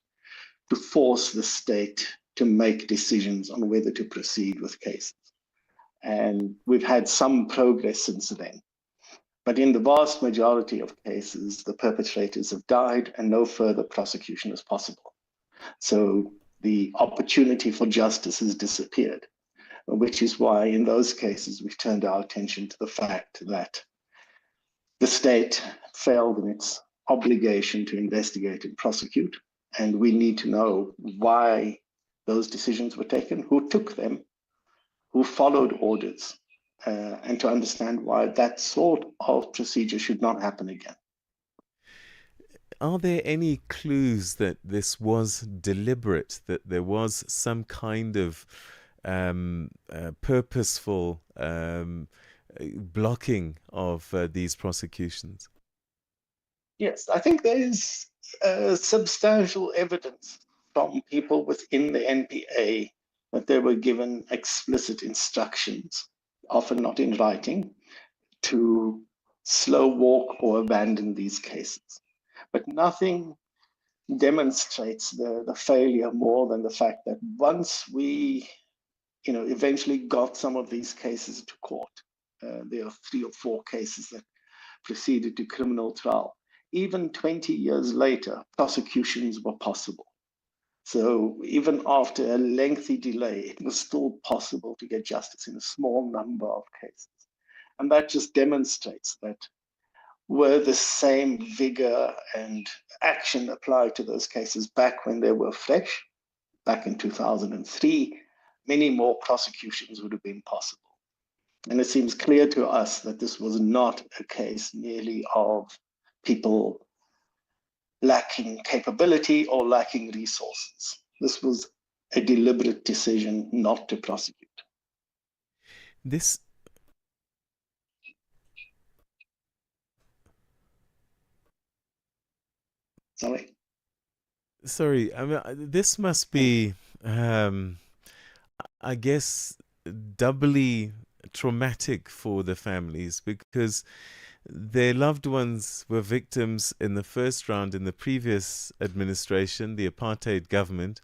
to force the state to make decisions on whether to proceed with cases. And we've had some progress since then. But in the vast majority of cases, the perpetrators have died and no further prosecution is possible. So the opportunity for justice has disappeared, which is why in those cases, we've turned our attention to the fact that the state failed in its obligation to investigate and prosecute. And we need to know why those decisions were taken, who took them, who followed orders, and to understand why that sort of procedure should not happen again. Are there any clues that this was deliberate, that there was some kind of purposeful blocking of these prosecutions? Yes, I think there is substantial evidence from people within the NPA that they were given explicit instructions, often not in writing, to slow walk or abandon these cases. But nothing demonstrates the failure more than the fact that once we eventually got some of these cases to court, there are 3 or 4 cases that proceeded to criminal trial. Even 20 years later, prosecutions were possible. So even after a lengthy delay, it was still possible to get justice in a small number of cases. And that just demonstrates that were the same vigor and action applied to those cases back when they were fresh, back in 2003, many more prosecutions would have been possible. And it seems clear to us that this was not a case merely of people lacking capability or lacking resources. This was a deliberate decision not to prosecute. Sorry, I mean, this must be, I guess, doubly traumatic for the families, because their loved ones were victims in the first round in the previous administration, the apartheid government,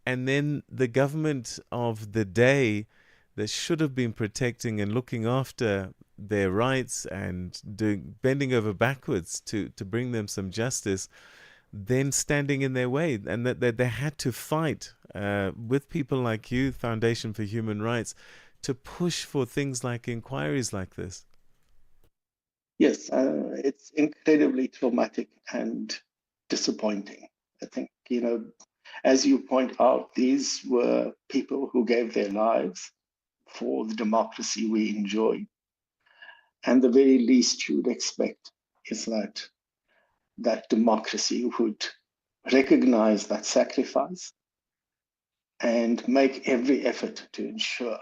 and then the government of the day that should have been protecting and looking after their rights and bending over backwards to bring them some justice, then standing in their way, and that they had to fight with people like you, Foundation for Human Rights, to push for things like inquiries like this. Yes, it's incredibly traumatic and disappointing. I think, as you point out, these were people who gave their lives for the democracy we enjoy. And the very least you would expect is that democracy would recognize that sacrifice and make every effort to ensure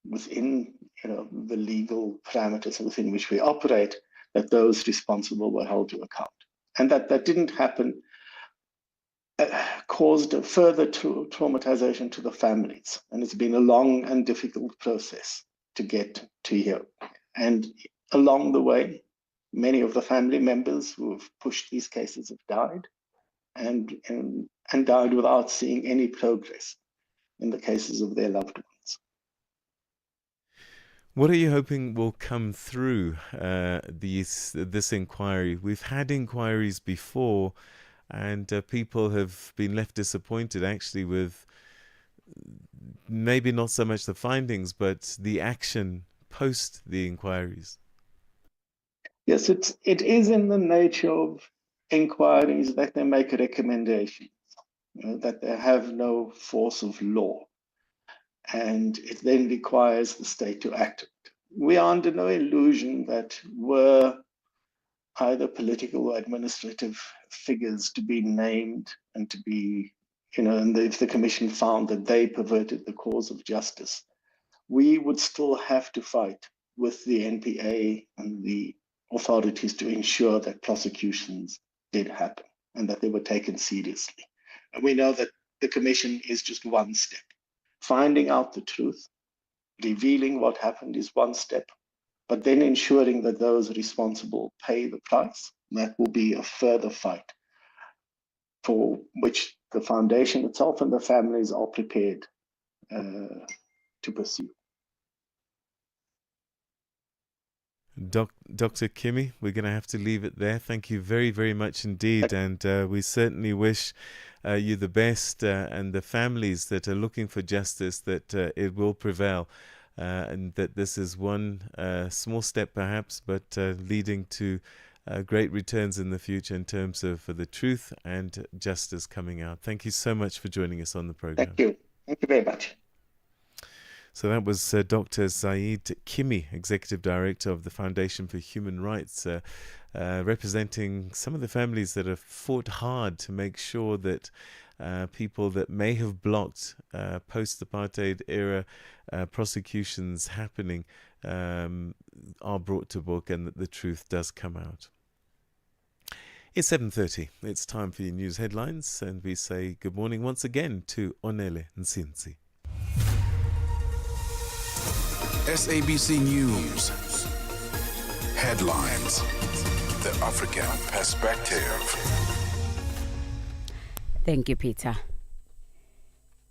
within the legal parameters within which we operate that those responsible were held to account. And that didn't happen caused a further traumatization to the families. And it's been a long and difficult process to get to here. And along the way, many of the family members who have pushed these cases have died and died without seeing any progress in the cases of their loved ones. What are you hoping will come through this inquiry? We've had inquiries before, and people have been left disappointed actually with maybe not so much the findings, but the action post the inquiries. Yes, it is in the nature of inquiries that they make recommendations, that they have no force of law, and it then requires the state to act. We are under no illusion that were either political or administrative figures to be named and to be, and if the commission found that they perverted the cause of justice, we would still have to fight with the NPA and the authorities to ensure that prosecutions did happen and that they were taken seriously. And we know that the commission is just one step. Finding out the truth, revealing what happened is one step, but then ensuring that those responsible pay the price, that will be a further fight for which the foundation itself and the families are prepared to pursue. Dr. Kimmy, we're going to have to leave it there. Thank you very, very much indeed. And we certainly wish you the best and the families that are looking for justice, that it will prevail. And that this is one small step perhaps, but leading to great returns in the future in terms of the truth and justice coming out. Thank you so much for joining us on the program. Thank you. Thank you very much. So that was Dr. Zaid Kimmy, Executive Director of the Foundation for Human Rights, representing some of the families that have fought hard to make sure that people that may have blocked post-apartheid era prosecutions happening are brought to book and that the truth does come out. It's 7:30. It's time for your news headlines, and we say good morning once again to Onele Nsinzi. SABC News. Headlines. The African Perspective. Thank you, Peter.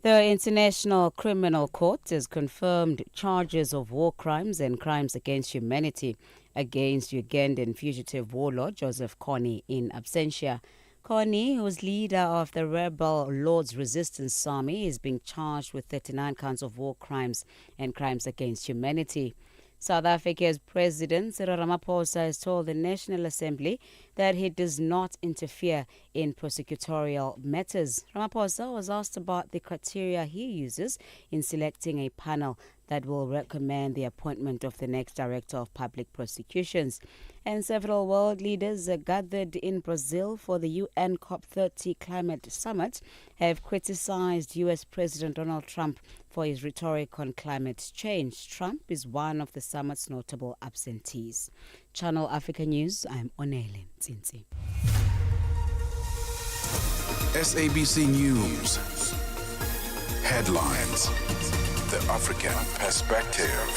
The International Criminal Court has confirmed charges of war crimes and crimes against humanity against Ugandan fugitive warlord Joseph Kony in absentia. Kony, who is leader of the rebel Lord's Resistance Army, is being charged with 39 counts of war crimes and crimes against humanity. South Africa's President Cyril Ramaphosa has told the National Assembly that he does not interfere in prosecutorial matters. Ramaphosa was asked about the criteria he uses in selecting a panel that will recommend the appointment of the next Director of Public Prosecutions. And several world leaders gathered in Brazil for the UN COP30 Climate Summit have criticized U.S. President Donald Trump for his rhetoric on climate change. Trump is one of the summit's notable absentees. Channel Africa News, I'm Onele Nsinzi. SABC News. Headlines. The African Perspective.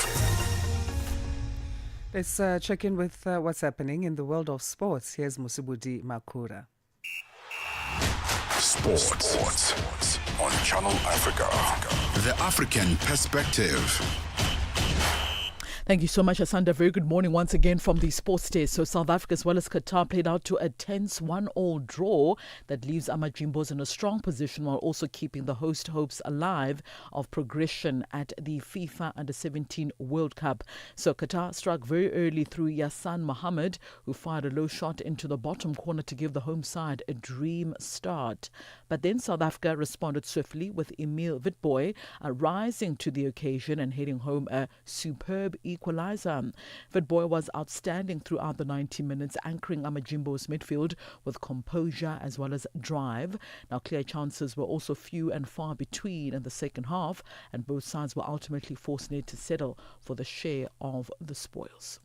Let's check in with what's happening in the world of sports. Here's Musibudi Makura. Sports on Channel Africa. The African Perspective. Thank you so much, Asanda. Very good morning once again from the sports day. So South Africa as well as Qatar played out to a tense 1-1 draw that leaves Amajimbos in a strong position while also keeping the host hopes alive of progression at the FIFA Under-17 World Cup. So Qatar struck very early through Yassan Mohammed, who fired a low shot into the bottom corner to give the home side a dream start. But then South Africa responded swiftly with Emil Witbooi rising to the occasion and heading home a superb equalizer. Witbooi was outstanding throughout the 90 minutes, anchoring Amajimbo's midfield with composure as well as drive. Now, clear chances were also few and far between in the second half, and both sides were ultimately forced to settle for the share of the spoils.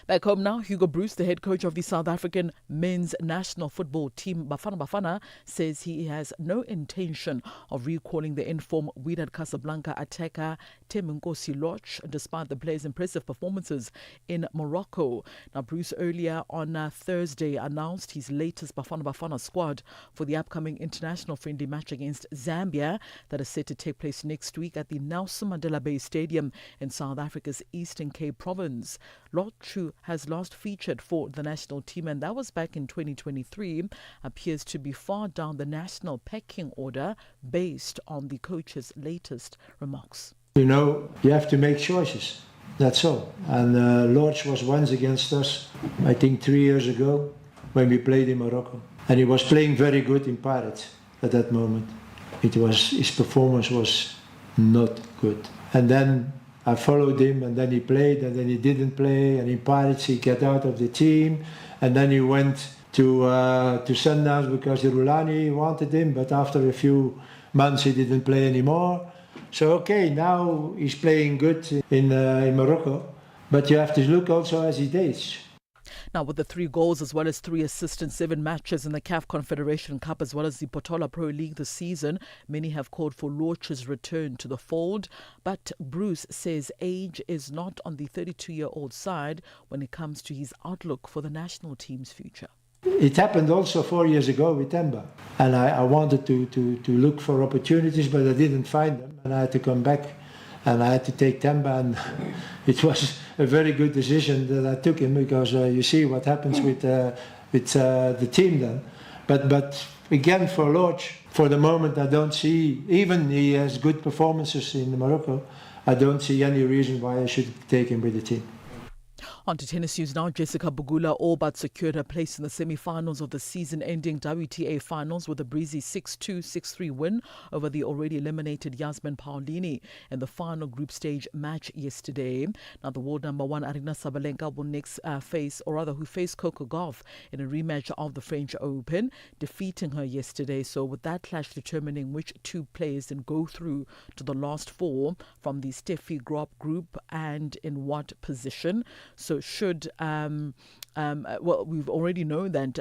Back home now, Hugo Bruce, the head coach of the South African men's national football team, Bafana Bafana, says he has no intention of recalling the in-form Wydad Casablanca attacker Temunkosi Loch, despite the player's impressive performances in Morocco. Now, Bruce earlier on Thursday announced his latest Bafana Bafana squad for the upcoming international friendly match against Zambia that is set to take place next week at the Nelson Mandela Bay Stadium in South Africa's Eastern Cape province. Loch, who has last featured for the national team, and that was back in 2023, appears to be far down the national pecking order based on the coach's latest remarks. You know, you have to make choices. That's all. And Lorch was once against us, I think 3 years ago, when we played in Morocco. And he was playing very good in Pirates at that moment. His performance was not good. And then I followed him, and then he played, and then he didn't play, and in Pirates he got out of the team, and then he went to Sundowns because Rulani wanted him, but after a few months he didn't play anymore. So okay, now he's playing good in Morocco, but you have to look also as he dates. Now, with the 3 goals as well as 3 assists in 7 matches in the CAF Confederation Cup as well as the Potola Pro League this season, many have called for Loch's return to the fold. But Bruce says age is not on the 32-year-old side when it comes to his outlook for the national team's future. It happened also 4 years ago with Temba, and I wanted to look for opportunities, but I didn't find them, and I had to come back. And I had to take Temba, and it was a very good decision that I took him because you see what happens with the team then. But again, for Lorch, for the moment, I don't see, even he has good performances in Morocco, I don't see any reason why I should take him with the team. On to tennis news now. Jessica Pegula all but secured her place in the semi-finals of the season-ending WTA finals with a breezy 6-2, 6-3 win over the already eliminated Yasmin Paolini in the final group stage match yesterday. Now, the world number 1 Aryna Sabalenka will next who faced Coco Gauff in a rematch of the French Open, defeating her yesterday. So with that clash determining which 2 players then go through to the last 4 from the Steffi Graf group and in what position. So should, we've already known that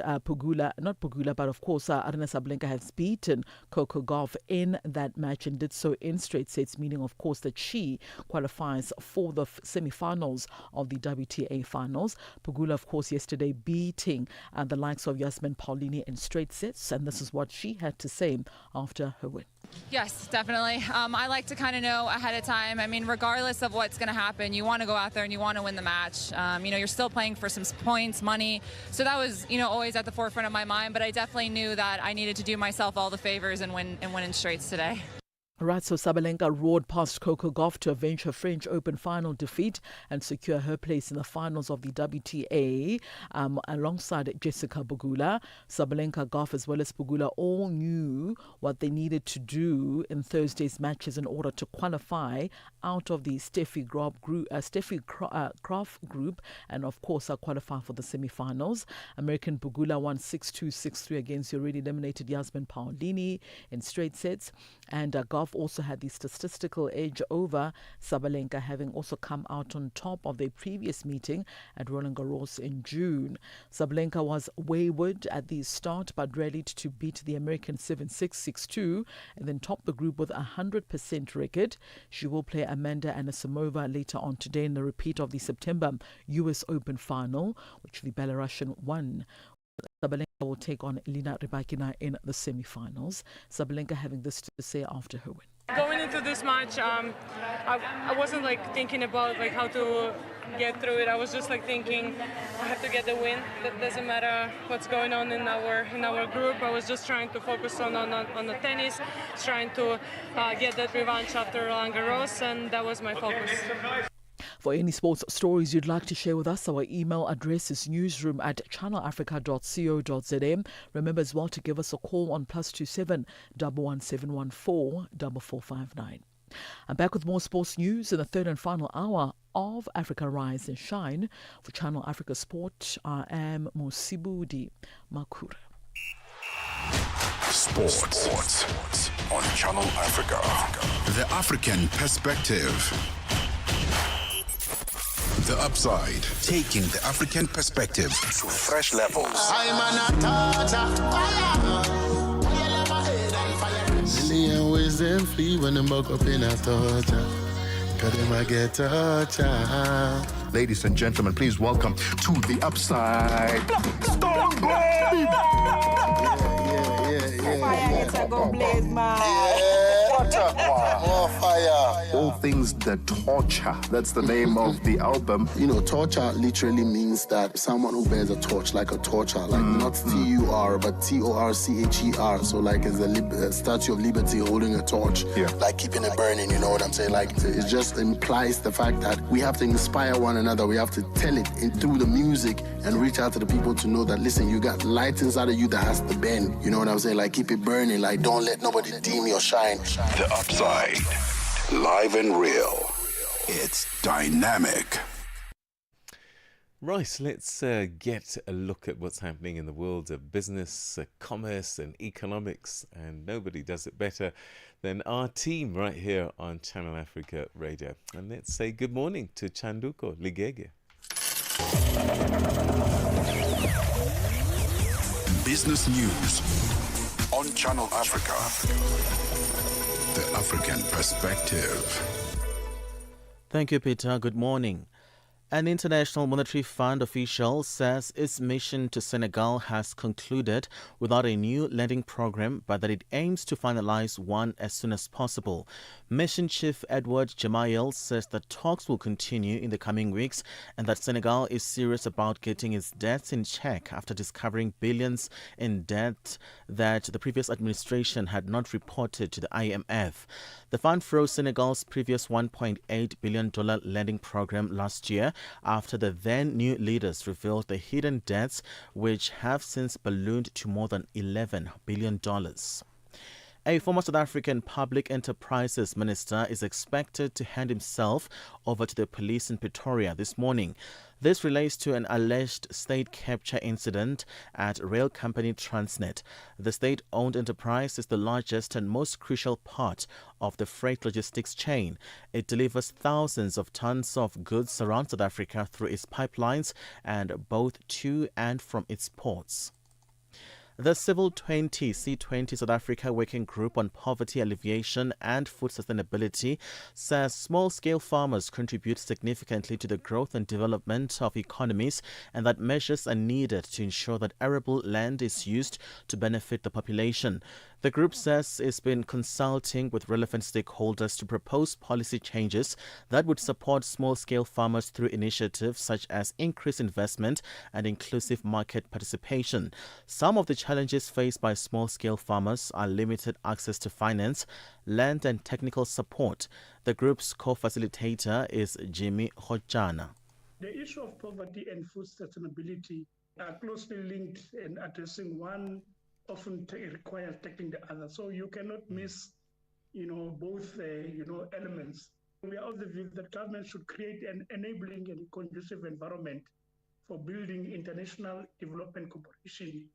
but of course Aryna Sabalenka has beaten Coco Gauff in that match and did so in straight sets, meaning of course that she qualifies for the semi-finals of the WTA finals. Pegula, of course, yesterday beating the likes of Yasmin Paolini in straight sets, and this is what she had to say after her win. Yes, definitely. I like to kind of know ahead of time. I mean, regardless of what's going to happen, you want to go out there and you want to win the match. You're still playing for some points, money. So that was, always at the forefront of my mind. But I definitely knew that I needed to do myself all the favors and win in straights today. Right, so Sabalenka roared past Coco Gauff to avenge her French Open final defeat and secure her place in the finals of the WTA alongside Jessica Pegula. Sabalenka, Gauff as well as Pegula all knew what they needed to do in Thursday's matches in order to qualify out of the Steffi Graf group and of course qualify for the semi-finals. American Pegula won 6-2, 6-3 against the already eliminated Yasmin Paolini in straight sets, and Gauff also had the statistical edge over Sabalenka, having also come out on top of their previous meeting at Roland Garros in June. Sabalenka was wayward at the start but rallied to beat the American 7-6, 6-2 and then top the group with a 100% record. She will play Amanda Anisimova later on today in the repeat of the September US Open final, which the Belarusian won. Sabalenka will take on Elina Rybakina in the semi-finals. Sabalenka having this to say after her win. Going into this match, I wasn't thinking about how to get through it. I was just thinking I have to get the win. That doesn't matter what's going on in our group. I was just trying to focus on the tennis, trying to get that revanche after Roland Garros, and that was my focus. For any sports stories you'd like to share with us, our email address is newsroom@channelafrica.co.za. Remember as well to give us a call on +27 11714 4459. I'm back with more sports news in the third and final hour of Africa Rise and Shine. For Channel Africa Sport, I am Mosibudi Makura. Sports on Channel Africa. The African perspective. The Upside, taking the African perspective to fresh levels. Million ways them flee when them buck up in a torture. Cause them I get torture. Ladies and gentlemen, please welcome to The Upside. More fire. All things that torture. That's the name of the album. You know, torture literally means that someone who bears a torch, like a torture, like not T-U-R, but T-O-R-C-H-E-R. So like it's a Statue of Liberty holding a torch, like keeping it burning, you know what I'm saying? Like it just implies the fact that we have to inspire one another. We have to tell it through the music and reach out to the people to know that, listen, you got light inside of you that has to bend. You know what I'm saying? Like keep it burning, like don't let nobody dim your shine. The Upside, live and real. It's dynamic. Right, let's get a look at what's happening in the world of business, commerce and economics. And nobody does it better than our team right here on Channel Africa Radio. And let's say good morning to Chanduko Ligege. Business news on Channel Africa. The African perspective. Thank you, Peter. Good morning. An International Monetary Fund official says its mission to Senegal has concluded without a new lending program, but that it aims to finalize one as soon as possible. Mission Chief Edward Jamail says that talks will continue in the coming weeks and that Senegal is serious about getting its debts in check after discovering billions in debt that the previous administration had not reported to the IMF. The fund froze Senegal's previous $1.8 billion lending program last year after the then new leaders revealed the hidden debts, which have since ballooned to more than $11 billion. A former South African Public Enterprises Minister is expected to hand himself over to the police in Pretoria this morning. This relates to an alleged state capture incident at rail company Transnet. The state-owned enterprise is the largest and most crucial part of the freight logistics chain. It delivers thousands of tons of goods around South Africa through its pipelines and both to and from its ports. The Civil 20 C20 South Africa Working Group on Poverty Alleviation and Food Sustainability says small-scale farmers contribute significantly to the growth and development of economies and that measures are needed to ensure that arable land is used to benefit the population. The group says it's been consulting with relevant stakeholders to propose policy changes that would support small-scale farmers through initiatives such as increased investment and inclusive market participation. Some of the challenges faced by small-scale farmers are limited access to finance, land and technical support. The group's co-facilitator is Jimmy Hojana. The issue of poverty and food sustainability are closely linked, and addressing one often requires tackling the other. So you cannot miss, both, elements. We are of the view that government should create an enabling and conducive environment for building international development cooperation.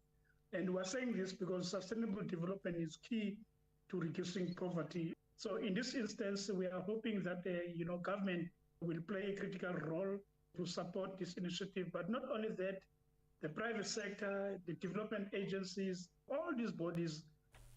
And we're saying this because sustainable development is key to reducing poverty. So in this instance, we are hoping that, government will play a critical role to support this initiative. But not only that, the private sector, the development agencies, all these bodies.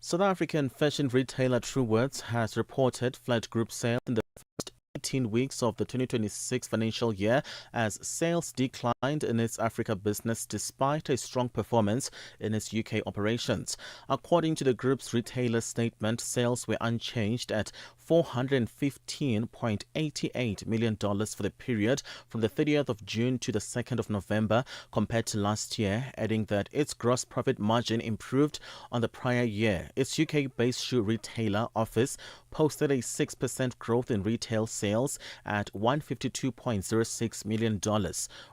South African fashion retailer Truworths has reported flat group sales in the first 18 weeks of the 2026 financial year as sales declined in its Africa business despite a strong performance in its UK operations. According to the group's retailer statement, sales were unchanged at $415.88 million for the period from the 30th of June to the 2nd of November compared to last year, adding that its gross profit margin improved on the prior year. Its UK-based shoe retailer Office posted a 6% growth in retail sales at $152.06 million,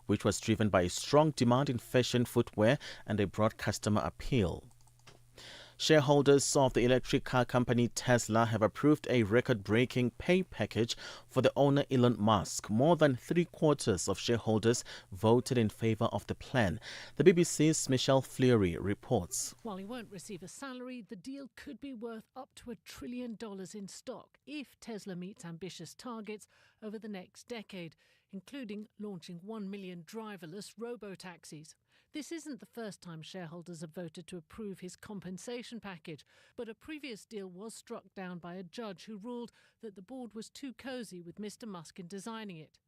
which was driven by strong demand in fashion footwear and a broad customer appeal. Shareholders of the electric car company Tesla have approved a record-breaking pay package for the owner Elon Musk. More than three-quarters of shareholders voted in favor of the plan. The BBC's Michelle Fleury reports. While he won't receive a salary, the deal could be worth up to $1 trillion in stock if Tesla meets ambitious targets over the next decade, including launching 1 million driverless robo-taxis. This isn't the first time shareholders have voted to approve his compensation package, but a previous deal was struck down by a judge who ruled that the board was too cosy with Mr. Musk in designing it.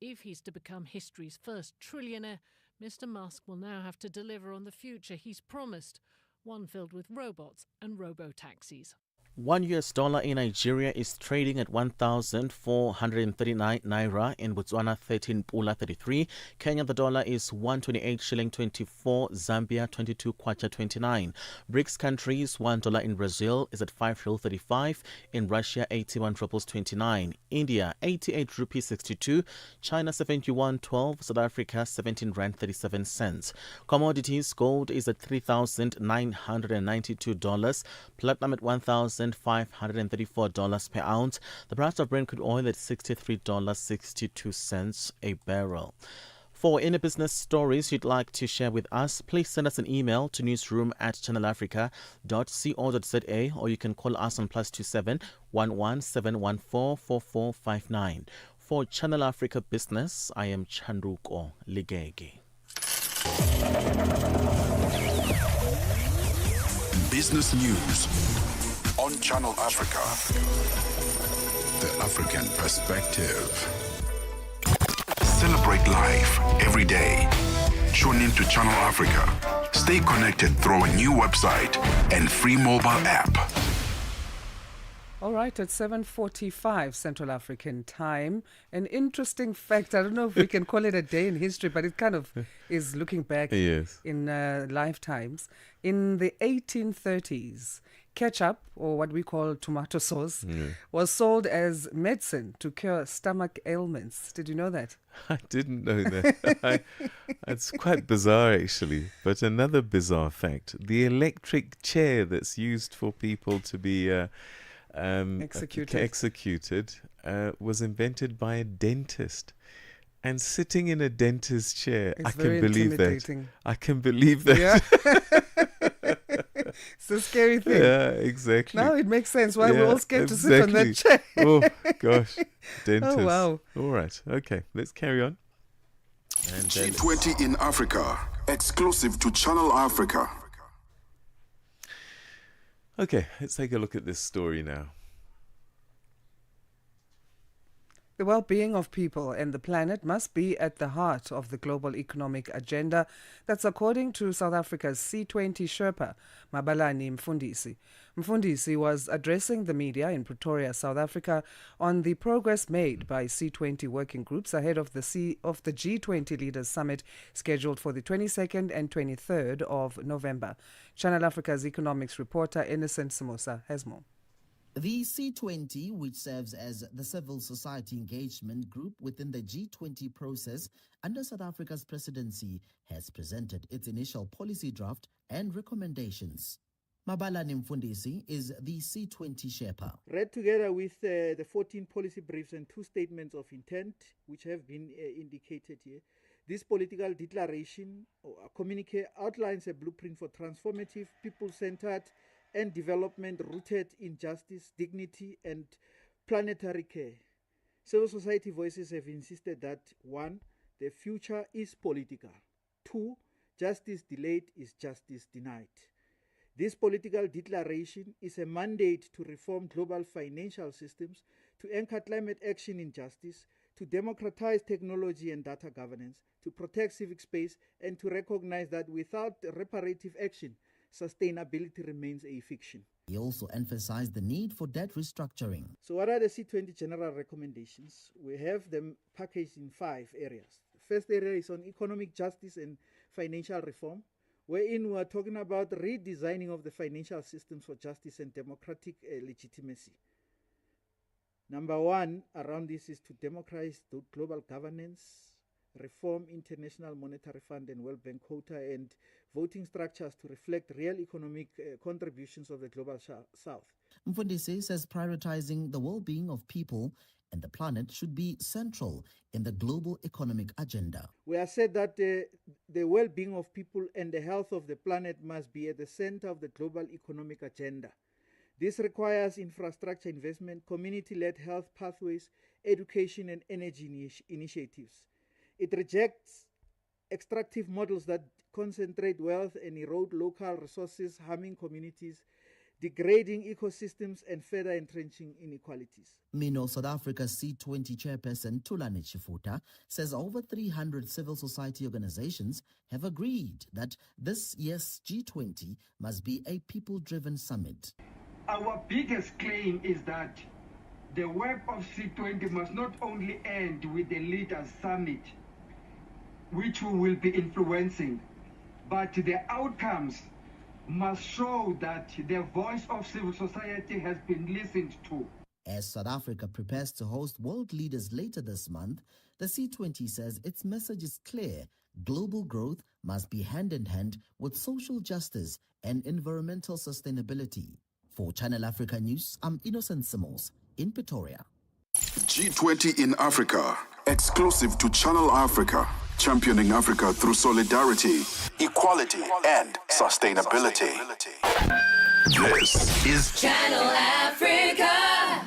If he's to become history's first trillionaire, Mr. Musk will now have to deliver on the future he's promised, one filled with robots and robo-taxis. $1 in Nigeria is trading at 1,439 naira, in Botswana 13 pula 33. Kenya the dollar is 128 shilling 24, Zambia 22 kwacha 29. BRICS countries, $1 in Brazil is at 5 riel 35, in Russia 81 rupees 29, India 88 rupees 62, China 71.12, South Africa 17 rand 37 cents. Commodities, gold is at $3,992, platinum at $1,534 per ounce. The price of Brent crude oil at $63.62 a barrel. For any business stories you'd like to share with us, please send us an email to newsroom@channelafrica.co.za, or you can call us on +27 11 714 4459. For Channel Africa Business, I am Chandruko Ligege. Business News on Channel Africa. The African Perspective. Celebrate life every day. Tune in to Channel Africa. Stay connected through a new website and free mobile app. All right, at 7:45 Central African time. An interesting fact, I don't know if we can call it a day in history, but it kind of is looking back in lifetimes. In the 1830s, ketchup, or what we call tomato sauce, was sold as medicine to cure stomach ailments. Did you know that? I didn't know that. It's quite bizarre, actually. But another bizarre fact, the electric chair that's used for people to be executed was invented by a dentist. And sitting in a dentist's chair, I can believe that. I can believe that. Yeah. It's a scary thing. Yeah, exactly. Now it makes sense why we're all scared to sit on that chair. Oh, gosh. Dentist. Oh, wow. All right. Okay, let's carry on. And G20 in Africa, exclusive to Channel Africa. Okay, let's take a look at this story now. The well-being of people and the planet must be at the heart of the global economic agenda. That's according to South Africa's C20 Sherpa, Mabalani Mfundisi. Mfundisi was addressing the media in Pretoria, South Africa, on the progress made by C20 working groups ahead of the G20 Leaders Summit scheduled for the 22nd and 23rd of November. Channel Africa's economics reporter Innocent Simosa has more. The C20, which serves as the civil society engagement group within the G20 process under South Africa's presidency, has presented its initial policy draft and recommendations. Mabalani Mfundisi is the C20 Sherpa. Read together with the 14 policy briefs and 2 statements of intent, which have been indicated here, this political declaration or communique outlines a blueprint for transformative, people-centered, and development rooted in justice, dignity, and planetary care. Civil society voices have insisted that 1. The future is political. 2. Justice delayed is justice denied. This political declaration is a mandate to reform global financial systems, to anchor climate action in justice, to democratize technology and data governance, to protect civic space, and to recognize that without reparative action, sustainability remains a fiction. He also emphasized the need for debt restructuring. So what are the C20 general recommendations? We have them packaged in 5 areas. The first area is on economic justice and financial reform, wherein we are talking about redesigning of the financial systems for justice and democratic legitimacy. Number 1 around this is to democratize global governance, reform International Monetary Fund and World Bank quota, and voting structures to reflect real economic contributions of the global south. Mfundisi says prioritizing the well-being of people and the planet should be central in the global economic agenda. We have said that the well-being of people and the health of the planet must be at the center of the global economic agenda. This requires infrastructure investment, community-led health pathways, education and energy initiatives. It rejects extractive models that concentrate wealth and erode local resources, harming communities, degrading ecosystems and further entrenching inequalities. Meanwhile, South Africa's C20 chairperson Thulani Chifuta says over 300 civil society organizations have agreed that this year's G20 must be a people-driven summit. Our biggest claim is that the work of C20 must not only end with the Leaders Summit, which we will be influencing, but the outcomes must show that the voice of civil society has been listened to. As South Africa prepares to host world leaders later this month, the C20 says its message is clear. Global growth must be hand in hand with social justice and environmental sustainability. For Channel Africa News, I'm Innocent Simos in Pretoria. G20 in Africa, exclusive to Channel Africa, championing Africa through solidarity, equality, and sustainability. This is Channel Africa.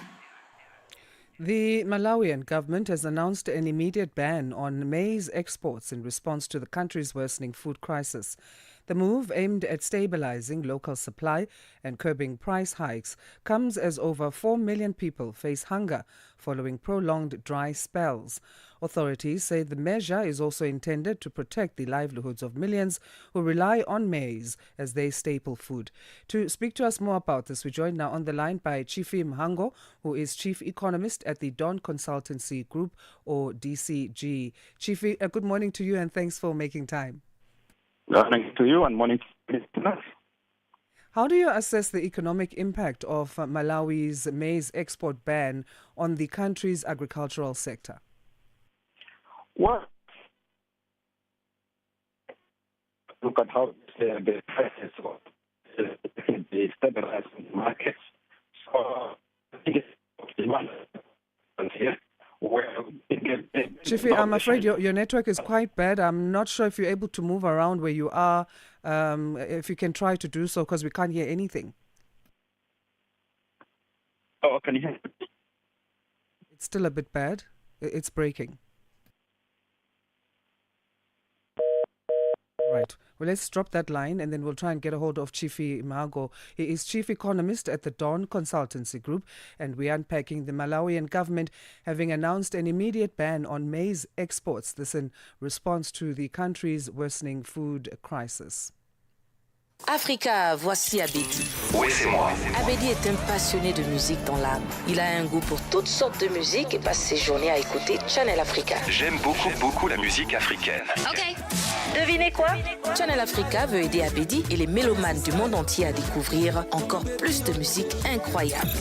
The Malawian government has announced an immediate ban on maize exports in response to the country's worsening food crisis. The move, aimed at stabilizing local supply and curbing price hikes, comes as over 4 million people face hunger following prolonged dry spells. Authorities say the measure is also intended to protect the livelihoods of millions who rely on maize as their staple food. To speak to us more about this, we're joined now on the line by Chifi Mhango, who is Chief Economist at the Dawn Consultancy Group, or DCG. Chifi, good morning to you and thanks for making time. Good morning to you and morning to listeners. How do you assess the economic impact of Malawi's maize export ban on the country's agricultural sector? Well, look at how the prices of the stabilized markets. So I think it's demand here. Chifi, I'm afraid your network is quite bad. I'm not sure if you're able to move around where you are. If you can try to do so, because we can't hear anything. Oh, can you hear me? It's still a bit bad. It's breaking. Right. Well, let's drop that line and then we'll try and get a hold of Chifi Mhango. He is Chief Economist at the Dawn Consultancy Group, and we're unpacking the Malawian government having announced an immediate ban on maize exports. This in response to the country's worsening food crisis. Africa, voici Abedi. Oui, c'est moi. Abedi est un passionné de musique dans l'âme. Il a un goût pour toutes sortes de musique et passe ses journées à écouter Channel Africa. J'aime beaucoup la musique africaine. Ok. Devinez quoi? Channel Africa veut aider Abedi et les mélomanes du monde entier à découvrir encore plus de musique incroyable.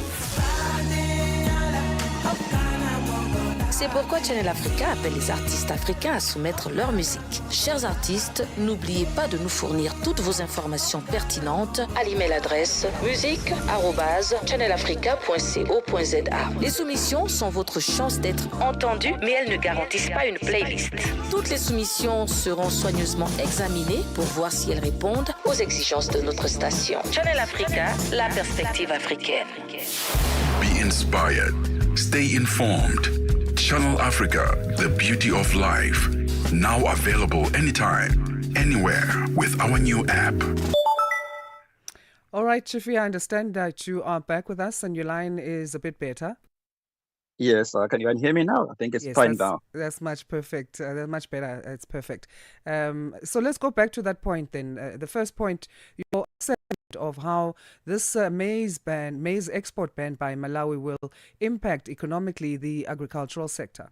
C'est pourquoi Channel Africa appelle les artistes africains à soumettre leur musique. Chers artistes, n'oubliez pas de nous fournir toutes vos informations pertinentes à l'email adresse musique@channelafrica.co.za. Les soumissions sont votre chance d'être entendues, mais elles ne garantissent pas une playlist. Toutes les soumissions seront soigneusement examinées pour voir si elles répondent aux exigences de notre station. Channel Africa, la perspective africaine. Be inspired. Stay informed. Channel Africa, the beauty of life. Now available anytime, anywhere with our new app. All right, Chifi, I understand that you are back with us and your line is a bit better. Yes, can you hear me now? I think it's fine now. That's much perfect. That's much better. It's perfect. So let's go back to that point then. The first point, your assessment of how this maize export ban by Malawi will impact economically the agricultural sector.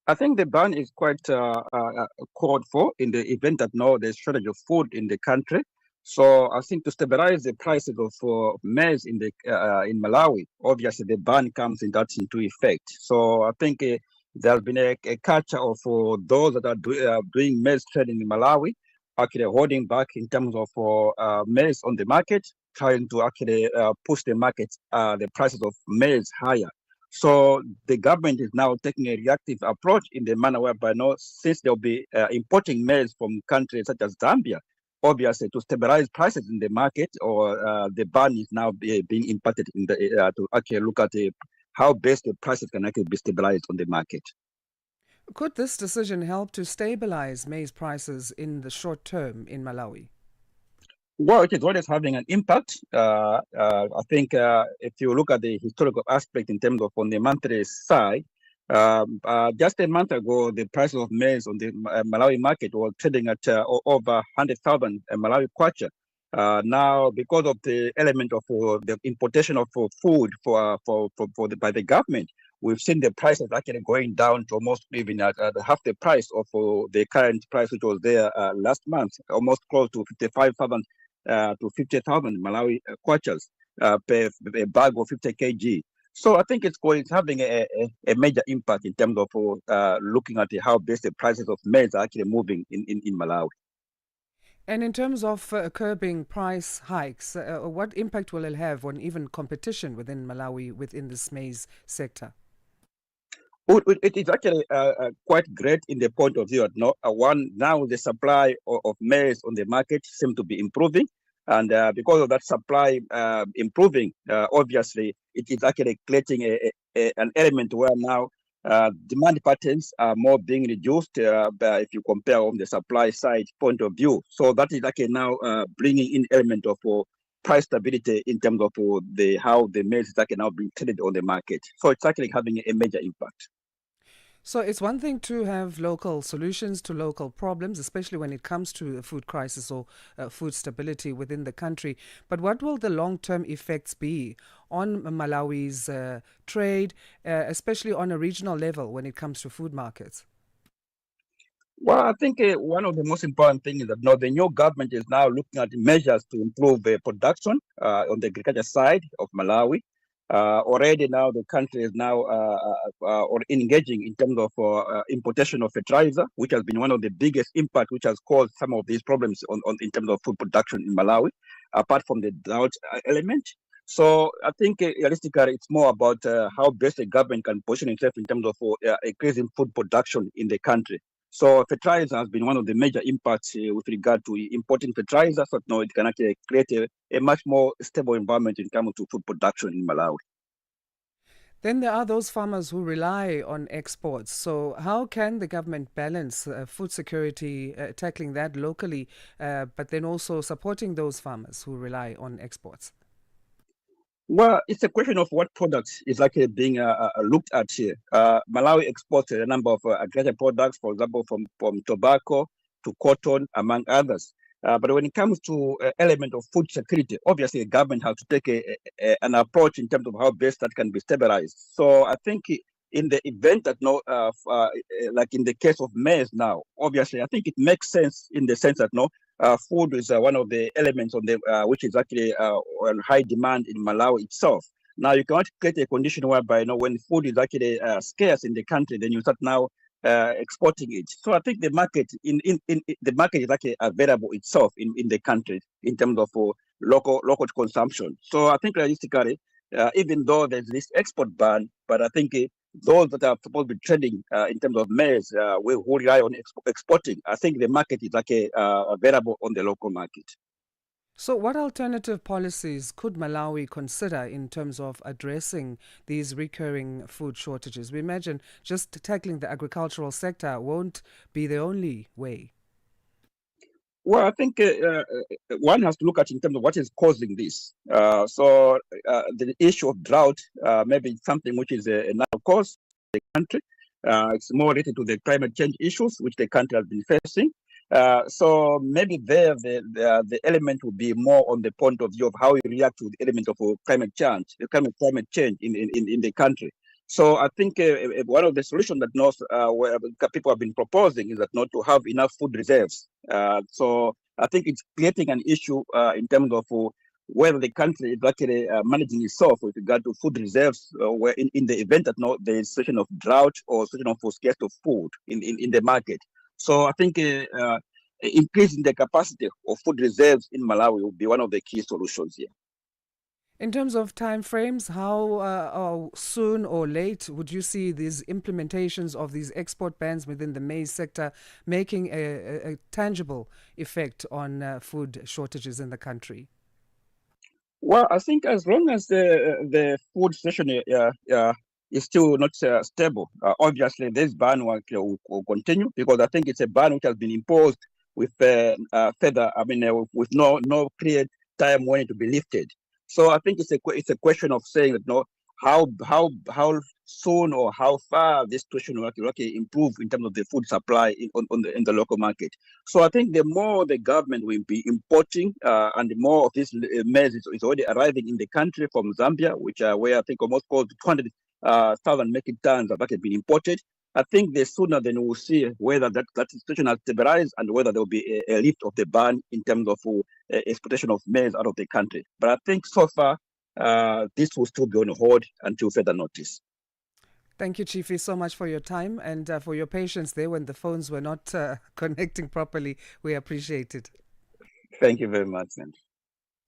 I think the ban is quite called for in the event that now there's shortage of food in the country. So I think to stabilize the prices of maize in Malawi, obviously the ban comes into effect. So I think there has been a culture of those that are doing maize trading in Malawi, actually holding back in terms of maize on the market, trying to actually push the market, the prices of maize higher. So the government is now taking a reactive approach in the manner whereby now, since they'll be importing maize from countries such as Zambia, obviously to stabilize prices in the market, or the ban is now being impacted in the to actually look at how best the prices can actually be stabilized on the market. Could this decision help to stabilize maize prices in the short term in Malawi? Well, it is always having an impact. I think if you look at the historical aspect in terms of on the monthly side, just a month ago, the price of maize on the Malawi market was trading at over 100,000 Malawi kwacha. Now, because of the element of the importation of food by the government, we've seen the prices actually going down to almost even at half the price of the current price, which was there last month, almost close to 55,000 to 50,000 Malawi kwachas per a bag of 50 kg. So I think it's having a major impact in terms of looking at how best the prices of maize are actually moving in Malawi. And in terms of curbing price hikes, what impact will it have on even competition within Malawi within this maize sector? It is actually quite great in the point of view that one, now the supply of maize on the market seems to be improving. And because of that supply improving, obviously, it is actually creating an element where now demand patterns are more being reduced if you compare on the supply side point of view. So that is actually now bringing in element of price stability in terms of how the maize is actually now being traded on the market. So it's actually having a major impact. So it's one thing to have local solutions to local problems, especially when it comes to a food crisis or food stability within the country. But what will the long-term effects be on Malawi's trade, especially on a regional level when it comes to food markets? Well, I think one of the most important things is that now the new government is now looking at measures to improve production on the agriculture side of Malawi. Already now the country is now engaging in terms of importation of fertilizer, which has been one of the biggest impact, which has caused some of these problems in terms of food production in Malawi, apart from the drought element. So I think realistically, it's more about how best the government can position itself in terms of increasing food production in the country. So fertilizer has been one of the major impacts with regard to importing fertilizer. So now it can actually create a much more stable environment in terms of food production in Malawi. Then there are those farmers who rely on exports. So how can the government balance food security, tackling that locally, but then also supporting those farmers who rely on exports? Well, it's a question of what products is actually being looked at here. Malawi exports a number of agricultural products, for example, from tobacco to cotton, among others. But when it comes to element of food security, obviously the government has to take an approach in terms of how best that can be stabilized. So I think in the event that like in the case of maize now, obviously I think it makes sense in the sense that food is one of the elements on the which is actually on high demand in Malawi itself. Now you cannot create a condition whereby when food is actually scarce in the country, then you start now exporting it. So I think the market in the market is actually available itself in the country in terms of local consumption. So I think realistically, even though there's this export ban, but I think those that are supposed to be trading in terms of maize will rely on exporting. I think the market is available on the local market. So what alternative policies could Malawi consider in terms of addressing these recurring food shortages? We imagine just tackling the agricultural sector won't be the only way. Well, I think one has to look at in terms of what is causing this. So the issue of drought maybe something which is another cause in the country. It's more related to the climate change issues which the country has been facing. So maybe there the element would be more on the point of view of how you react to the element of climate change, the climate change in the country. So I think one of the solutions that where people have been proposing is that not to have enough food reserves. So I think it's creating an issue in terms of whether the country is actually managing itself with regard to food reserves, where in the event that there is a situation of drought or situation of scarcity of food in the market. So I think increasing the capacity of food reserves in Malawi will be one of the key solutions here. In terms of time frames, how soon or late would you see these implementations of these export bans within the maize sector making a tangible effect on food shortages in the country? Well, I think as long as the food situation is still not stable, obviously this ban will continue, because I think it's a ban which has been imposed with with no clear time when it to be lifted. So I think it's a question of saying that how soon or how far this situation will improve in terms of the food supply in the local market. So I think the more the government will be importing and the more of this maize is already arriving in the country from Zambia, where I think almost close to 200,000 metric tons have actually been imported. I think the sooner then we'll see whether that situation has stabilized and whether there will be a lift of the ban in terms of exportation of maize out of the country. But I think so far, this will still be on hold until further notice. Thank you, Chiefy, so much for your time and for your patience there when the phones were not connecting properly. We appreciate it. Thank you very much, Sam.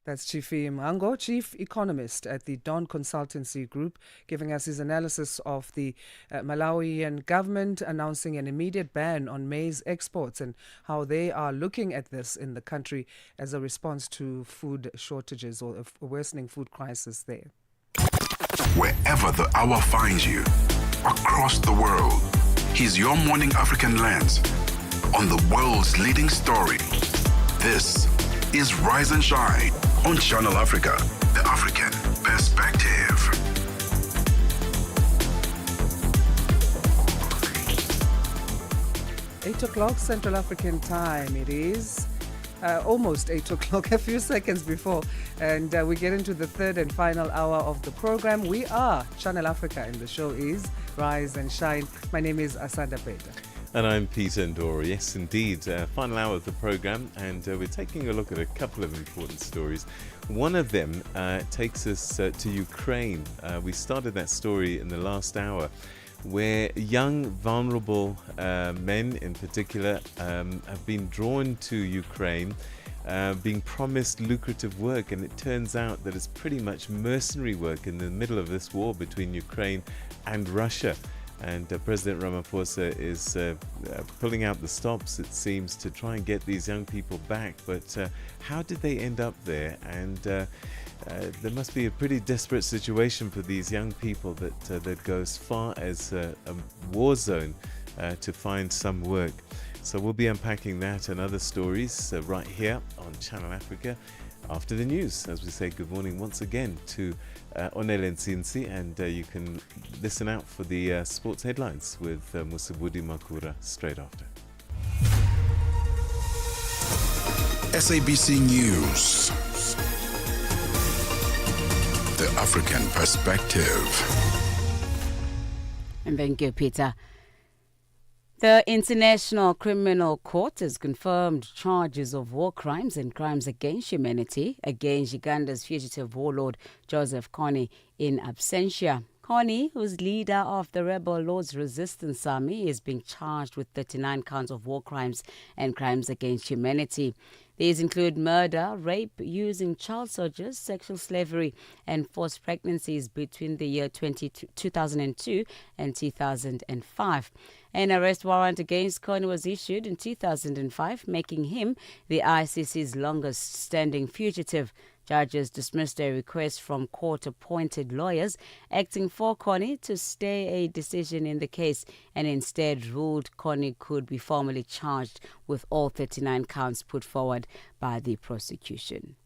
That's Chiefy Mhango, Chief Economist at the Dawn Consultancy Group, giving us his analysis of the Malawian government announcing an immediate ban on maize exports and how they are looking at this in the country as a response to food shortages or a worsening food crisis there. Wherever the hour finds you, across the world, here's your morning African lens on the world's leading story. This is Rise and Shine on Channel Africa, the African perspective. Eight o'clock Central African time it is. Almost 8 o'clock, a few seconds before. And we get into the third and final hour of the program. We are Channel Africa and the show is Rise and Shine. My name is Asanda, Beda. And I'm Peter Ndoro. Yes, indeed. Final hour of the program, and we're taking a look at a couple of important stories. One of them takes us to Ukraine. We started that story in the last hour, where young, vulnerable men in particular have been drawn to Ukraine, being promised lucrative work, and it turns out that it's pretty much mercenary work in the middle of this war between Ukraine and Russia. And President Ramaphosa is pulling out the stops, it seems, to try and get these young people back. But how did they end up there? And there must be a pretty desperate situation for these young people that go as far as a war zone to find some work. So we'll be unpacking that and other stories right here on Channel Africa after the news, as we say good morning once again to Onele Nsinsi, and you can listen out for the sports headlines with Musabudi Makura straight after. SABC News, the African perspective. And thank you, Peter. The International Criminal Court has confirmed charges of war crimes and crimes against humanity against Uganda's fugitive warlord Joseph Kony in absentia. Kony, who's leader of the rebel Lord's Resistance Army, is being charged with 39 counts of war crimes and crimes against humanity. These include murder, rape, using child soldiers, sexual slavery, and forced pregnancies between the year 2002 and 2005. An arrest warrant against Kony was issued in 2005, making him the ICC's longest-standing fugitive. Judges dismissed a request from court-appointed lawyers acting for Kony to stay a decision in the case and instead ruled Kony could be formally charged with all 39 counts put forward by the prosecution.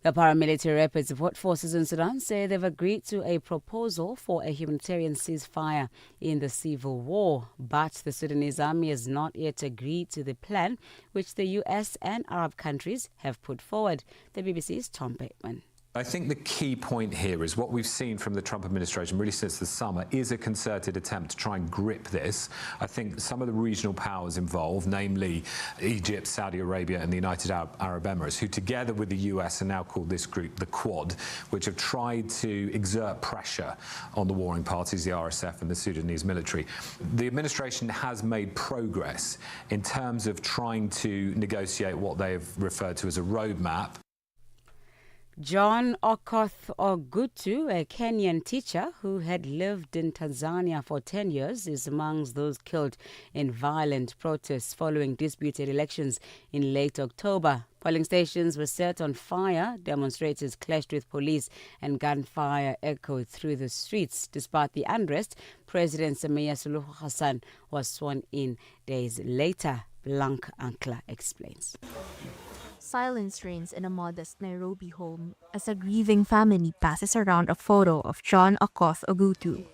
The paramilitary rapid support forces in Sudan say they've agreed to a proposal for a humanitarian ceasefire in the civil war, but the Sudanese army has not yet agreed to the plan which the US and Arab countries have put forward. The BBC's Tom Bateman. I think the key point here is what we've seen from the Trump administration really since the summer is a concerted attempt to try and grip this. I think some of the regional powers involved, namely Egypt, Saudi Arabia and the United Arab Emirates, who together with the US are now called this group the Quad, which have tried to exert pressure on the warring parties, the RSF and the Sudanese military. The administration has made progress in terms of trying to negotiate what they have referred to as a roadmap. John Okoth Ogutu, a Kenyan teacher who had lived in Tanzania for 10 years, is amongst those killed in violent protests following disputed elections in late October. Polling stations were set on fire, demonstrators clashed with police, and gunfire echoed through the streets. Despite the unrest, President Samia Suluhu Hassan was sworn in days later. Blanc Ankla explains. Silence reigns in a modest Nairobi home as a grieving family passes around a photo of John Okoth Ogutu.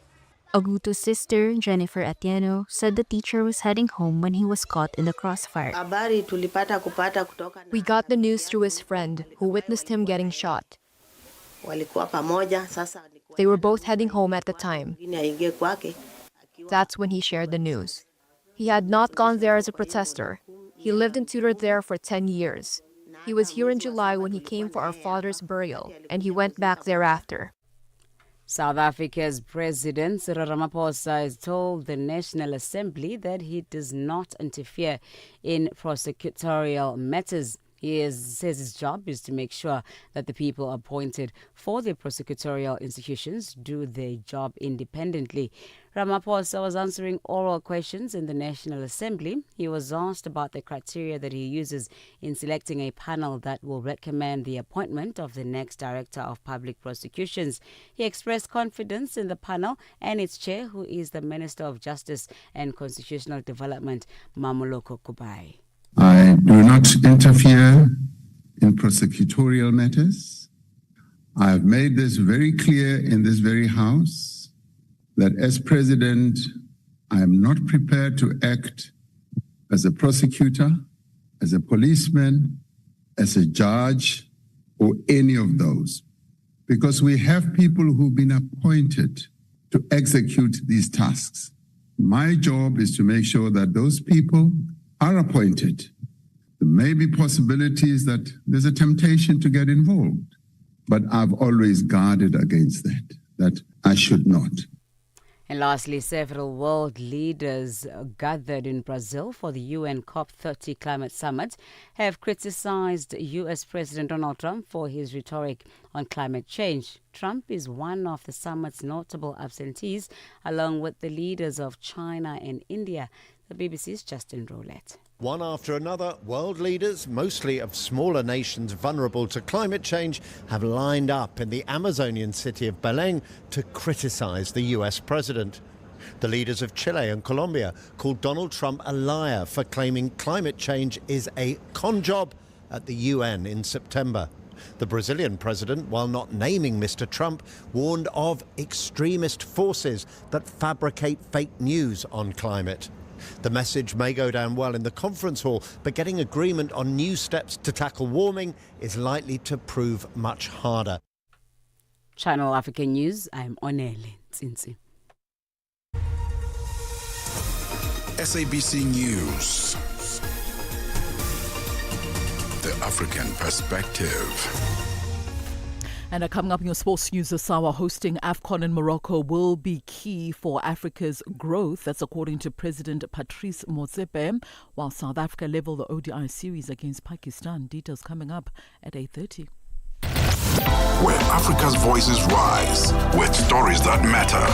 Ogutu's sister, Jennifer Atieno, said the teacher was heading home when he was caught in the crossfire. We got the news through his friend, who witnessed him getting shot. They were both heading home at the time. That's when he shared the news. He had not gone there as a protester. He lived and tutored there for 10 years. He was here in July when he came for our father's burial, and he went back thereafter. South Africa's President Cyril Ramaphosa has told the National Assembly that he does not interfere in prosecutorial matters. He says his job is to make sure that the people appointed for the prosecutorial institutions do their job independently. Ramaphosa was answering oral questions in the National Assembly. He was asked about the criteria that he uses in selecting a panel that will recommend the appointment of the next Director of Public Prosecutions. He expressed confidence in the panel and its chair, who is the Minister of Justice and Constitutional Development, Mamoloko Kubai. I do not interfere in prosecutorial matters. I have made this very clear in this very House that as President, I am not prepared to act as a prosecutor, as a policeman, as a judge, or any of those, because we have people who've been appointed to execute these tasks. My job is to make sure that those people are appointed. There may be possibilities that there's a temptation to get involved, but I've always guarded against that I should not. And lastly, several world leaders gathered in Brazil for the UN COP30 climate summit have criticized U.S. President Donald Trump for his rhetoric on climate change. Trump is one of the summit's notable absentees, along with the leaders of China and India. The BBC's Justin Roulette. One after another, world leaders, mostly of smaller nations vulnerable to climate change, have lined up in the Amazonian city of Belém to criticize the US president. The leaders of Chile and Colombia called Donald Trump a liar for claiming climate change is a con job at the UN in September. The Brazilian president, while not naming Mr. Trump, warned of extremist forces that fabricate fake news on climate. The message may go down well in the conference hall, but getting agreement on new steps to tackle warming is likely to prove much harder. Channel Africa News, I'm Onele Tsinsi. SABC News. The African Perspective. And coming up in your sports news, Asawa hosting AFCON in Morocco will be key for Africa's growth. That's according to President Patrice Motsepe, while South Africa level the ODI series against Pakistan. Details coming up at 8:30. Where Africa's voices rise with stories that matter,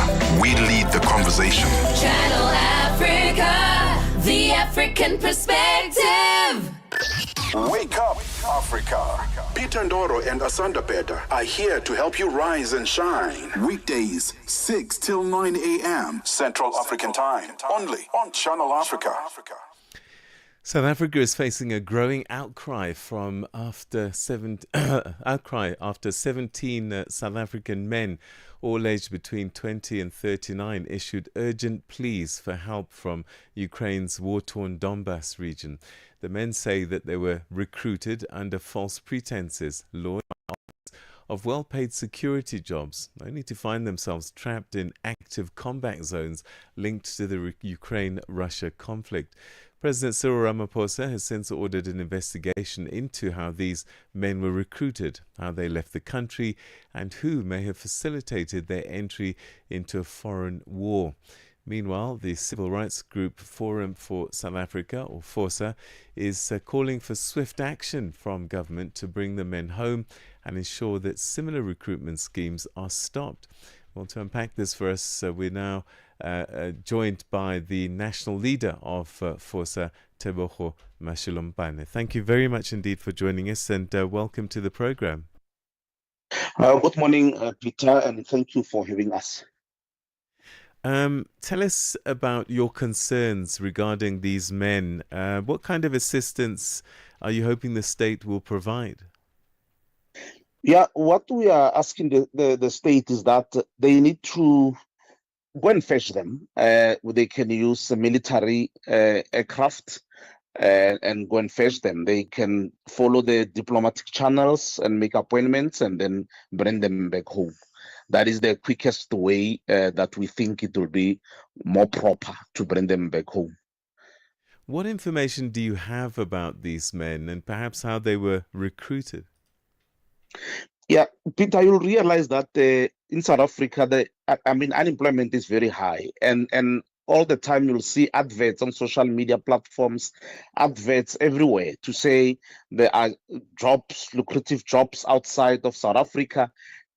we lead the conversation. Channel Africa, the African perspective. Wake up, Africa. Peter Ndoro and Asanda Beda are here to help you rise and shine. Weekdays, 6 till 9 a.m. Central African Time. Only on Channel Africa. South Africa is facing a growing outcry after 17 South African men, all aged between 20 and 39, issued urgent pleas for help from Ukraine's war-torn Donbas region. The men say that they were recruited under false pretenses. Law of well-paid security jobs, only to find themselves trapped in active combat zones linked to the Ukraine-Russia conflict. President Cyril Ramaphosa has since ordered an investigation into how these men were recruited, how they left the country, and who may have facilitated their entry into a foreign war. Meanwhile, the civil rights group Forum for South Africa, or FOSA, is calling for swift action from government to bring the men home and ensure that similar recruitment schemes are stopped. Well, to unpack this for us, we're now joined by the national leader of FOSA, Tebogo Mashilompane. Thank you very much indeed for joining us, and welcome to the program. Good morning, Peter, and thank you for having us. Tell us about your concerns regarding these men. What kind of assistance are you hoping the state will provide? Yeah, what we are asking the state is that they need to go and fetch them. They can use military aircraft and go and fetch them. They can follow the diplomatic channels and make appointments and then bring them back home. That is the quickest way that we think it will be more proper to bring them back home. What information do you have about these men and perhaps how they were recruited? Yeah, Peter, you'll realize that in South Africa, unemployment is very high, and all the time you'll see adverts on social media platforms, adverts everywhere to say there are jobs, lucrative jobs outside of South Africa.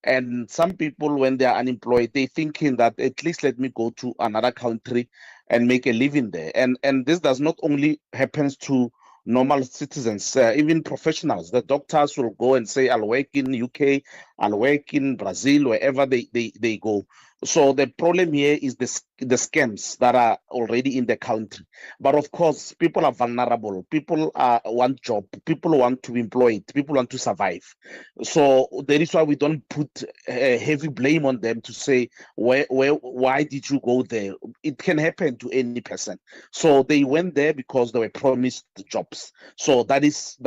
And some people, when they are unemployed, they're thinking that at least let me go to another country and make a living there. And this does not only happens to normal citizens, even professionals. The doctors will go and say, I'll work in UK, I'll work in Brazil, wherever they go. So the problem here is the scams that are already in the country. But of course, people are vulnerable. People want job. People want to be employed. People want to survive. So that is why we don't put heavy blame on them to say, why did you go there? It can happen to any person. So they went there because they were promised jobs. So that is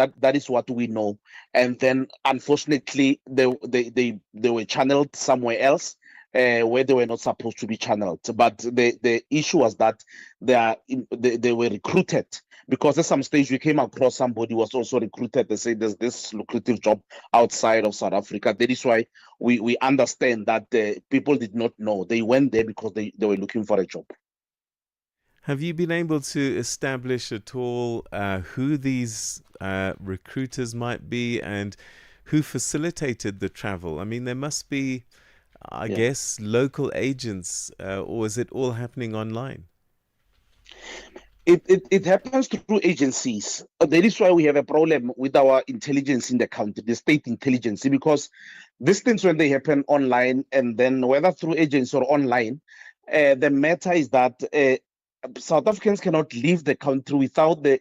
what we know. And then unfortunately, they were channeled somewhere else. Where they were not supposed to be channeled. But the issue was that they were recruited, because at some stage we came across somebody who was also recruited. They say there's this lucrative job outside of South Africa. That is why we understand that people did not know. They went there because they were looking for a job. Have you been able to establish at all who these recruiters might be and who facilitated the travel? I mean, there must be, I guess, local agents, or is it all happening online? It happens through agencies. That is why we have a problem with our intelligence in the country, the state intelligence, because these things, when they happen online, and then whether through agents or online, the matter is that South Africans cannot leave the country without the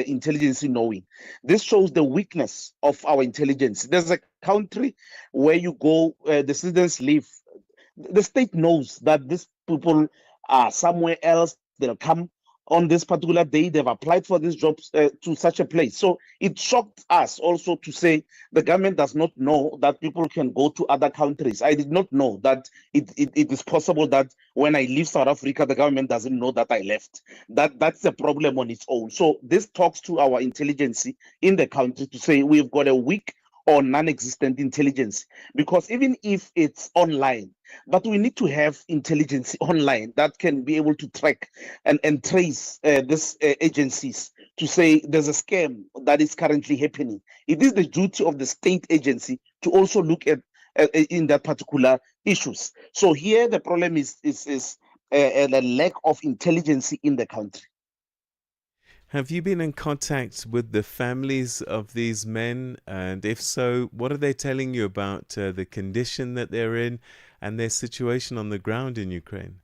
intelligence knowing. This shows the weakness of our intelligence. There's a country where you go, the citizens live. The state knows that these people are somewhere else. They'll come on this particular day. They've applied for these jobs to such a place. So it shocked us also to say the government does not know that people can go to other countries. I did not know that it is possible that when I leave South Africa, the government doesn't know that I left. That's a problem on its own. So this talks to our intelligence in the country to say we've got a weak or non-existent intelligence, because even if it's online, but we need to have intelligence online that can be able to track and trace these agencies to say there's a scam that is currently happening. It is the duty of the state agency to also look at in that particular issues. So here the problem is a lack of intelligence in the country. Have you been in contact with the families of these men? And if so, what are they telling you about the condition that they're in and their situation on the ground in Ukraine?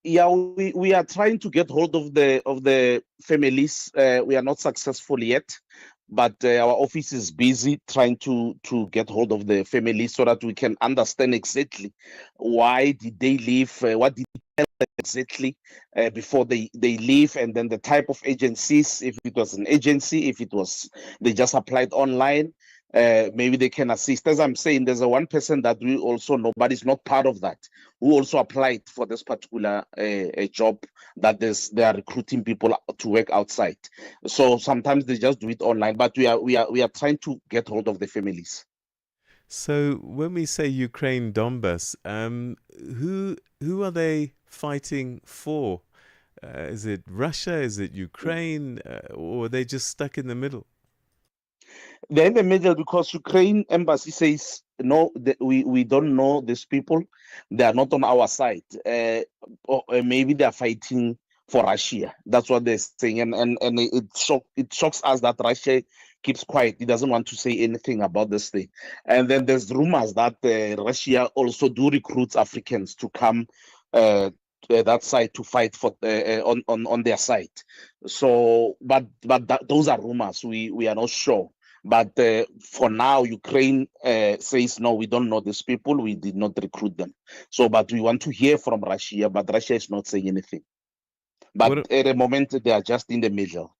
Yeah, we are trying to get hold of the families. We are not successful yet, but our office is busy trying to get hold of the families so that we can understand exactly why did they leave, what did they tell them exactly before they leave, and then the type of agencies, if it was an agency, if it was they just applied online. maybe they can assist. As I'm saying, there's a one person that we also know, but it's not part of that, who also applied for this particular job that they are recruiting people to work outside. So sometimes they just do it online, but we are trying to get hold of the families. So when we say Ukraine, Donbass, who are they fighting for? Is it Russia? Is it Ukraine? Or are they just stuck in the middle? They're in the middle because Ukraine embassy says no, we don't know these people. They are not on our side. Or maybe they are fighting for Russia. That's what they're saying, and it shocks us that Russia keeps quiet. He doesn't want to say anything about this thing. And then there's rumors that Russia also do recruit Africans to come that side to fight for on their side. So, but those are rumors. We are not sure. But for now, Ukraine says, no, we don't know these people. We did not recruit them. So, but we want to hear from Russia, but Russia is not saying anything. But at the moment, they are just in the middle.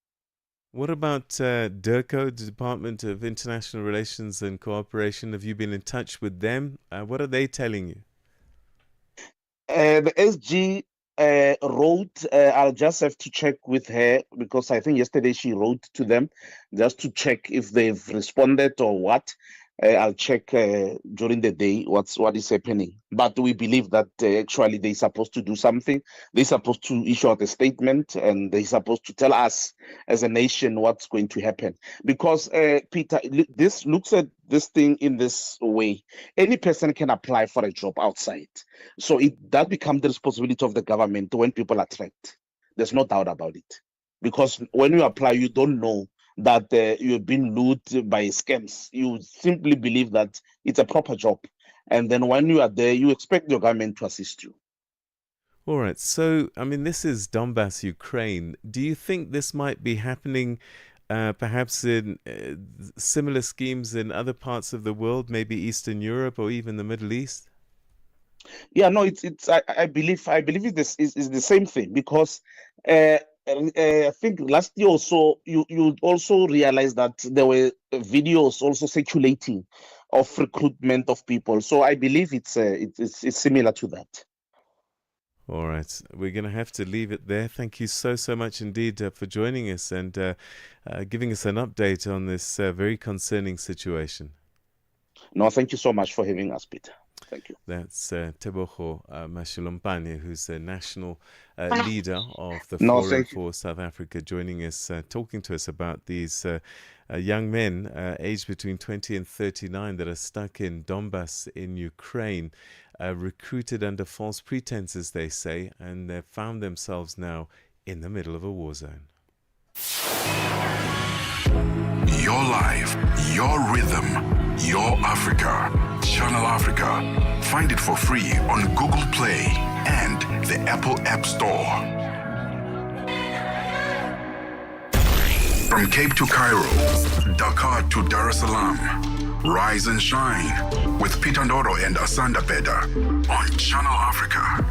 What about DIRCO, the Department of International Relations and Cooperation? Have you been in touch with them? What are they telling you? The SG wrote, I'll just have to check with her because I think yesterday she wrote to them just to check if they've responded or what. I'll check during the day what is happening. But we believe that actually they're supposed to do something. They're supposed to issue out a statement and they're supposed to tell us as a nation what's going to happen. Because, Peter, this looks at this thing in this way. Any person can apply for a job outside. So that becomes the responsibility of the government when people are tracked. There's no doubt about it. Because when you apply, you don't know that you've been lured by scams. You simply believe that it's a proper job. And then when you are there, you expect your government to assist you. All right. So, I mean, this is Donbass, Ukraine. Do you think this might be happening perhaps in similar schemes in other parts of the world, maybe Eastern Europe or even the Middle East? Yeah, no, I believe it's the same thing because I think last year also you also realize that there were videos also circulating of recruitment of people. So I believe it's similar to that. All right, we're going to have to leave it there. Thank you so much indeed for joining us and giving us an update on this very concerning situation. No, thank you so much for having us, Peter. Thank you. That's Tebogo Mashilompane, who's the national leader of the Forum for South Africa, joining us, talking to us about these young men aged between 20 and 39 that are stuck in Donbass in Ukraine, recruited under false pretenses, they say, and they've found themselves now in the middle of a war zone. Your life, your rhythm, your Africa. Channel Africa. Find it for free on Google Play and the Apple App Store. From Cape to Cairo, Dakar to Dar es Salaam, rise and shine with Peter Ndoro and Asanda Beda on Channel Africa.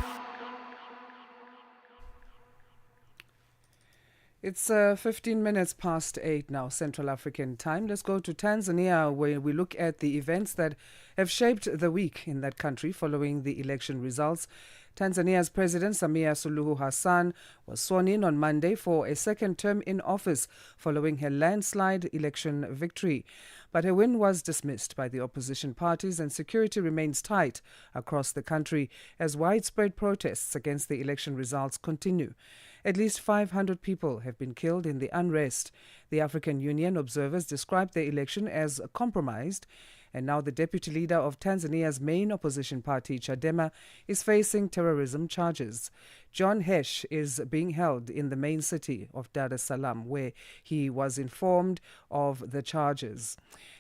It's 15 minutes past 8 now, Central African time. Let's go to Tanzania, where we look at the events that have shaped the week in that country following the election results. Tanzania's President Samia Suluhu Hassan was sworn in on Monday for a second term in office following her landslide election victory. But her win was dismissed by the opposition parties and security remains tight across the country as widespread protests against the election results continue. At least 500 people have been killed in the unrest. The African Union observers described the election as compromised, and now the deputy leader of Tanzania's main opposition party, Chadema, is facing terrorism charges. John Hesh is being held in the main city of Dar es Salaam, where he was informed of the charges.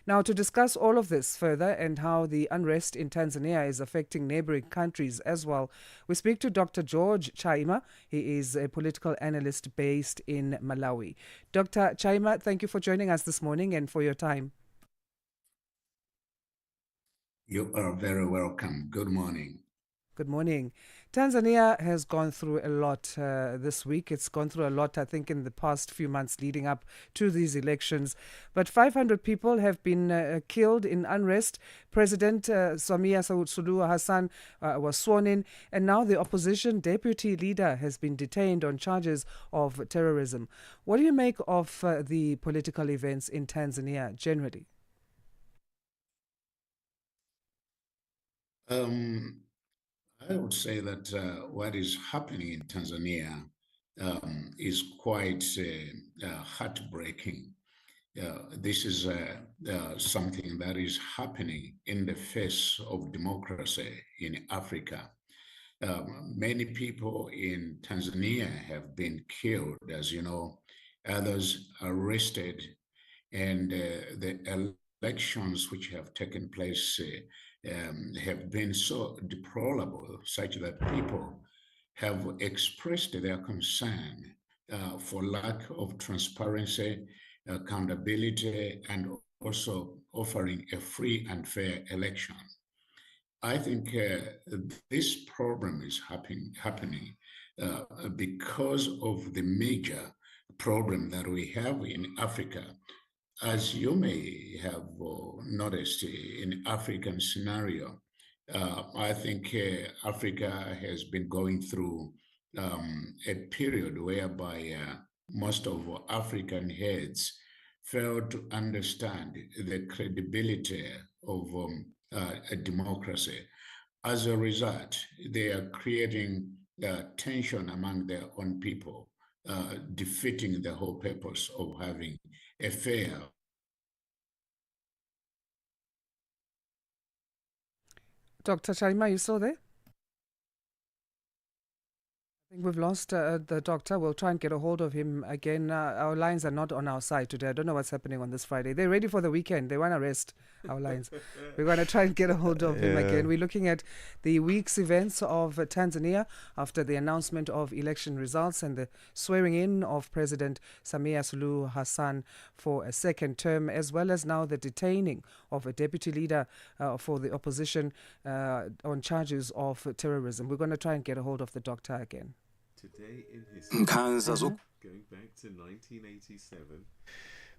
Now, to discuss all of this further and how the unrest in Tanzania is affecting neighboring countries as well, we speak to Dr. George Chaima. He is a political analyst based in Malawi. Dr. Chaima, thank you for joining us this morning and for your time. You are very welcome. Good morning. Good morning. Tanzania has gone through a lot this week. It's gone through a lot, I think, in the past few months leading up to these elections. But 500 people have been killed in unrest. President Samia Suluhu Hassan was sworn in, and now the opposition deputy leader has been detained on charges of terrorism. What do you make of the political events in Tanzania generally? I would say that what is happening in Tanzania is quite heartbreaking. This is something that is happening in the face of democracy in Africa. Many people in Tanzania have been killed, as you know, others arrested, and the elections which have taken place have been so deplorable, such that people have expressed their concern for lack of transparency, accountability, and also offering a free and fair election. I think this problem is happening because of the major problem that we have in Africa. As you may have noticed in African scenario, I think Africa has been going through a period whereby most of African heads fail to understand the credibility of a democracy. As a result, they are creating tension among their own people, defeating the whole purpose of having a fair. Dr. Sharima, you still there? I think we've lost the doctor. We'll try and get a hold of him again. Our lines are not on our side today. I don't know what's happening on this Friday. They're ready for the weekend. They want to rest, our lines. We're going to try and get a hold of him again. We're looking at the week's events of Tanzania after the announcement of election results and the swearing in of President Samia Suluhu Hassan for a second term, as well as now the detaining of a deputy leader for the opposition on charges of terrorism. We're going to try and get a hold of the doctor again. Today in history, going back to 1987,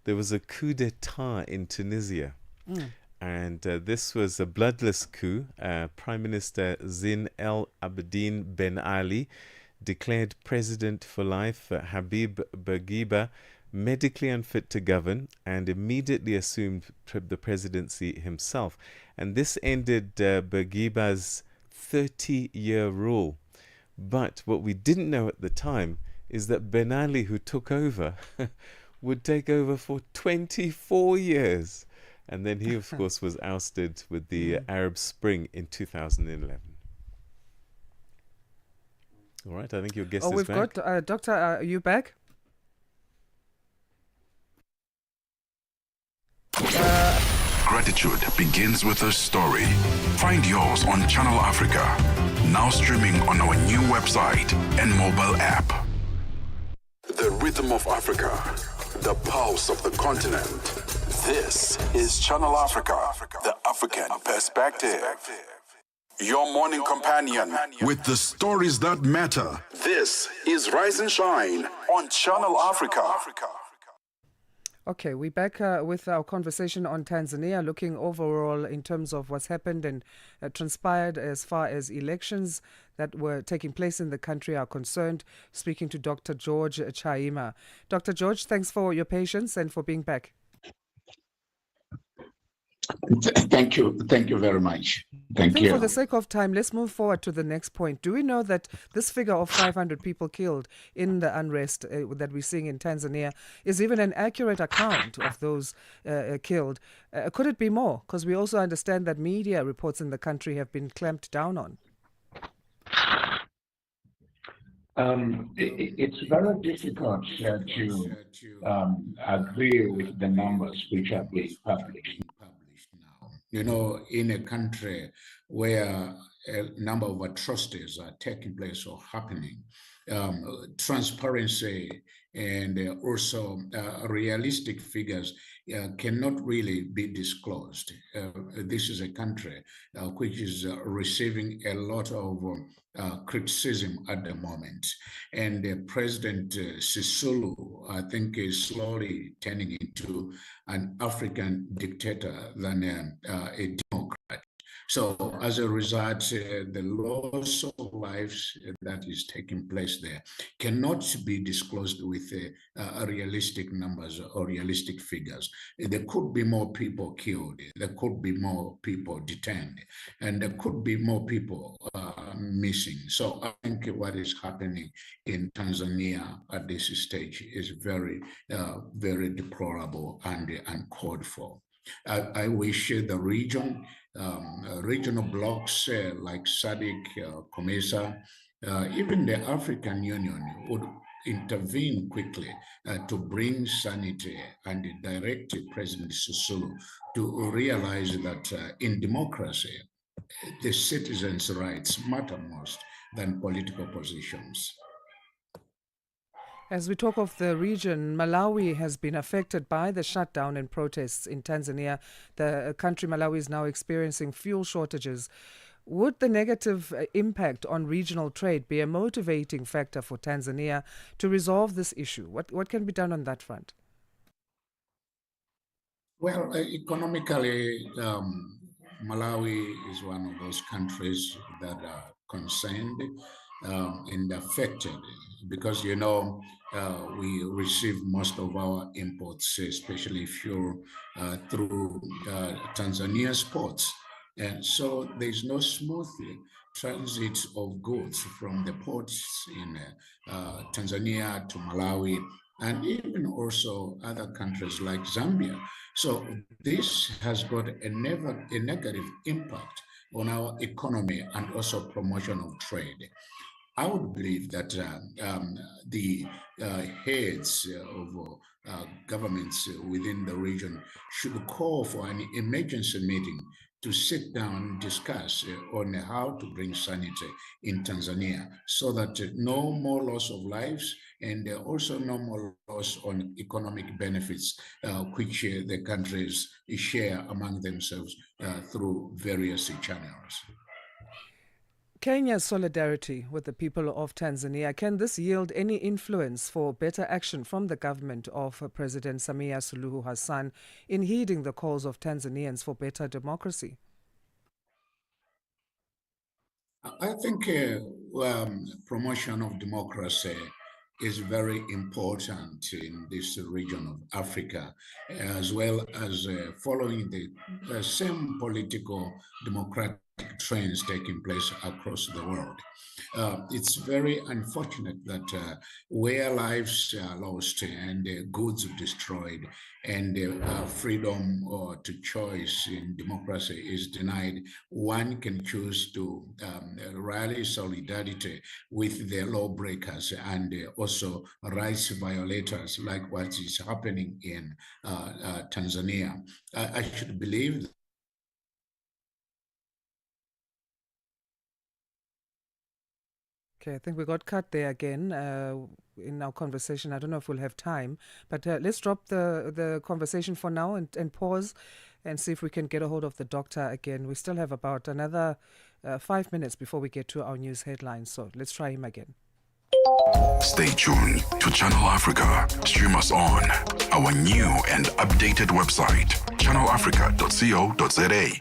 there was a coup d'etat in Tunisia. And this was a bloodless coup. Prime Minister Zine El Abidine Ben Ali declared president for life Habib Bourguiba medically unfit to govern and immediately assumed the presidency himself. And this ended Bourguiba's 30-year rule. But what we didn't know at the time is that Ben Ali, who took over, would take over for 24 years. And then he, of course, was ousted with the Arab Spring in 2011. All right, I think your guest is we've back. got, Doctor, are you back? Gratitude begins with a story. Find yours on Channel Africa. Now streaming on our new website and mobile app. The rhythm of Africa. The pulse of the continent. This is Channel Africa. The African perspective. Your morning companion with the stories that matter. This is Rise and Shine on Channel Africa. Okay, we're back with our conversation on Tanzania, looking overall in terms of what's happened and transpired as far as elections that were taking place in the country are concerned, speaking to Dr. George Chaima. Dr. George, thanks for your patience and for being back. Thank you. Thank you very much. I think for the sake of time, let's move forward to the next point. Do we know that this figure of 500 people killed in the unrest that we're seeing in Tanzania is even an accurate account of those killed? Could it be more? Because we also understand that media reports in the country have been clamped down on. It's very difficult to agree with the numbers which are being published. You know, in a country where a number of atrocities are taking place or happening, transparency and also realistic figures cannot really be disclosed. This is a country which is receiving a lot of criticism at the moment. And President Sisulu, I think, is slowly turning into an African dictator than a Democrat. So as a result, the loss of lives that is taking place there cannot be disclosed with realistic numbers or realistic figures. There could be more people killed, there could be more people detained, and there could be more people missing. So I think what is happening in Tanzania at this stage is very, very deplorable and uncalled for. I wish the regional blocs like SADC, COMESA, even the African Union would intervene quickly to bring sanity and direct President Sisulu to realize that in democracy, the citizens' rights matter most than political positions. As we talk of the region, Malawi has been affected by the shutdown and protests in Tanzania. The country, Malawi, is now experiencing fuel shortages. Would the negative impact on regional trade be a motivating factor for Tanzania to resolve this issue? What can be done on that front? Well, economically, Malawi is one of those countries that are concerned and affected because, we receive most of our imports, especially fuel, through Tanzania's ports. And so there's no smooth transit of goods from the ports in Tanzania to Malawi and even also other countries like Zambia. So this has got a negative impact on our economy and also promotion of trade. I would believe that the heads of governments within the region should call for an emergency meeting to sit down and discuss on how to bring sanity in Tanzania so that no more loss of lives and also no more loss on economic benefits which the countries share among themselves through various channels. Kenya's solidarity with the people of Tanzania, can this yield any influence for better action from the government of President Samia Suluhu Hassan in heeding the calls of Tanzanians for better democracy? I think promotion of democracy is very important in this region of Africa, as well as following the same political democratic trends taking place across the world. It's very unfortunate that where lives are lost and goods destroyed and freedom to choice in democracy is denied, one can choose to rally solidarity with the lawbreakers and also rights violators like what is happening in Tanzania. I should believe. Okay, I think we got cut there again in our conversation. I don't know if we'll have time, but let's drop the conversation for now and pause and see if we can get a hold of the doctor again. We still have about another 5 minutes before we get to our news headlines, so let's try him again. Stay tuned to Channel Africa. Stream us on our new and updated website, channelafrica.co.za.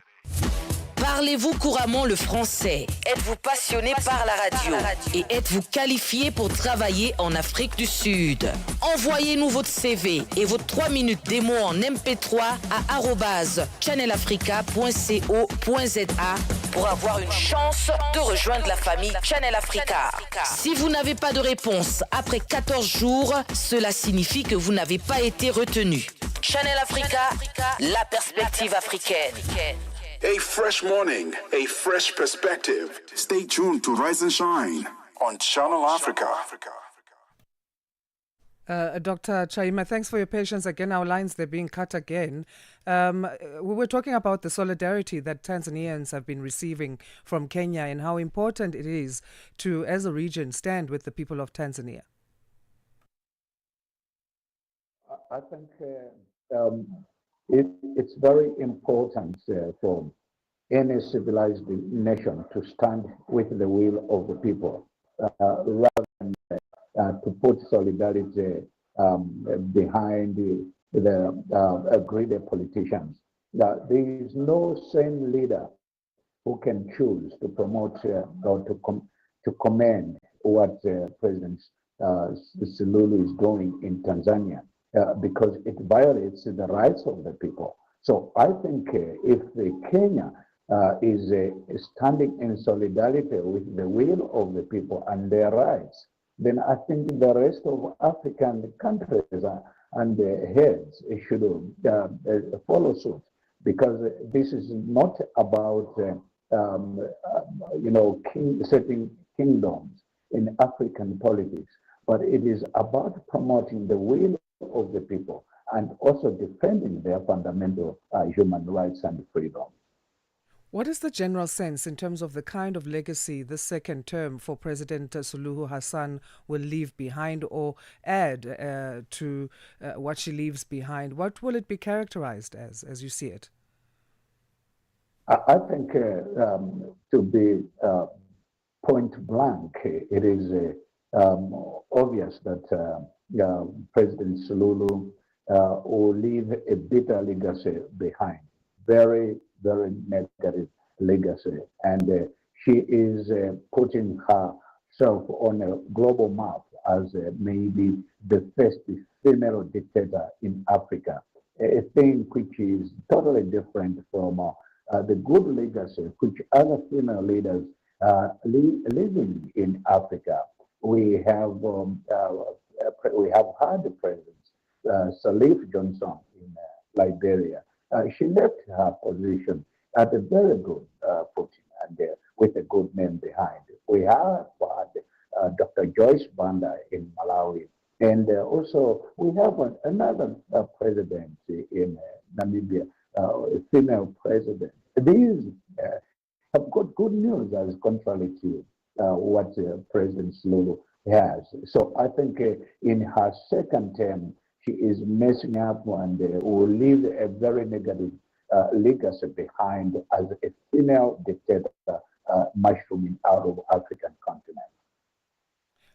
Parlez-vous couramment le français? Êtes-vous passionné par la radio? Et êtes-vous qualifié pour travailler en Afrique du Sud? Envoyez-nous votre CV et votre 3 minutes démo en MP3 à @channelafrica.co.za pour avoir une chance de rejoindre la famille Channel Africa. Si vous n'avez pas de réponse après 14 jours, cela signifie que vous n'avez pas été retenu. Channel Africa, la perspective africaine. A fresh morning, a fresh perspective. Stay tuned to Rise and Shine on Channel Africa. Dr. Chaima, thanks for your patience again. Our lines, they're being cut again. We were talking about the solidarity that Tanzanians have been receiving from Kenya and how important it is to, as a region, stand with the people of Tanzania. I think it's very important for any civilized nation to stand with the will of the people rather than to put solidarity behind the greedy politicians. There is no sane leader who can choose to promote or to commend what President Suluhu is doing in Tanzania because it violates the rights of the people. So I think if Kenya is standing in solidarity with the will of the people and their rights, then I think the rest of African countries and their heads should follow suit, because this is not about setting kingdoms in African politics, but it is about promoting the will of the people and also defending their fundamental human rights and freedom. What is the general sense in terms of the kind of legacy this second term for President Suluhu Hassan will leave behind or add to what she leaves behind? What will it be characterized as you see it? I think to be point blank, it is obvious that President Suluhu will leave a bitter legacy behind. Very, very negative legacy. And she is putting herself on a global map as maybe the first female dictator in Africa, a thing which is totally different from the good legacy which other female leaders living in Africa. We have had the president, Salif Johnson in Liberia. She left her position at a very good footing and with a good name behind. We have had Dr. Joyce Banda in Malawi, and also we have another president in Namibia, a female president. These have got good news as contrary to what President Suluhu has. So I think in her second term, she is messing up and will leave a very negative legacy behind as a female dictator mushrooming out of African continent.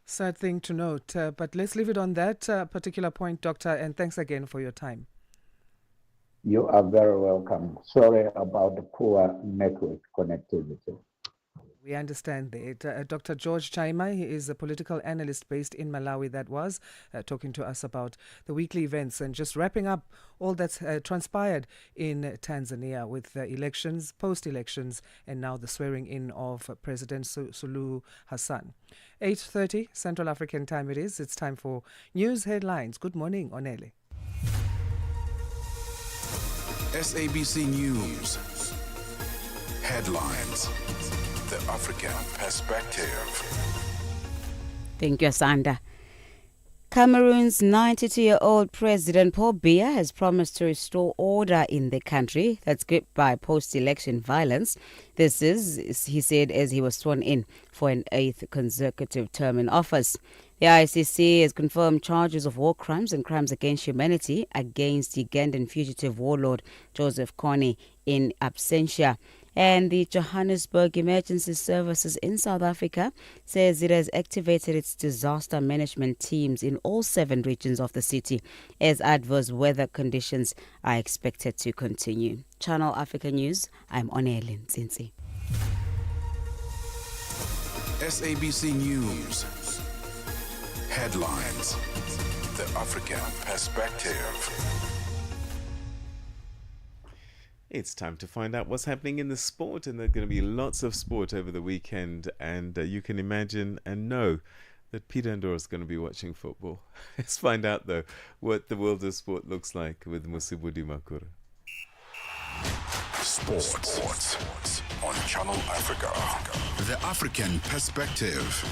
Sad thing to note, but let's leave it on that particular point, Doctor, and thanks again for your time. You are very welcome. Sorry about the poor network connectivity. We understand that. Dr. George Chaima, he is a political analyst based in Malawi, that was talking to us about the weekly events and just wrapping up all that's transpired in Tanzania with elections, post-elections, and now the swearing in of President Suluhu Hassan. 8:30 Central African time it is. It's time for news headlines. Good morning, Onele. SABC News. Headlines. The African Perspective. Thank you, Asanda. Cameroon's 92-year-old President Paul Biya has promised to restore order in the country that's gripped by post-election violence. This is, he said, as he was sworn in for an 8th consecutive term in office. The ICC has confirmed charges of war crimes and crimes against humanity against Ugandan fugitive warlord Joseph Kony in absentia. And the Johannesburg Emergency Services in South Africa says it has activated its disaster management teams in all 7 regions of the city as adverse weather conditions are expected to continue. Channel Africa News, I'm Onele Nzinzi. SABC News. Headlines. The African Perspective. It's time to find out what's happening in the sport, and there's going to be lots of sport over the weekend, and you can imagine and know that Peter Ndoro is going to be watching football. Let's find out, though, what the world of sport looks like with Musibudi Makura. Sports on Channel Africa. The African Perspective.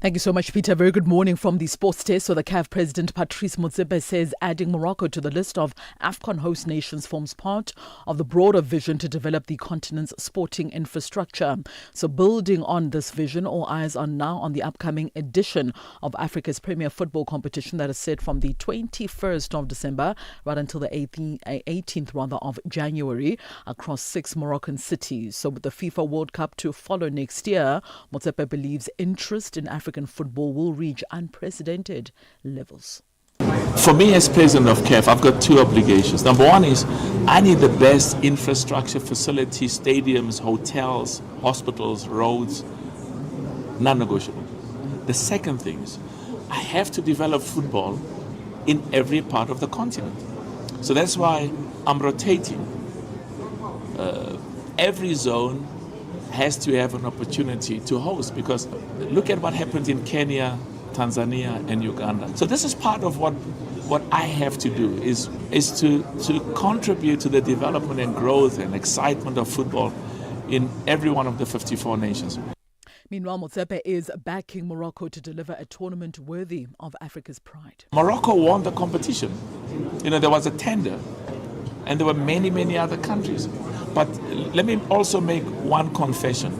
Thank you so much, Peter. Very good morning from the sports desk. So the CAF President Patrice Motsepe says adding Morocco to the list of AFCON host nations forms part of the broader vision to develop the continent's sporting infrastructure. So building on this vision, all eyes are now on the upcoming edition of Africa's premier football competition that is set from the 21st of December right until the 18th of January across 6 Moroccan cities. So with the FIFA World Cup to follow next year, Motsepe believes interest in African football will reach unprecedented levels. For me as president of CAF, I've got 2 obligations. Number one is I need the best infrastructure, facilities, stadiums, hotels, hospitals, roads, non-negotiable. The second thing is I have to develop football in every part of the continent. So that's why I'm rotating. Every zone has to have an opportunity to host, because look at what happened in Kenya, Tanzania and Uganda. So this is part of what I have to do is to contribute to the development and growth and excitement of football in every one of the 54 nations. Meanwhile, Motsepe is backing Morocco to deliver a tournament worthy of Africa's pride. Morocco won the competition. There was a tender and there were many, many other countries. But let me also make one confession.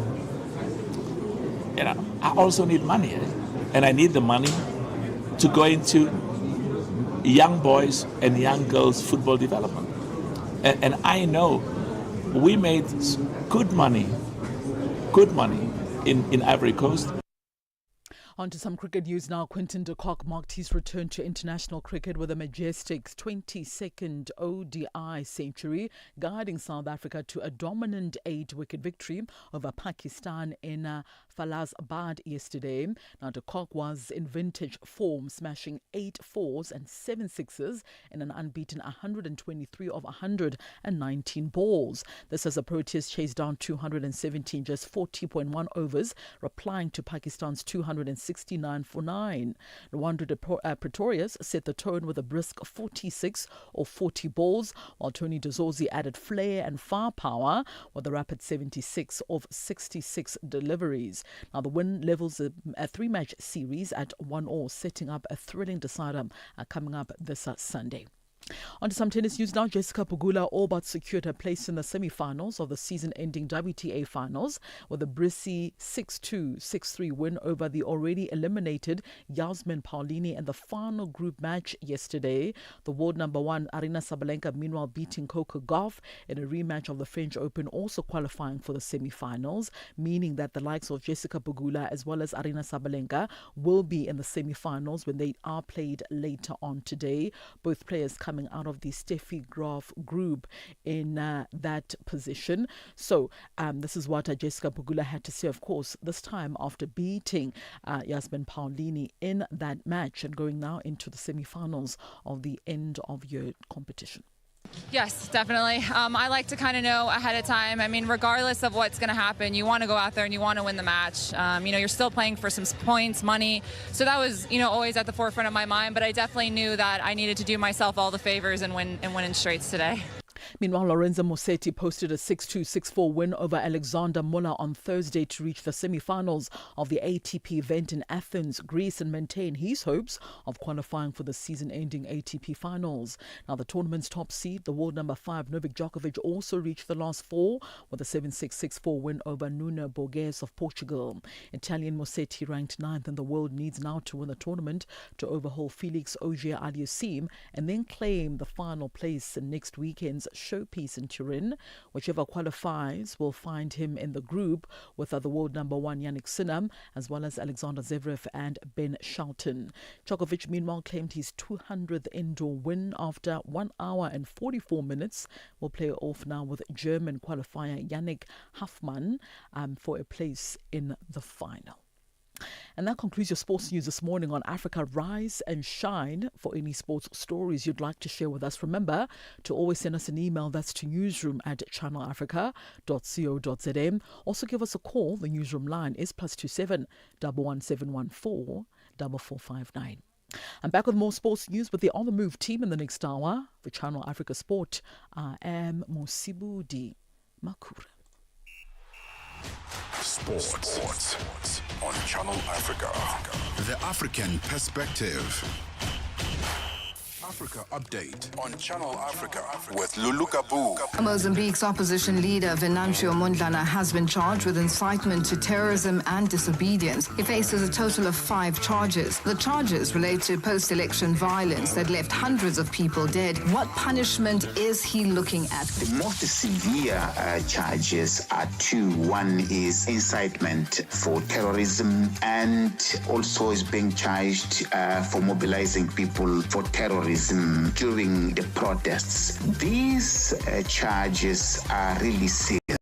I also need money, and I need the money to go into young boys and young girls football development. And I know we made good money in Ivory Coast. On to some cricket news now. Quinton de Kock marked his return to international cricket with a majestic 22nd ODI century, guiding South Africa to a dominant 8-wicket victory over Pakistan in Falazabad yesterday. Now, de Kock was in vintage form, smashing 8 fours and 7 sixes in an unbeaten 123 of 119 balls. This as the Proteas chased down 217 just 40.1 overs, replying to Pakistan's 269 for 9. Rwanda Pretorius set the tone with a brisk 46 or 40 balls, while Tony Dezorzi added flair and firepower with a rapid 76 of 66 deliveries. Now the win levels a 3-match series at 1-1, setting up a thrilling decider coming up this Sunday. On to some tennis news now. Jessica Pegula all but secured her place in the semi-finals of the season-ending WTA finals with a brissy 6-2, 6-3 win over the already eliminated Yasmin Paolini in the final group match yesterday. The world number 1 Aryna Sabalenka meanwhile beating Coco Gauff in a rematch of the French Open, also qualifying for the semi-finals, meaning that the likes of Jessica Pegula as well as Aryna Sabalenka will be in the semi-finals when they are played later on today. Both players coming out of the Steffi Graf group in that position. So this is what Jessica Pegula had to say, of course, this time after beating Yasmin Paolini in that match and going now into the semi-finals of the end of year competition. Yes, definitely. I like to kind of know ahead of time. I mean, regardless of what's going to happen, you want to go out there and you want to win the match. You're still playing for some points, money. So that was, always at the forefront of my mind. But I definitely knew that I needed to do myself all the favors and win in straights today. Meanwhile, Lorenzo Musetti posted a 6-2, 6-4 win over Alexander Muller on Thursday to reach the semi-finals of the ATP event in Athens, Greece, and maintain his hopes of qualifying for the season-ending ATP finals. Now, the tournament's top seed, the world number 5 Novak Djokovic, also reached the last 4 with a 7-6, 6-4 win over Nuno Borges of Portugal. Italian Musetti, ranked 9th in the world, needs now to win the tournament to overhaul Felix Auger-Aliassime and then claim the final place in next weekend's showpiece in Turin. Whichever qualifies will find him in the group with the world number 1 Yannick Sinner as well as Alexander Zverev and Ben Shelton. Djokovic meanwhile claimed his 200th indoor win after 1 hour and 44 minutes. Will play off now with German qualifier Yannick Hoffmann for a place in the final. And that concludes your sports news this morning on Africa Rise and Shine. For any sports stories you'd like to share with us, remember to always send us an email. That's to newsroom@channelafrica.co.za. Also give us a call. The newsroom line is +27 11714 4459. I'm back with more sports news with the On The Move team in the next hour. For Channel Africa Sport, I am Mosibudi Makura. Sports. on Channel Africa. The African Perspective. Africa Update on Channel Africa with Lulu Kabu. Mozambique's opposition leader Venancio Mondlane has been charged with incitement to terrorism and disobedience. He faces a total of 5 charges. The charges relate to post-election violence that left hundreds of people dead. What punishment is he looking at? The most severe charges are 2. One is incitement for terrorism, and also is being charged for mobilizing people for terrorism during the protests. These charges are really serious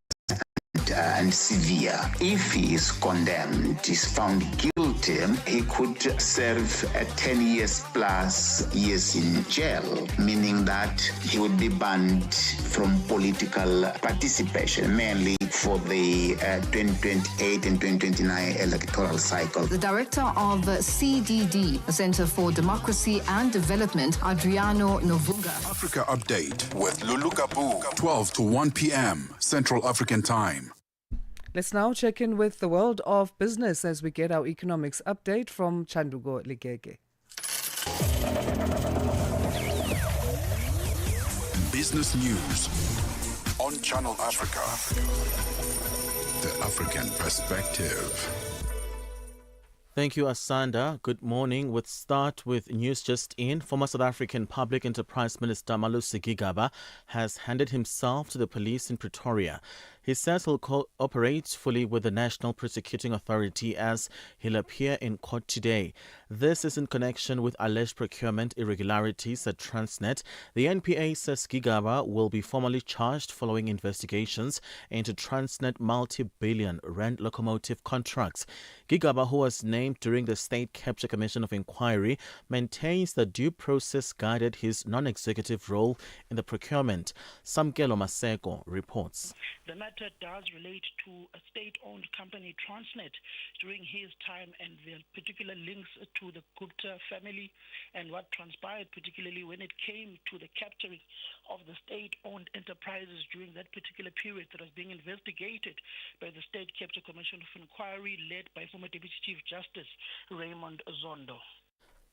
and severe. If he is condemned, is found guilty, he could serve 10 years plus years in jail, meaning that he would be banned from political participation, mainly for the 2028 and 2029 electoral cycle. The director of CDD, the Center for Democracy and Development, Adriano Novunga. Africa Update with Lulu Kabu, 12 to 1 p.m. Central African Time. Let's now check in with the world of business as we get our economics update from Chandugo Ligege. Business news on Channel Africa. The African Perspective. Thank you, Asanda. Good morning. We'll start with news just in. Former South African Public Enterprise Minister Malusi Gigaba has handed himself to the police in Pretoria. He says he'll cooperate fully with the National Prosecuting Authority as he'll appear in court today. This is in connection with alleged procurement irregularities at Transnet. The NPA says Gigaba will be formally charged following investigations into Transnet multi-billion rand locomotive contracts. Gigaba, who was named during the State Capture Commission of Inquiry, maintains that due process guided his non-executive role in the procurement. Samkelo Maseko reports. The matter does relate to a state-owned company, Transnet, during his time, and there are particular links to the Gupta family and what transpired, particularly when it came to the capturing of the state-owned enterprises during that particular period that was being investigated by the State Capture Commission of Inquiry led by former Deputy Chief Justice Raymond Zondo.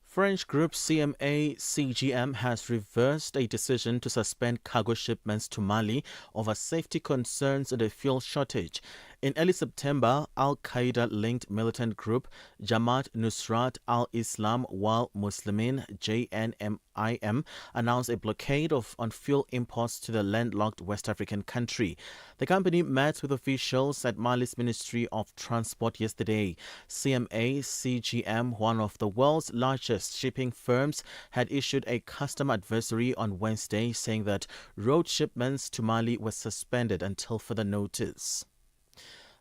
French group CMA CGM has reversed a decision to suspend cargo shipments to Mali over safety concerns and a fuel shortage. In early September, Al-Qaeda-linked militant group Jamaat Nusrat al-Islam wal Muslimin JNMIM announced a blockade on fuel imports to the landlocked West African country. The company met with officials at Mali's Ministry of Transport yesterday. CMA CGM, one of the world's largest shipping firms, had issued a custom advisory on Wednesday saying that road shipments to Mali were suspended until further notice.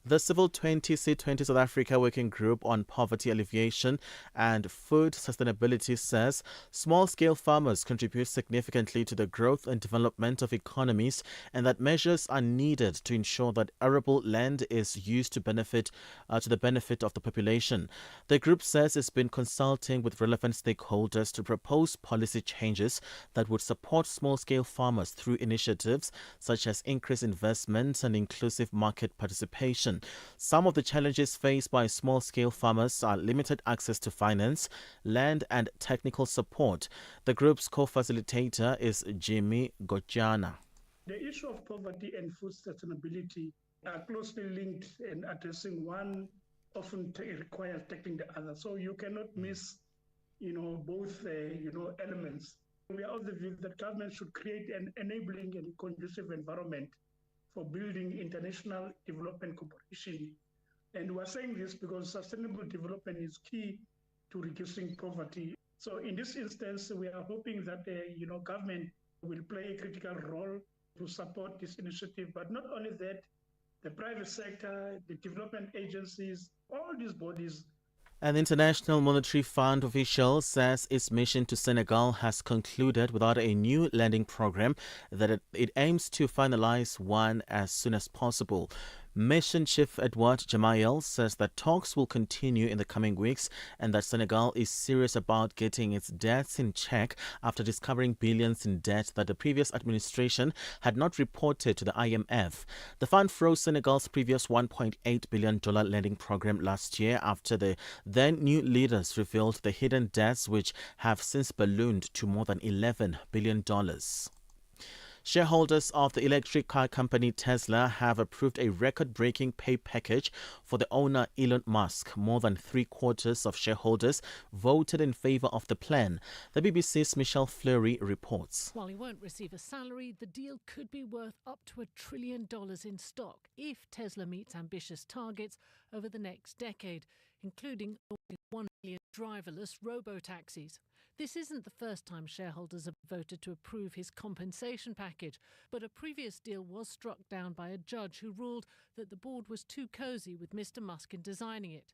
The Civil 20C20 South Africa Working Group on Poverty Alleviation and Food Sustainability says small-scale farmers contribute significantly to the growth and development of economies, and that measures are needed to ensure that arable land is used to the benefit of the population. The group says it's been consulting with relevant stakeholders to propose policy changes that would support small-scale farmers through initiatives such as increased investment and inclusive market participation. Some of the challenges faced by small-scale farmers are limited access to finance, land and technical support. The group's co-facilitator is Jimmy Gojana. The issue of poverty and food sustainability are closely linked, and addressing one often requires tackling the other. So you cannot miss, both, elements. We are of the view that government should create an enabling and conducive environment for building international development cooperation. And we're saying this because sustainable development is key to reducing poverty. So in this instance, we are hoping that government will play a critical role to support this initiative. But not only that, the private sector, the development agencies, all these bodies. An International Monetary Fund official says its mission to Senegal has concluded without a new lending program, that it aims to finalize one as soon as possible. Mission Chief Edward Jamail says that talks will continue in the coming weeks and that Senegal is serious about getting its debts in check after discovering billions in debt that the previous administration had not reported to the IMF. The fund froze Senegal's previous $1.8 billion lending program last year after the then new leaders revealed the hidden debts, which have since ballooned to more than $11 billion. Shareholders of the electric car company Tesla have approved a record-breaking pay package for the owner Elon Musk. More than three-quarters of shareholders voted in favor of the plan. The BBC's Michelle Fleury reports. While he won't receive a salary, the deal could be worth up to $1 trillion in stock if Tesla meets ambitious targets over the next decade, including 1 million driverless robo-taxis. This isn't the first time shareholders have voted to approve his compensation package, but a previous deal was struck down by a judge who ruled that the board was too cosy with Mr. Musk in designing it.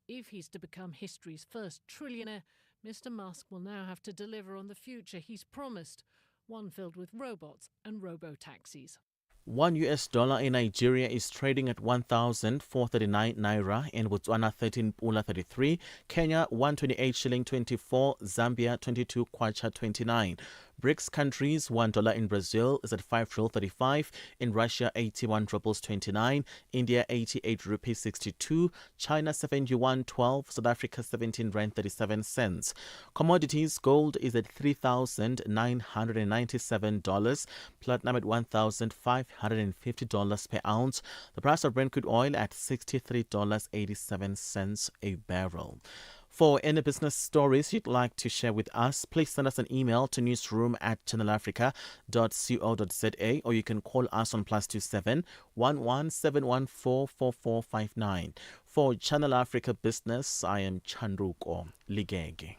If he's to become history's first trillionaire, Mr. Musk will now have to deliver on the future he's promised, one filled with robots and robo-taxis. $1 in Nigeria is trading at 1,439 naira, in Botswana 13 pula 33, Kenya 128 shilling 24, Zambia 22 kwacha 29. BRICS countries, $1 in Brazil is at 5.35, in Russia 81 rubles 29, India 88 rupees 62, China 71.12, South Africa 17 rand 37 cents. Commodities, gold is at $3,997, platinum at $1,550 per ounce. The price of Brent crude oil at $63.87 a barrel. For any business stories you'd like to share with us, please send us an email to newsroom@channelafrica.co.za, or you can call us on +27 11 714 4459. For Channel Africa Business, I am Chandruko Ligege.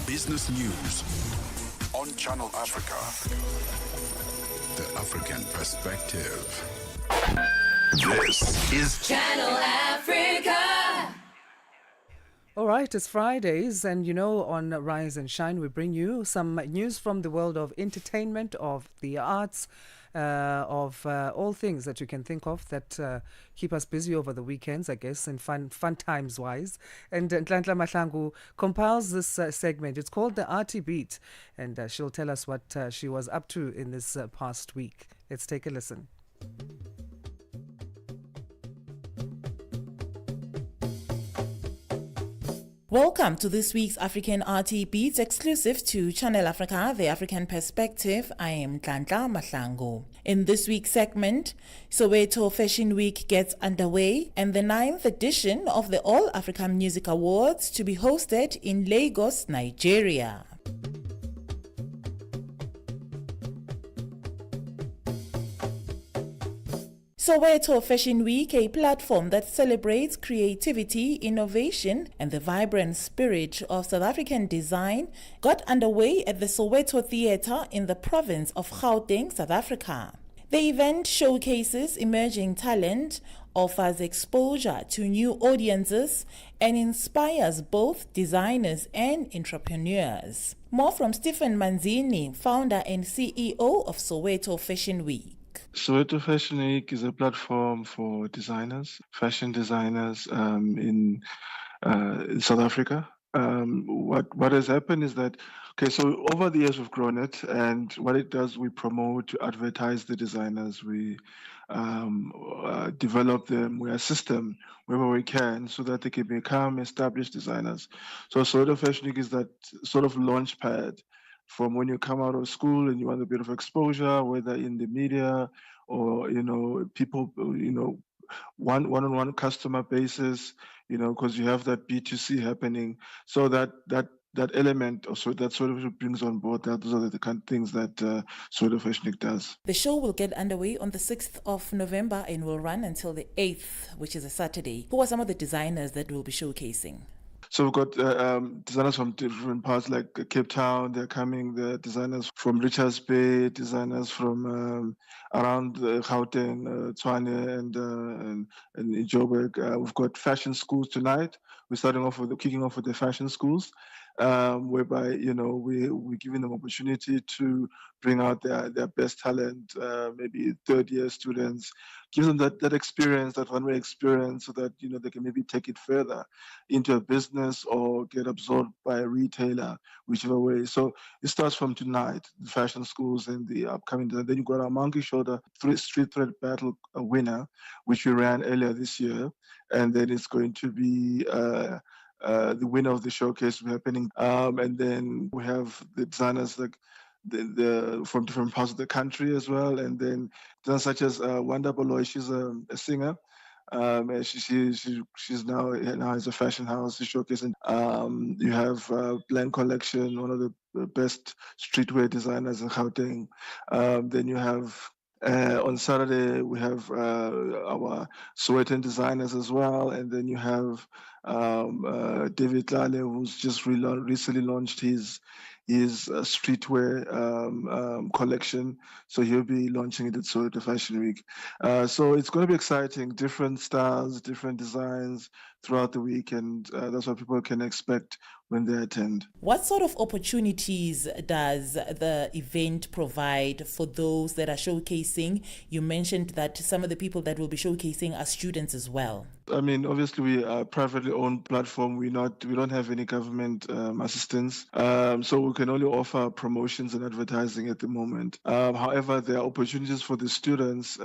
Business news on Channel Africa. The African perspective. This is Channel Africa. All right, it's Fridays, and on Rise and Shine, we bring you some news from the world of entertainment, of the arts, of all things that you can think of that keep us busy over the weekends, I guess, and fun times wise. And Ntlantla Mahlangu compiles this segment. It's called the Arty Beat, and she'll tell us what she was up to in this past week. Let's take a listen. Welcome to this week's African RT Beats exclusive to Channel Africa, The African Perspective. I am Ndoro Mahlangu. In this week's segment, Soweto Fashion Week gets underway and the 9th edition of the All Africa Music Awards to be hosted in Lagos, Nigeria. Soweto Fashion Week, a platform that celebrates creativity, innovation, and the vibrant spirit of South African design, got underway at the Soweto Theatre in the province of Gauteng, South Africa. The event showcases emerging talent, offers exposure to new audiences, and inspires both designers and entrepreneurs. More from Stephen Manzini, founder and CEO of Soweto Fashion Week. Soweto Fashion Week is a platform for designers, fashion designers in South Africa. What has happened is that, so over the years we've grown it, and what it does, we promote, advertise the designers, we develop them, we assist them wherever we can so that they can become established designers. So Soweto Fashion Week is that sort of launch pad from when you come out of school and you want a bit of exposure, whether in the media or, people, one-on-one customer basis, because you have that B2C happening. So that element, or so that sort of brings on board that. Those are the kind of things that Soweto Fashion Week does. The show will get underway on the 6th of November and will run until the 8th, which is a Saturday. Who are some of the designers that will be showcasing? So we've got designers from different parts like Cape Town, they're coming, the designers from Richards Bay, designers from around Gauteng, Tshwane and in Joburg. We've got fashion schools tonight. We're kicking off with the fashion schools. whereby we're giving them opportunity to bring out their best talent, maybe third-year students, give them that experience, that one-way experience, so that they can maybe take it further into a business or get absorbed by a retailer, whichever way. So it starts from tonight, the fashion schools and the upcoming. Then you got our Monkey Shoulder Street Thread Battle winner, which we ran earlier this year, and then it's going to be the winner of the showcase will be happening. And then we have the designers like the from different parts of the country as well. And then designers such as Wanda Boloy, she's a singer. And she's now has a fashion house showcasing. You have Blank Collection, one of the best streetwear designers in Gauteng. Then you have on Saturday we have our Sowetan designers as well, and then you have David Lale, who's just recently launched his streetwear collection. So he'll be launching it at Soweto Fashion Week. So it's going to be exciting, different styles, different designs throughout the week, and that's what people can expect when they attend. What sort of opportunities does the event provide for those that are showcasing? You mentioned that some of the people that will be showcasing are students as well. I mean, obviously, we are a privately owned platform. We don't have any government assistance, so we can only offer promotions and advertising at the moment. However, there are opportunities for the students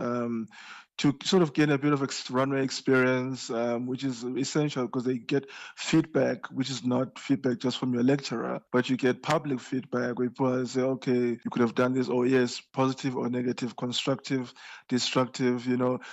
to sort of gain a bit of runway experience, which is essential because they get feedback, which is not feedback just from your lecturer, but you get public feedback where people say, okay, you could have done this, or yes, positive or negative, constructive, destructive,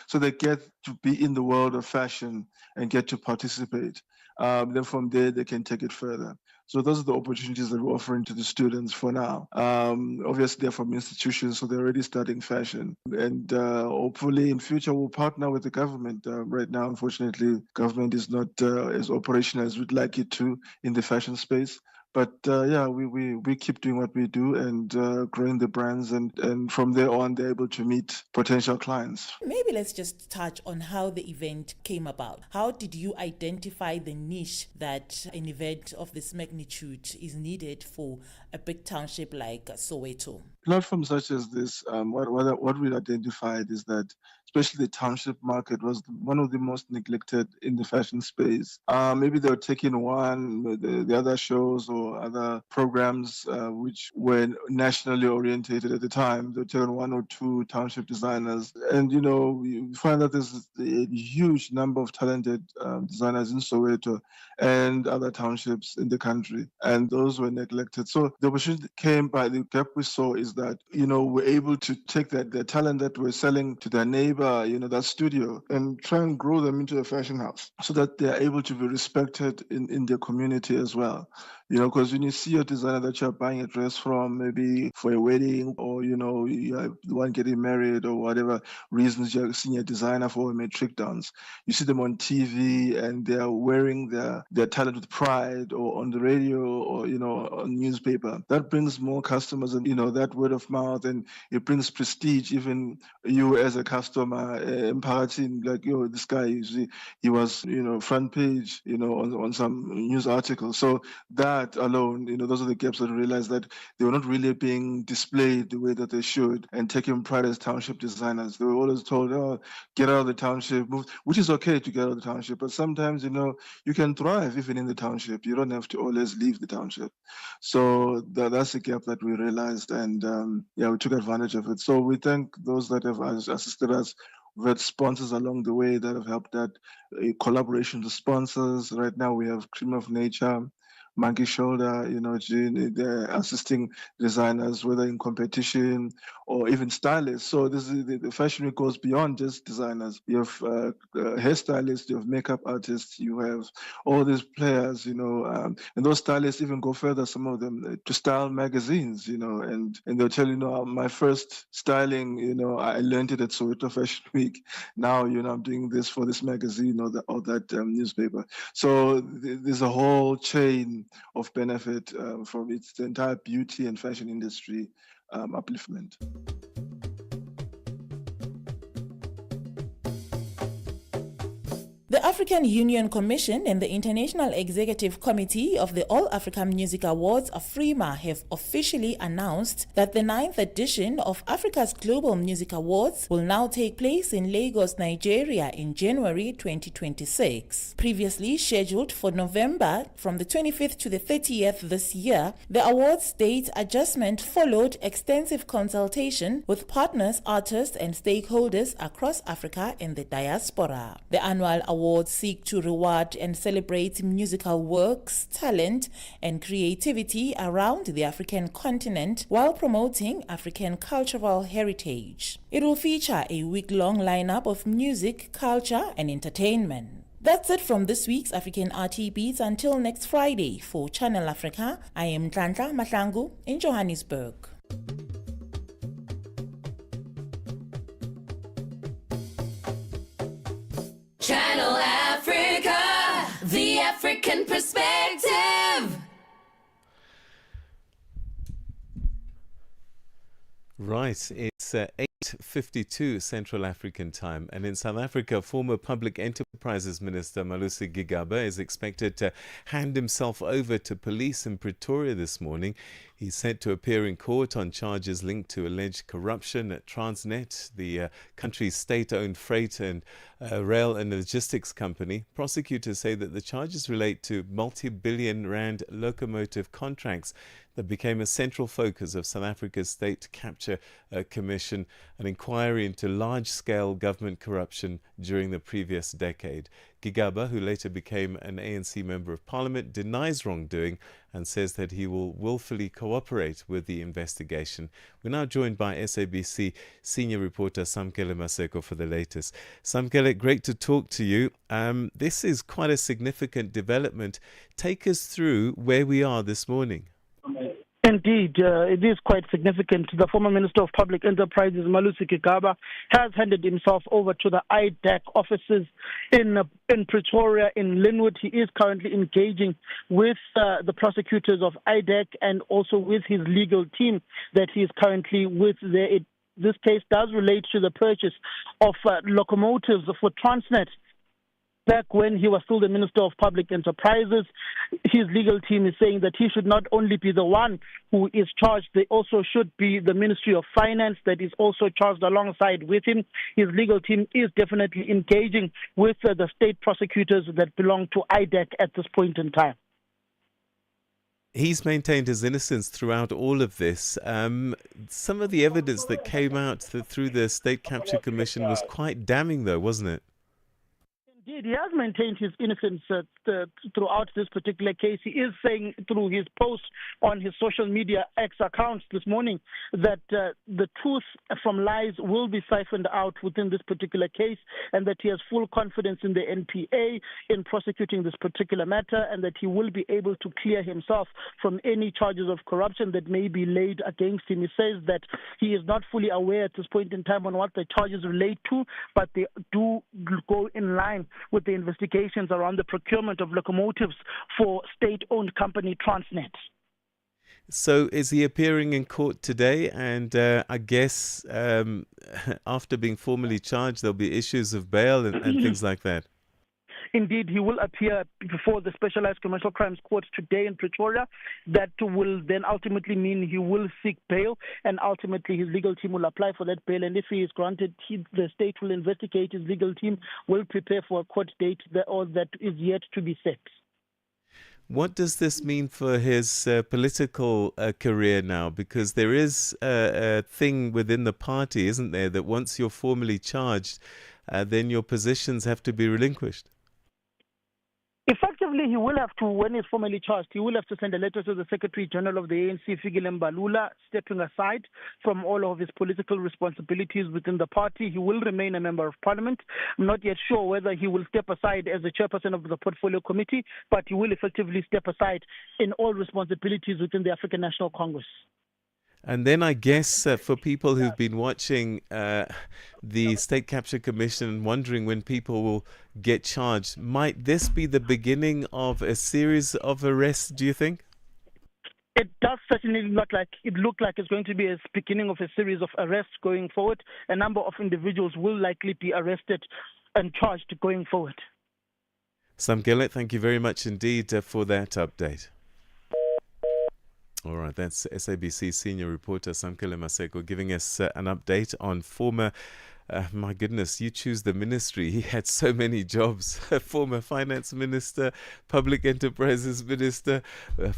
so they get to be in the world of fashion and get to participate. Then from there, they can take it further. So those are the opportunities that we're offering to the students for now. Obviously, they're from institutions, so they're already studying fashion. And hopefully in future, we'll partner with the government. Right now, unfortunately, government is not as operational as we'd like it to in the fashion space. But we keep doing what we do and growing the brands, and from there on, they're able to meet potential clients. Maybe let's just touch on how the event came about. How did you identify the niche that an event of this magnitude is needed for a big township like Soweto? Platforms such as this, what we identified is that especially the township market was one of the most neglected in the fashion space. Maybe they were taking the other shows or other programs which were nationally orientated at the time. They were taking one or two township designers. And, you find that there's a huge number of talented designers in Soweto and other townships in the country. And those were neglected. So the opportunity came by the gap we saw is that, we're able to take the talent that we're selling to their neighbor, that studio, and try and grow them into a fashion house so that they're able to be respected in their community as well. Because when you see a designer that you're buying a dress from, maybe for a wedding, or, you're the one getting married, or whatever reasons you're seeing a designer for a matric dance, you see them on TV and they're wearing their talent with pride, or on the radio, or, on newspaper. That brings more customers and, that word of mouth, and it brings prestige, even you as a customer, imparting like, this guy, he was, front page, on some news article. So that alone, those are the gaps that I realized that they were not really being displayed the way that they should and taking pride as township designers. They were always told, oh, get out of the township, move, which is okay to get out of the township. But sometimes, you can thrive even in the township. You don't have to always leave the township. So that's a gap that we realized, and we took advantage of it. So we thank those that have assisted us. We've had sponsors along the way that have helped that collaboration with sponsors. Right now we have Cream of Nature, Monkey Shoulder, they're assisting designers, whether in competition or even stylists. So this is the fashion week goes beyond just designers. You have hairstylists, you have makeup artists, you have all these players, and those stylists even go further, some of them, to style magazines, and they'll tell my first styling, I learned it at Soweto Fashion Week. Now, I'm doing this for this magazine or that newspaper. So there's a whole chain of benefit from the entire beauty and fashion industry upliftment. The African Union Commission and the International Executive Committee of the All Africa Music Awards, AFRIMA, have officially announced that the 9th edition of Africa's Global Music Awards will now take place in Lagos, Nigeria in January 2026. Previously scheduled for November from the 25th to the 30th this year, the awards date adjustment followed extensive consultation with partners, artists and stakeholders across Africa and the diaspora. The annual awards seek to reward and celebrate musical works, talent, and creativity around the African continent while promoting African cultural heritage. It will feature a week-long lineup of music, culture, and entertainment. That's it from this week's African RT Beats. Until next Friday for Channel Africa, I am Ntlanhla Mahlangu in Johannesburg. Channel Africa, the African perspective. Right, it's 8:52 Central African time, and in South Africa, former Public Enterprises Minister Malusi Gigaba is expected to hand himself over to police in Pretoria this morning. He's set to appear in court on charges linked to alleged corruption at Transnet, the country's state-owned freight and rail and logistics company. Prosecutors say that the charges relate to multi-billion rand locomotive contracts that became a central focus of South Africa's State Capture Commission, an inquiry into large-scale government corruption during the previous decade. Gigaba, who later became an ANC Member of Parliament, denies wrongdoing and says that he will willfully cooperate with the investigation. We're now joined by SABC senior reporter Samkele Maseko for the latest. Samkele, great to talk to you. This is quite a significant development. Take us through where we are this morning. Indeed, it is quite significant. The former Minister of Public Enterprises, Malusi Gigaba, has handed himself over to the IDEC offices in Pretoria, in Linwood. He is currently engaging with the prosecutors of IDEC and also with his legal team that he is currently with there. This case does relate to the purchase of locomotives for Transnet. Back when he was still the Minister of Public Enterprises, his legal team is saying that he should not only be the one who is charged, they also should be the Ministry of Finance that is also charged alongside with him. His legal team is definitely engaging with the state prosecutors that belong to IDEC at this point in time. He's maintained his innocence throughout all of this. Some of the evidence that came out through the State Capture Commission was quite damning, though, wasn't it? Indeed, he has maintained his innocence throughout this particular case. He is saying through his post on his social media X accounts this morning that the truth from lies will be siphoned out within this particular case, and that he has full confidence in the NPA in prosecuting this particular matter, and that he will be able to clear himself from any charges of corruption that may be laid against him. He says that he is not fully aware at this point in time on what the charges relate to, but they do go in line with the investigations around the procurement of locomotives for state-owned company Transnet. So is he appearing in court today? And I guess after being formally charged, there'll be issues of bail and things like that. Indeed, he will appear before the Specialized Commercial Crimes Court today in Pretoria. That will then ultimately mean he will seek bail, and ultimately his legal team will apply for that bail. And if he is granted, the state will investigate. His legal team will prepare for a court date that is yet to be set. What does this mean for his political career now? Because there is a thing within the party, isn't there, that once you're formally charged, then your positions have to be relinquished. Effectively, he will have to, when he's formally charged, he will have to send a letter to the Secretary General of the ANC, Fikile Mbalula, stepping aside from all of his political responsibilities within the party. He will remain a member of parliament. I'm not yet sure whether he will step aside as the chairperson of the portfolio committee, but he will effectively step aside in all responsibilities within the African National Congress. And then I guess for people who've been watching the State Capture Commission, wondering when people will get charged, might this be the beginning of a series of arrests, do you think? It does certainly look like it's going to be a beginning of a series of arrests going forward. A number of individuals will likely be arrested and charged going forward. Samkele, thank you very much indeed for that update. All right, that's SABC senior reporter Samkele Maseko giving us an update on former, my goodness, you choose the ministry. He had so many jobs. Former finance minister, public enterprises minister,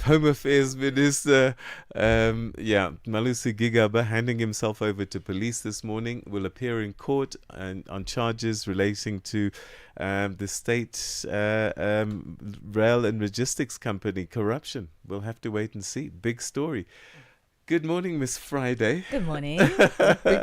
home affairs minister. Malusi Gigaba handing himself over to police this morning will appear in court and on charges relating to the state rail and logistics company corruption. We'll have to wait and see. Big story. Good morning, Miss Friday. Good morning.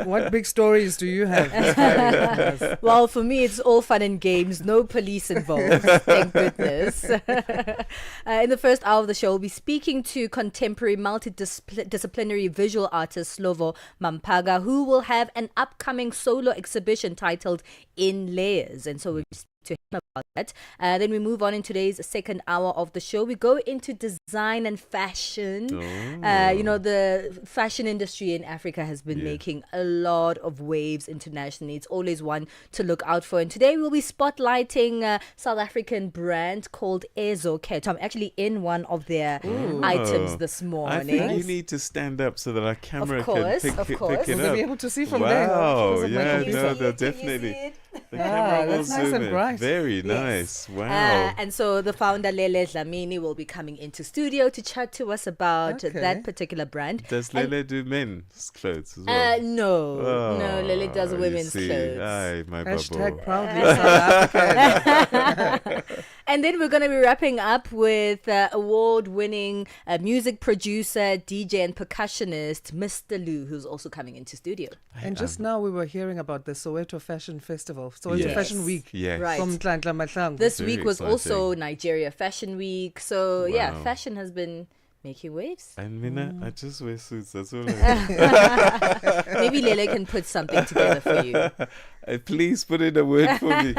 What big stories do you have, Miss Friday? Well, for me, it's all fun and games. No police involved. Thank goodness. In the first hour of the show, we'll be speaking to contemporary multidisciplinary visual artist Slovo Mampaga, who will have an upcoming solo exhibition titled In Layers. And so we'll be to him about that. Then we move on in today's second hour of the show. We go into design and fashion. The fashion industry in Africa has been making a lot of waves internationally. It's always one to look out for. And today we'll be spotlighting a South African brand called Ezoket. I'm actually in one of their items this morning. I think you need to stand up so that our camera can pick it up. We'll be able to see from there. Wow, they'll definitely. The camera will that's nice and bright. Very nice. Wow. And so the founder Lele Dlamini will be coming into studio to chat to us about that particular brand. Does Lele do men's clothes as well? No, Lele does women's clothes. Aye, my Hashtag bubble. proudly South African. And then we're going to be wrapping up with award-winning music producer, DJ and percussionist Mr. Lou, who's also coming into studio. And just now we were hearing about the Soweto Fashion Festival, Soweto Fashion Week Right. from Nhlanhla Mahlangu. This Very week was exciting. also Nigeria Fashion Week. So yeah, Wow. fashion has been making waves. And Mina, I just wear suits. That's all I do. Maybe Lele can put something together for you. Please put in a word for me.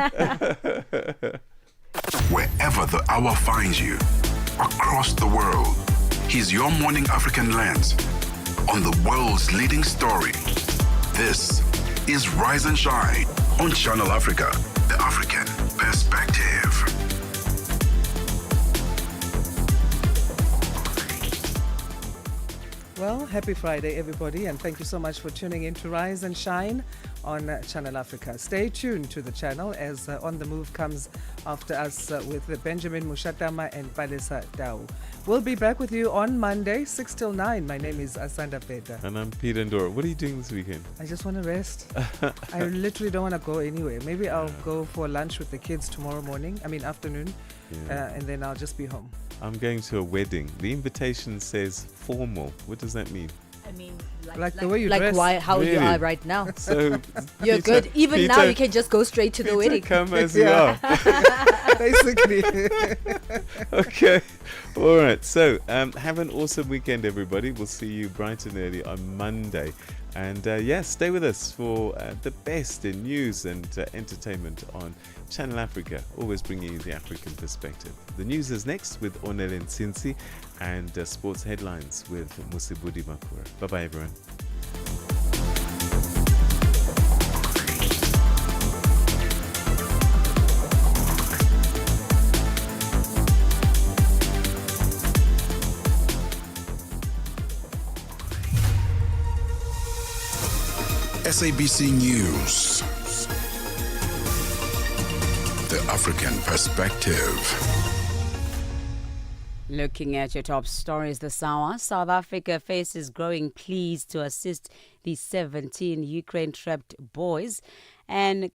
Wherever the hour finds you, across the world, he's your morning African lens on the world's leading story. This is Rise and Shine on Channel Africa, the African perspective. Well, happy Friday, everybody, and thank you so much for tuning in to Rise and Shine on Channel Africa. Stay tuned to the channel as On the Move comes after us with Benjamin Mushatama and Palesa Dau. We'll be back with you on Monday, 6 till 9. My name is Asanda Beda. And I'm Peter Ndoro. What are you doing this weekend? I just want to rest. I literally don't want to go anywhere. Maybe I'll go for lunch with the kids tomorrow afternoon, and then I'll just be home. I'm going to a wedding. The invitation says formal. What does that mean? I mean, like the way you dress. How Really? you are right now. So You're Peter- good. Even now, Peter- you can just go straight to the Peter, wedding. come as you are. Basically. Okay. All right. So have an awesome weekend, everybody. We'll see you bright and early on Monday. And stay with us for the best in news and entertainment on Channel Africa, always bringing you the African perspective. The news is next with Onel Nsinsi and sports headlines with Musibudi Makura. Bye-bye, everyone. SABC News. The African perspective. Looking at your top stories this hour, South Africa faces growing pleas to assist the 17 Ukraine-trapped boys, and